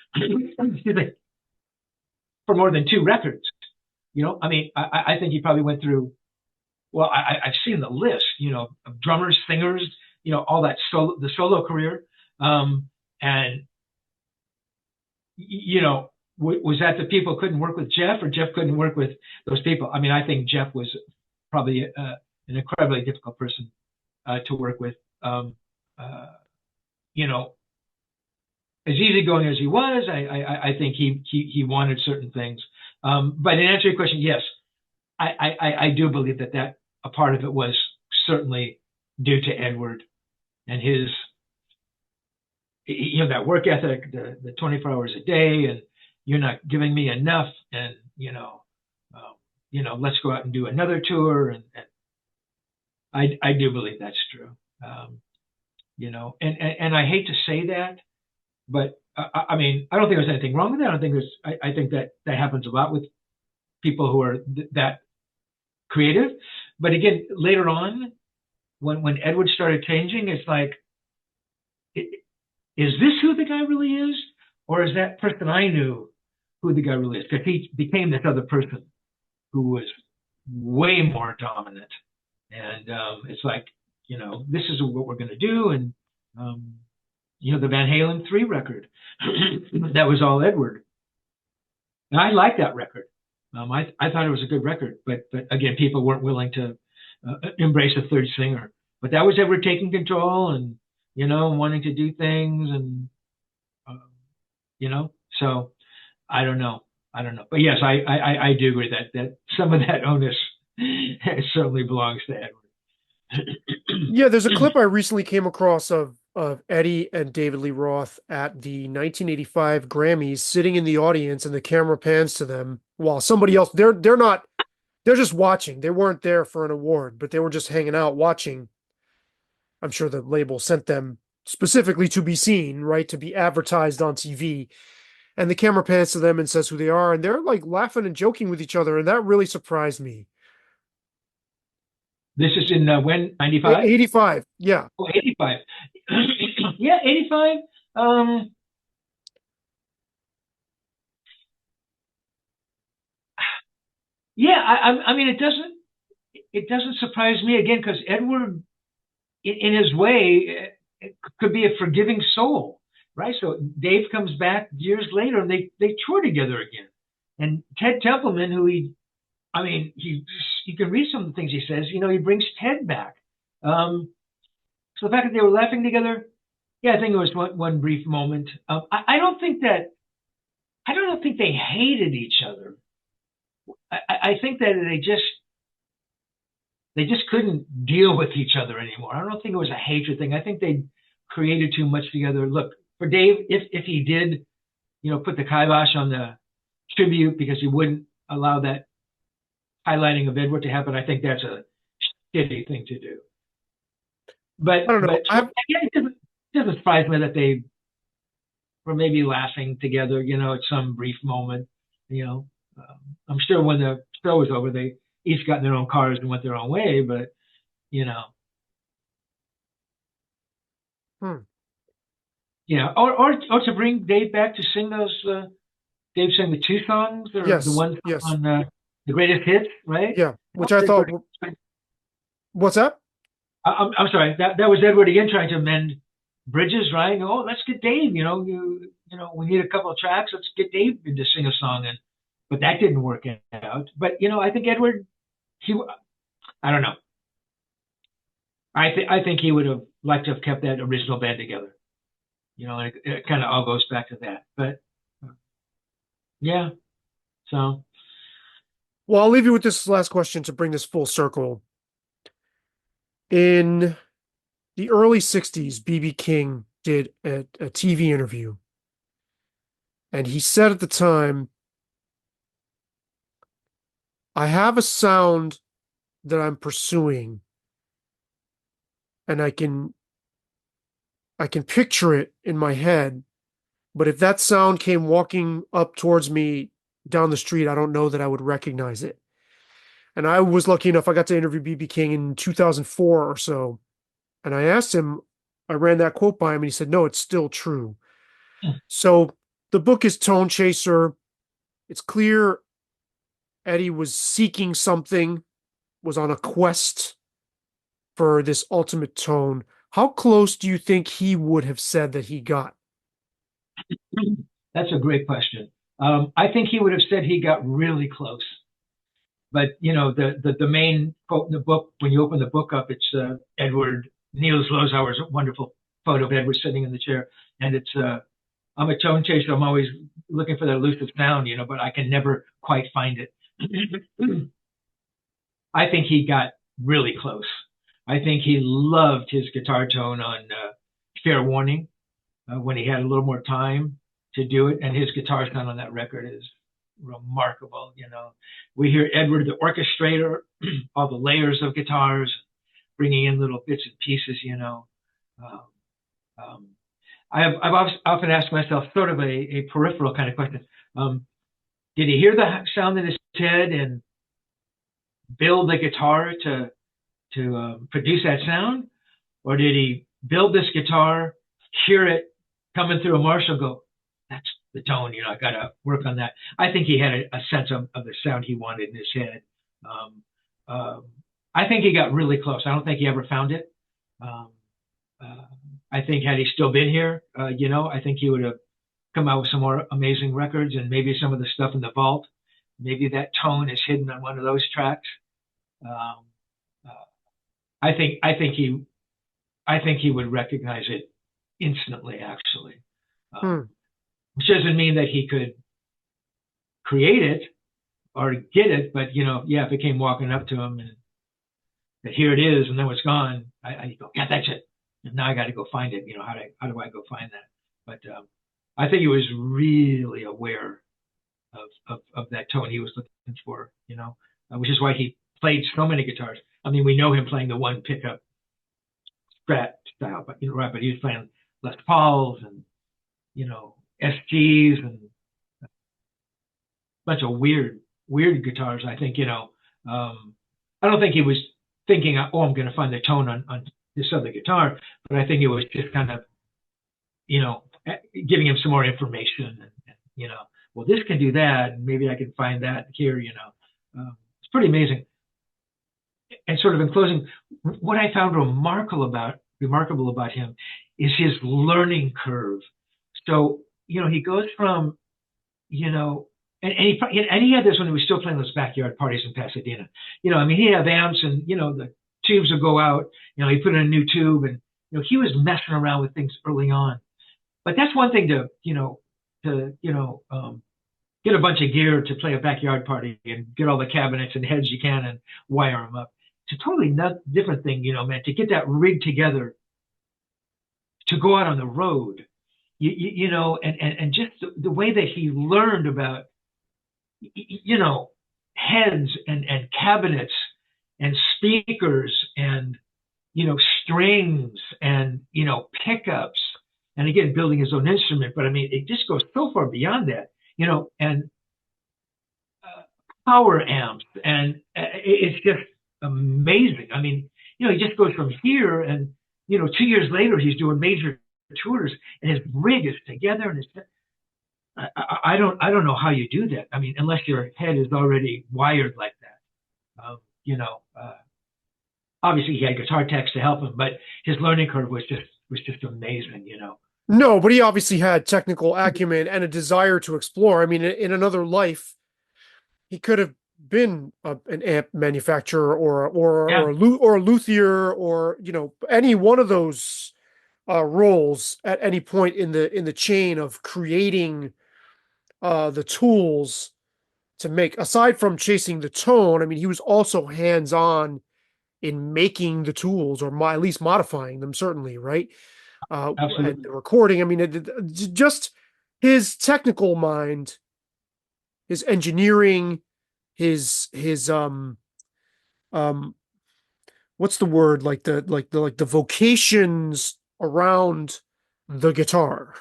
Speaker 1: for more than 2 records. You know, I mean, I think he probably went through. Well, I've seen the list, you know, of drummers, singers, you know, all that the solo career, and you know, was that the people couldn't work with Jeff, or Jeff couldn't work with those people? I mean, I think Jeff was probably an incredibly difficult person to work with. You know, as easygoing as he was, I think he wanted certain things. But in answer to your question, yes, I do believe that a part of it was certainly due to Edward and his, you know, that work ethic, the 24 hours a day, and you're not giving me enough, and you know, let's go out and do another tour, and I do believe that's true. You know, and I hate to say that, but I mean, I don't think there's anything wrong with that. I don't think I think that happens a lot with people who are that creative. But again, later on, when Edward started changing, it's like, is this who the guy really is? Or is that person I knew who the guy really is? Because he became this other person who was way more dominant. And it's like, this is what we're going to do. And, the Van Halen 3 record, that was all Edward. And I liked that record. I thought it was a good record. But again, people weren't willing to embrace a third singer. But that was Edward taking control and, wanting to do things. And, so I don't know. But yes, I do agree that some of that onus certainly belongs to Edward.
Speaker 2: Yeah, there's a clip I recently came across of Eddie and David Lee Roth at the 1985 Grammys sitting in the audience, and the camera pans to them while somebody else, they're just watching. They weren't there for an award, but they were just hanging out watching. I'm sure the label sent them specifically to be seen, right? To be advertised on TV. And the camera pans to them and says who they are, and they're like laughing and joking with each other, and that really surprised me.
Speaker 1: This is in when? 95?
Speaker 2: 85, yeah.
Speaker 1: Oh, 85. Yeah, 85. Yeah, I mean, it doesn't surprise me again, because Edward, in his way, could be a forgiving soul, right? So Dave comes back years later, and they tour together again. And Ted Templeman, who you can read some of the things he says. He brings Ted back. So the fact that they were laughing together, yeah, I think it was one brief moment. I don't think they hated each other. I think that they just couldn't deal with each other anymore. I don't think it was a hatred thing. I think they created too much together. Look, for Dave, if he did, put the kibosh on the tribute because he wouldn't allow that highlighting of Edward to happen, I think that's a shitty thing to do. But
Speaker 2: I don't know.
Speaker 1: It doesn't surprise me that they were maybe laughing together, at some brief moment. I'm sure when the show was over, they each got in their own cars and went their own way. But yeah, or to bring Dave back to sing those. Dave sang the 2 songs, or
Speaker 2: Yes,
Speaker 1: the ones
Speaker 2: yes.
Speaker 1: on the greatest hits, right?
Speaker 2: Yeah, which I thought. What's that?
Speaker 1: I'm sorry. That was Edward again trying to mend bridges, right? Oh, let's get Dave. We need a couple of tracks. Let's get Dave to sing a song, but that didn't work out. But I think Edward, I don't know. I think he would have liked to have kept that original band together. And it kind of all goes back to that. But yeah, so.
Speaker 2: Well, I'll leave you with this last question to bring this full circle. In the early 60s, B.B. King did a TV interview. And he said at the time, I have a sound that I'm pursuing, and I can picture it in my head. But if that sound came walking up towards me down the street, I don't know that I would recognize it. And I was lucky enough, I got to interview B.B. King in 2004 or so. And I asked him, I ran that quote by him, and he said, no, it's still true. So the book is Tonechaser. It's clear Eddie was seeking something, was on a quest for this ultimate tone. How close do you think he would have said that he got?
Speaker 1: That's a great question. I think he would have said he got really close. But the main quote in the book, when you open the book up, it's Edward Niels Lozauer's wonderful photo of Edward sitting in the chair, and it's I'm a tone chaser. I'm always looking for that elusive sound, but I can never quite find it. I think he got really close. I think he loved his guitar tone on Fair Warning when he had a little more time to do it, and his guitar sound on that record is remarkable. We hear Edward, the orchestrator, all the layers of guitars, bringing in little bits and pieces. I've often asked myself sort of a peripheral kind of question. Did he hear the sound in his head and build the guitar to produce that sound? Or did he build this guitar, hear it coming through a Marshall, go, that's the tone, I got to work on that. I think he had a sense of the sound he wanted in his head. I think he got really close. I don't think he ever found it. I think had he still been here, I think he would have come out with some more amazing records, and maybe some of the stuff in the vault. Maybe that tone is hidden on one of those tracks. I think he would recognize it instantly, actually. Which doesn't mean that he could create it or get it, but if it came walking up to him and that here it is, and then it's gone, I go, yeah, that's it. And now I got to go find it. How do I go find that? But I think he was really aware of that tone he was looking for, which is why he played so many guitars. I mean, we know him playing the one pickup Strat style, but he was playing Les Pauls and SGs and a bunch of weird guitars. I think I don't think he was thinking, oh, I'm going to find the tone on this other guitar, but I think it was just kind of giving him some more information and well, this can do that, and maybe I can find that here. It's pretty amazing. And sort of in closing, what I found remarkable about him is his learning curve. So, he goes from, and he had this when he was still playing those backyard parties in Pasadena. He'd have amps and, the tubes would go out, he put in a new tube, and, he was messing around with things early on. But that's one thing to get a bunch of gear to play a backyard party and get all the cabinets and heads you can and wire them up. It's a totally different thing, man, to get that rig together, to go out on the road, and just the way that he learned about, heads and cabinets and speakers and, strings and, pickups, and again, building his own instrument. But I mean, it just goes so far beyond that, and power amps. And it's just amazing. I mean, he just goes from here and, 2 years later, he's doing major tours and his rig is together. And I don't know how you do that. I mean, unless your head is already wired like that. Obviously he had guitar techs to help him, but his learning curve was just amazing,
Speaker 2: No, but he obviously had technical acumen and a desire to explore. I mean, in another life, he could have been an amp manufacturer or a luthier or any one of those roles at any point in the chain of creating the tools to make. Aside from chasing the tone, I mean, he was also hands-on in making the tools, or at least modifying them, certainly, right?
Speaker 1: Absolutely.
Speaker 2: And the recording. I mean, just his technical mind, his engineering, his what's the word, like the vocations around the guitar.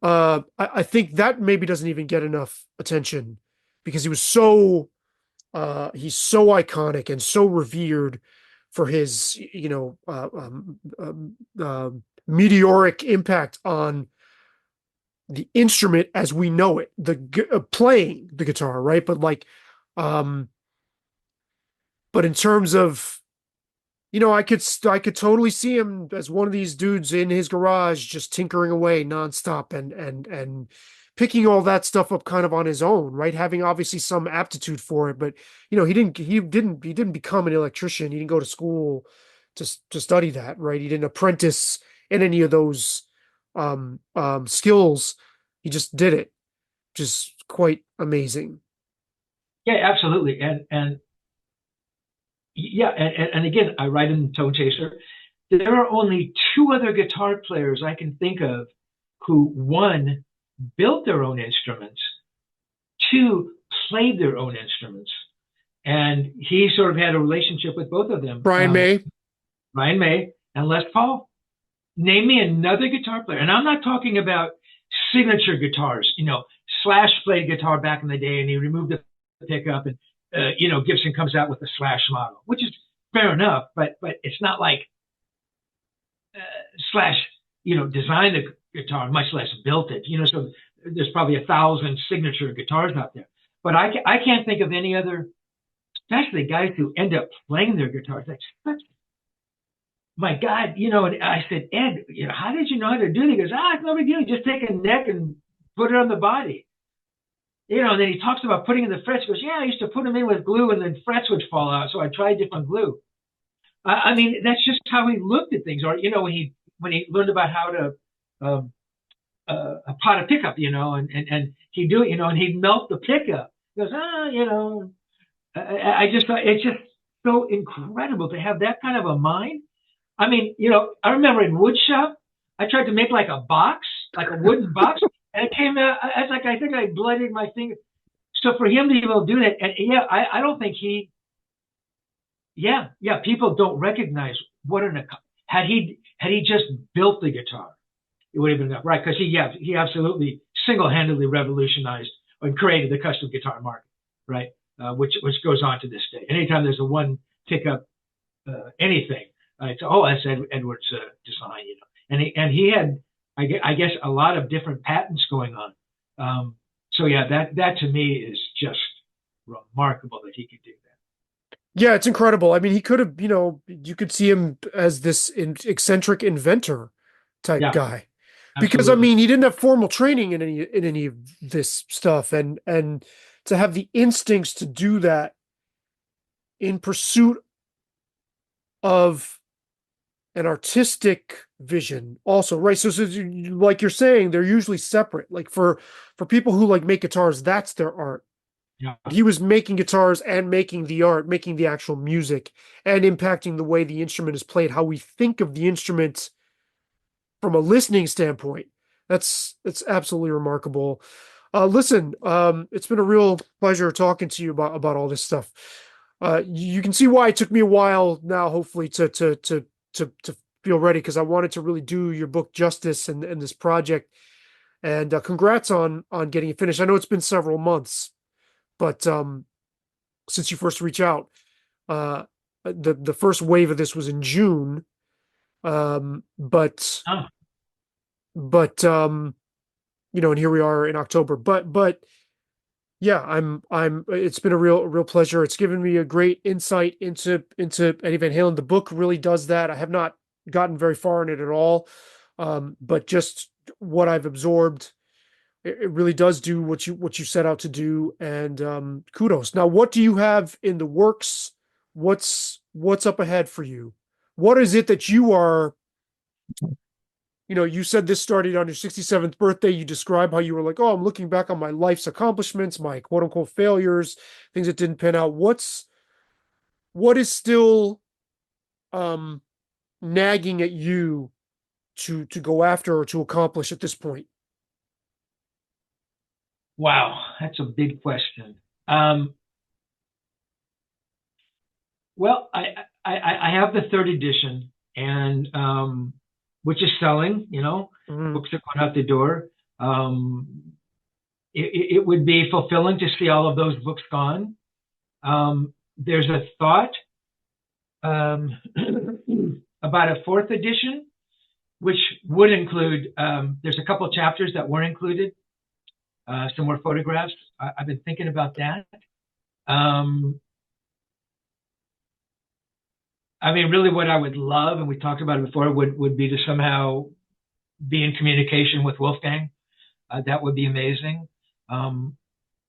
Speaker 2: I think that maybe doesn't even get enough attention because he was he's so iconic and so revered for his meteoric impact on the instrument as we know it, playing the guitar, right? But but in terms of, I could totally see him as one of these dudes in his garage just tinkering away nonstop and picking all that stuff up kind of on his own, right? Having obviously some aptitude for it, but he didn't become an electrician. He didn't go to school to study that, right? He didn't apprentice in any of those skills. He just did it. Just quite amazing.
Speaker 1: Yeah, absolutely. And yeah, and again, I write in Tonechaser, there are only two other guitar players I can think of who, one, built their own instruments, two, played their own instruments. And he sort of had a relationship with both of them.
Speaker 2: Brian May
Speaker 1: and Les Paul. name me another guitar player, and I'm not talking about signature guitars. Slash played guitar back in the day, and he removed the pickup, and Gibson comes out with the Slash model, which is fair enough, but it's not like Slash, designed the guitar, much less built it. So there's probably 1,000 signature guitars out there, but I can't think of any other, especially guys who end up playing their guitars. My God, and I said, Ed, how did you know how to do it? He goes, it's no big deal. You just take a neck and put it on the body. And then he talks about putting in the frets. He goes, yeah, I used to put them in with glue and then frets would fall out. So I tried different glue. I mean, that's just how he looked at things. Or, when he learned about how to pot a pickup, and he'd do it, and he'd melt the pickup. He goes, I just thought it's just so incredible to have that kind of a mind. I mean, I remember in wood shop, I tried to make like a box, like a wooden box, and it came out, I think I bloodied my finger. So for him to be able to do that, and I don't think people don't recognize had he just built the guitar, it would have been right, because he absolutely single-handedly revolutionized and created the custom guitar market, right? Which goes on to this day. Anytime there's a one pickup anything, that's Edward's design, and he had, I guess, a lot of different patents going on. That to me is just remarkable that he could do that.
Speaker 2: Yeah, it's incredible. I mean, he could have, you could see him as this eccentric inventor type guy, because
Speaker 1: Absolutely.
Speaker 2: I mean, he didn't have formal training in any of this stuff, and to have the instincts to do that in pursuit of an artistic vision also, right? So like you're saying, they're usually separate. Like for people who like make guitars, that's their art.
Speaker 1: Yeah.
Speaker 2: He was making guitars and making the art, making the actual music, and impacting the way the instrument is played, how we think of the instrument from a listening standpoint. That's absolutely remarkable. Listen, it's been a real pleasure talking to you about all this stuff. You can see why it took me a while now, hopefully, to feel ready, because I wanted to really do your book justice and this project. And congrats on getting it finished. I know it's been several months, but since you first reached out, the first wave of this was in June, but and here we are in October. But yeah, it's been a real pleasure. It's given me a great insight into Eddie Van Halen. The book really does that. I have not gotten very far in it at all, but just what I've absorbed, it really does do what you set out to do, and kudos. Now, what do you have in the works? What's up ahead for you? What is it that you are? You said this started on your 67th birthday. You describe how you were like, oh, I'm looking back on my life's accomplishments, my quote unquote failures, things that didn't pan out. What is still nagging at you to go after or to accomplish at this point?
Speaker 1: Wow, that's a big question. Well, I have the third edition, and which is selling, books are going out the door. It would be fulfilling to see all of those books gone. There's a thought about a fourth edition, which would include, there's a couple chapters that weren't included, some more photographs. I've been thinking about that. I mean, really what I would love, and we talked about it before, would be to somehow be in communication with Wolfgang. That would be amazing. I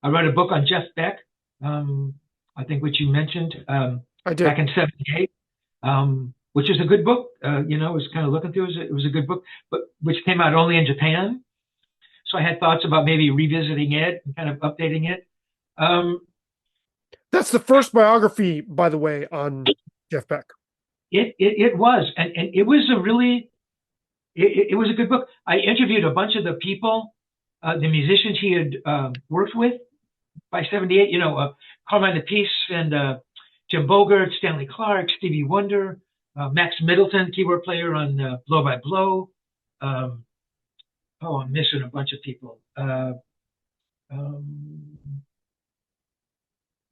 Speaker 1: wrote a book on Jeff Beck, I think, which you mentioned,
Speaker 2: I did.
Speaker 1: back in '78, which is a good book. I was kind of looking through it. It was a good book, but which came out only in Japan. So I had thoughts about maybe revisiting it and kind of updating it.
Speaker 2: That's the first biography, by the way, on Jeff Beck.
Speaker 1: It was, and it was it was a good book. I interviewed a bunch of the people, the musicians he had worked with by '78. Carmine the Peace and Jim Bogert, Stanley Clark, Stevie Wonder, Max Middleton, keyboard player on Blow by Blow. I'm missing a bunch of people.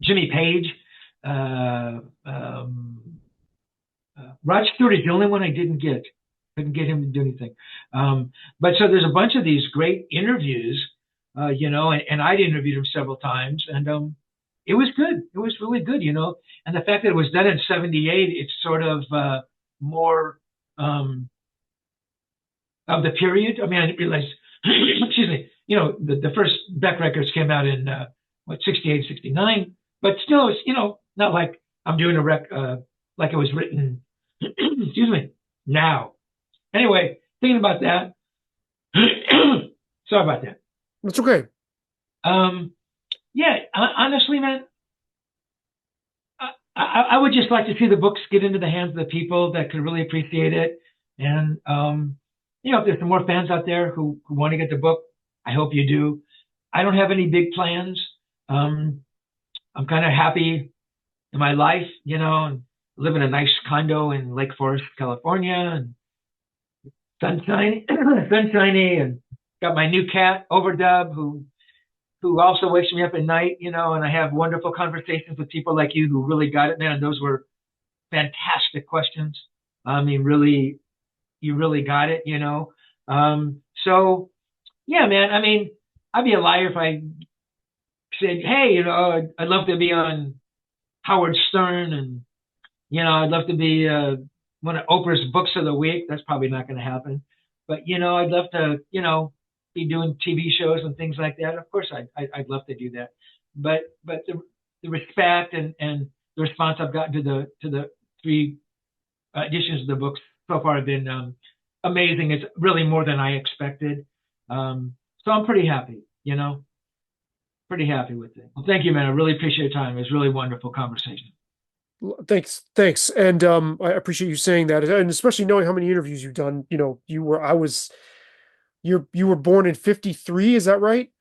Speaker 1: Jimmy Page. Rod Stewart is the only one I didn't get. Couldn't get him to do anything. But so there's a bunch of these great interviews, and I'd interviewed him several times, and it was good. It was really good, And the fact that it was done in '78, it's sort of more of the period. I mean, I didn't realize, excuse me, the first Beck records came out in, 68, 69, but still, it's, not like I'm doing a like it was written, excuse me, now. Anyway, thinking about that, sorry about that.
Speaker 2: That's okay.
Speaker 1: Yeah, honestly, man, I would just like to see the books get into the hands of the people that could really appreciate it. And, if there's some more fans out there who want to get the book, I hope you do. I don't have any big plans. I'm kind of happy in my life, and live in a nice condo in Lake Forest, California, and sunshiny, and got my new cat, Overdub, who also wakes me up at night, and I have wonderful conversations with people like you who really got it, man. And those were fantastic questions. I mean, really, you really got it, So, yeah, man, I mean, I'd be a liar if I said, hey, I'd love to be on Howard Stern, and, I'd love to be one of Oprah's books of the week. That's probably not going to happen. But, I'd love to, be doing TV shows and things like that. Of course, I'd love to do that. But the respect and the response I've gotten to the 3 editions of the books so far have been amazing. It's really more than I expected. So I'm pretty happy, pretty happy with it. Well, thank you, man. I really appreciate your time. It was a really wonderful conversation.
Speaker 2: Thanks. And I appreciate you saying that, and especially knowing how many interviews you've done. You were born in '53, is that right?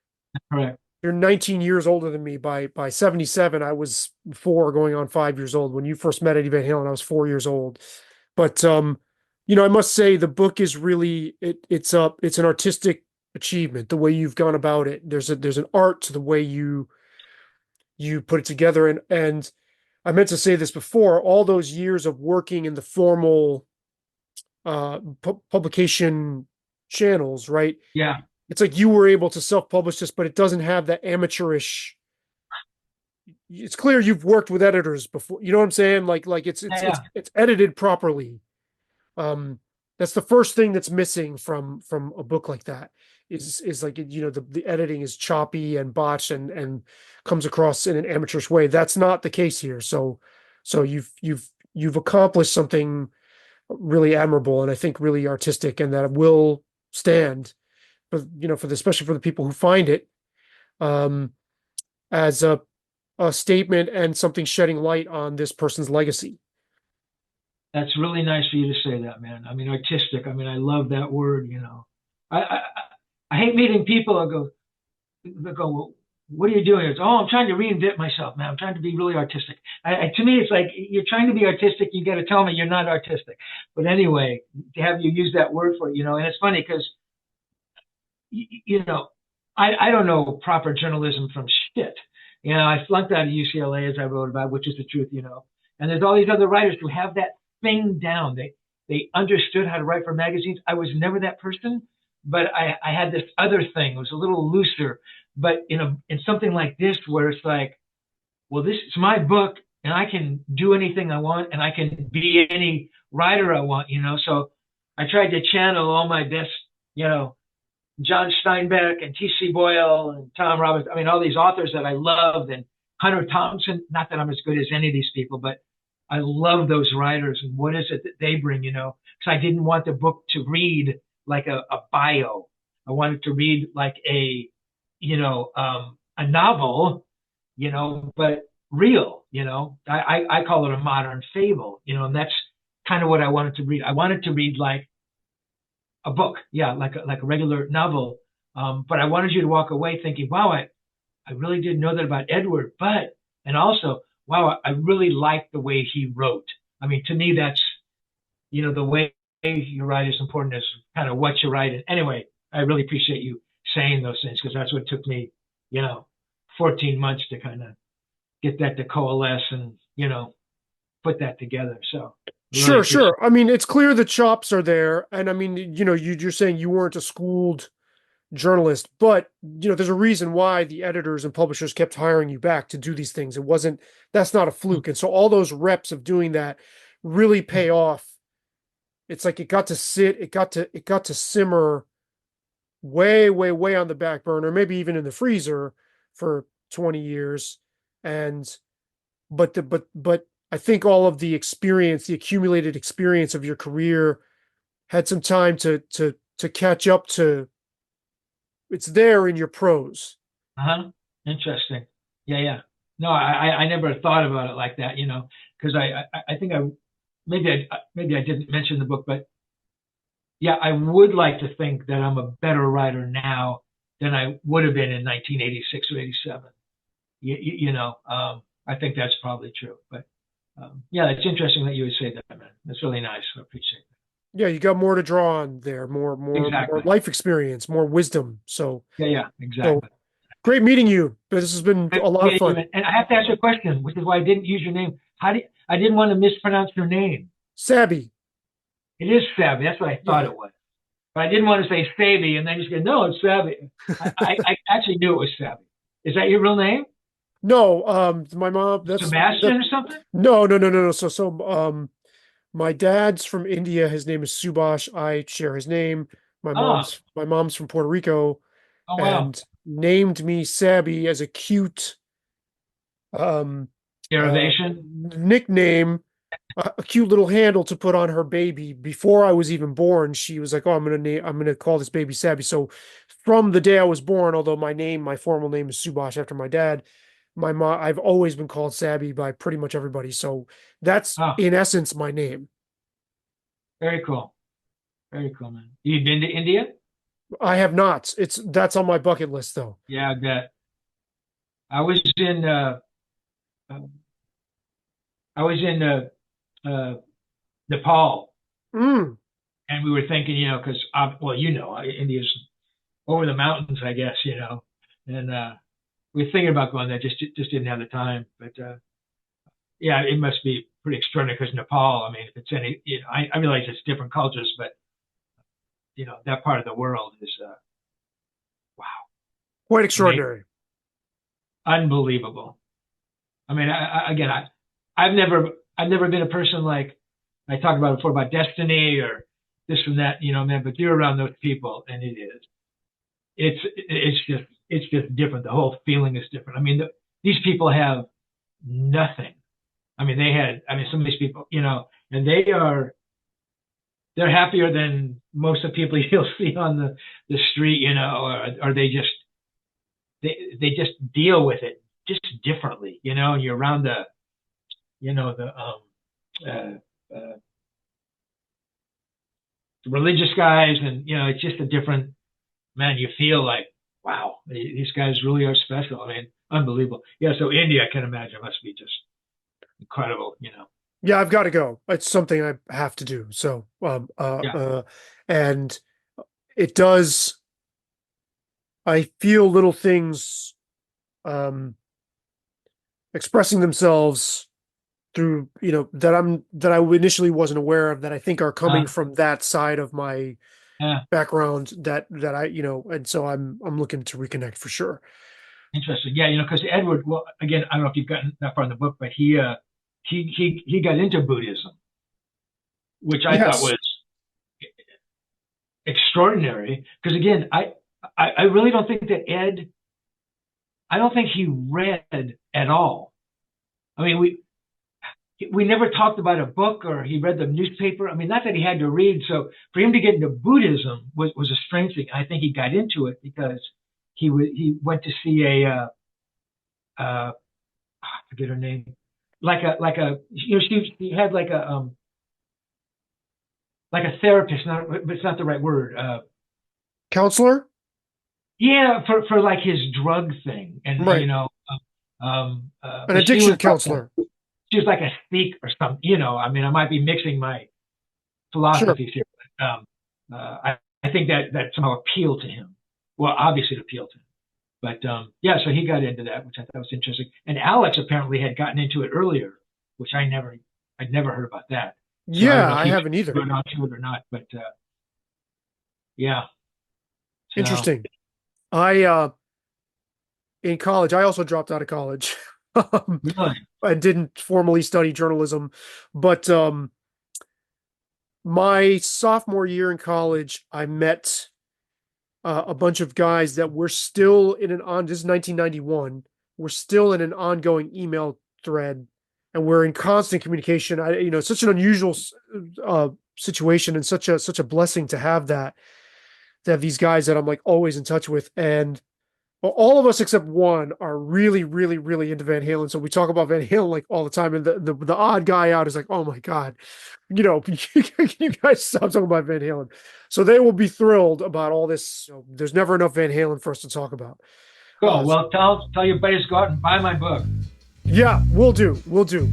Speaker 1: Correct.
Speaker 2: You're 19 years older than me. By '77, I was 4, going on 5 years old. When you first met Eddie Van Halen, I was 4 years old. But I must say the book is really it's an artistic achievement, the way you've gone about it. There's an art to the way you put it together, and I meant to say this before, all those years of working in the formal publication channels, right?
Speaker 1: Yeah.
Speaker 2: It's like you were able to self-publish this, but it doesn't have that amateurish. It's clear you've worked with editors before. You know what I'm saying? Like it's edited properly. That's the first thing that's missing from a book like that is like, the editing is choppy and botched and comes across in an amateurish way. That's not the case here. So you've accomplished something really admirable, and I think really artistic, and that will stand especially for the people who find it as a statement and something shedding light on this person's legacy.
Speaker 1: That's really nice for you to say that, man. I mean, artistic. I mean, I love that word. I hate meeting people that go, well, what are you doing? It's, I'm trying to reinvent myself, man. I'm trying to be really artistic. To me, it's like, you're trying to be artistic. You got to tell me you're not artistic. But anyway, to have you use that word for it, and it's funny because, I don't know proper journalism from shit. I flunked out of UCLA, as I wrote about, which is the truth, and there's all these other writers who have that thing down. They understood how to write for magazines. I was never that person, but I had this other thing. It was a little looser, but in something like this, where it's like, well, this is my book, and I can do anything I want, and I can be any writer I want, So I tried to channel all my best, John Steinbeck and T.C. Boyle and Tom Robbins. I mean, all these authors that I loved, and Hunter Thompson. Not that I'm as good as any of these people, but I love those writers, and what is it that they bring, Because I didn't want the book to read like a bio. I wanted to read like a novel, but real, I call it a modern fable, and that's kind of what I wanted to read. I wanted to read like a book, like a regular novel. But I wanted you to walk away thinking, wow, I really didn't know that about Edward, and also, wow, I really liked the way he wrote. I mean, to me, that's the way you write is important as kind of what you write. And anyway, I really appreciate you saying those things because that's what took me, 14 months to kind of get that to coalesce and, put that together. So really
Speaker 2: Sure. I mean, it's clear the chops are there. And I mean, you're saying you weren't a schooled journalist, but there's a reason why the editors and publishers kept hiring you back to do these things. That's not a fluke. And so all those reps of doing that really pay off. It's like it got to simmer way, way, way on the back burner, maybe even in the freezer for 20 years. But I think all of the experience, the accumulated experience of your career had some time to catch up to. It's there in your prose.
Speaker 1: Interesting. Yeah. No, I never thought about it like that, because I think maybe I didn't mention the book, but yeah, I would like to think that I'm a better writer now than I would have been in 1986 or 87. I think that's probably true. But yeah, it's interesting that you would say that, man. That's really nice. I appreciate it.
Speaker 2: Yeah, you got more to draw on there, more
Speaker 1: Exactly.
Speaker 2: life experience, more wisdom. So
Speaker 1: yeah, exactly.
Speaker 2: So, great meeting you. This has been a lot of fun.
Speaker 1: And I have to ask you a question, which is why I didn't use your name. I didn't want to mispronounce your name.
Speaker 2: Sabby.
Speaker 1: It is Sabby. That's what I thought it was. But I didn't want to say Sabby and then just go, no, it's Sabby. I actually knew it was Sabby. Is that your real name?
Speaker 2: No, my mom.
Speaker 1: Sebastian or something?
Speaker 2: No. So, my dad's from India. His name is Subhash. I share his name. My mom's from Puerto Rico, and named me Sabby as a cute
Speaker 1: derivation
Speaker 2: nickname, a cute little handle to put on her baby. Before I was even born, she was like, "Oh, I'm gonna call this baby Sabby." So, from the day I was born, although my formal name is Subhash after my dad. I've always been called Sabby by pretty much everybody. So that's in essence my name.
Speaker 1: Very cool. Very cool, man. You've been to India?
Speaker 2: I have not. That's on my bucket list though.
Speaker 1: Yeah, I bet. I was in Nepal. And we were thinking, because India's over the mountains, I guess, and we were thinking about going there, just didn't have the time. But yeah, it must be pretty extraordinary because Nepal. I mean, if it's any, I realize it's different cultures, but that part of the world is wow,
Speaker 2: quite extraordinary,
Speaker 1: unbelievable. I mean, I've never been a person like I talked about before about destiny or this and that, man. But you're around those people, and it's just different. The whole feeling is different. I mean, these people have nothing. I mean, some of these people, and they're happier than most of the people you'll see on the street, or they just deal with it just differently, and you're around the religious guys, and it's just a different, man. You feel like, wow, these guys really are special. I mean, unbelievable. Yeah, so India, I can imagine, must be just incredible,
Speaker 2: Yeah, I've got to go. It's something I have to do. So, and it does. I feel little things expressing themselves through, that I initially wasn't aware of, that I think are coming from that side of my background that I, and so I'm looking to reconnect for sure.
Speaker 1: Interesting. Yeah, because Edward, well, again, I don't know if you've gotten that far in the book, but he got into Buddhism, which I thought was extraordinary. Because again, I really don't think that I don't think he read at all. I mean, we never talked about a book or he read the newspaper. I mean, not that he had to read. So for him to get into Buddhism was a strange thing. I think he got into it because he went to see I forget her name, she had like a therapist, but it's not the right word.
Speaker 2: Counselor?
Speaker 1: Yeah, for like his drug thing, and
Speaker 2: right.
Speaker 1: An
Speaker 2: addiction counselor.
Speaker 1: She was like a speak or something, I mean, I might be mixing my philosophies here. But, I think that somehow appealed to him. Well, obviously it appealed to him. But yeah, so he got into that, which I thought was interesting. And Alex apparently had gotten into it earlier, which I'd never heard about that. So
Speaker 2: Yeah, I haven't either.
Speaker 1: Going on to it or not, but yeah. So,
Speaker 2: Interesting. I in college, I also dropped out of college.
Speaker 1: really?
Speaker 2: I didn't formally study journalism, but my sophomore year in college, I met a bunch of guys that were still this is 1991. We're still in an ongoing email thread, and we're in constant communication. It's such an unusual situation, and such a blessing to have these guys that I'm like always in touch with. And all of us except one are really, really, really into Van Halen. So we talk about Van Halen like all the time. And the odd guy out is like, oh my God, you guys stop talking about Van Halen. So they will be thrilled about all this. There's never enough Van Halen for us to talk about.
Speaker 1: Cool. Well, tell your buddies to go out and buy my book.
Speaker 2: Yeah, we'll do. We'll do.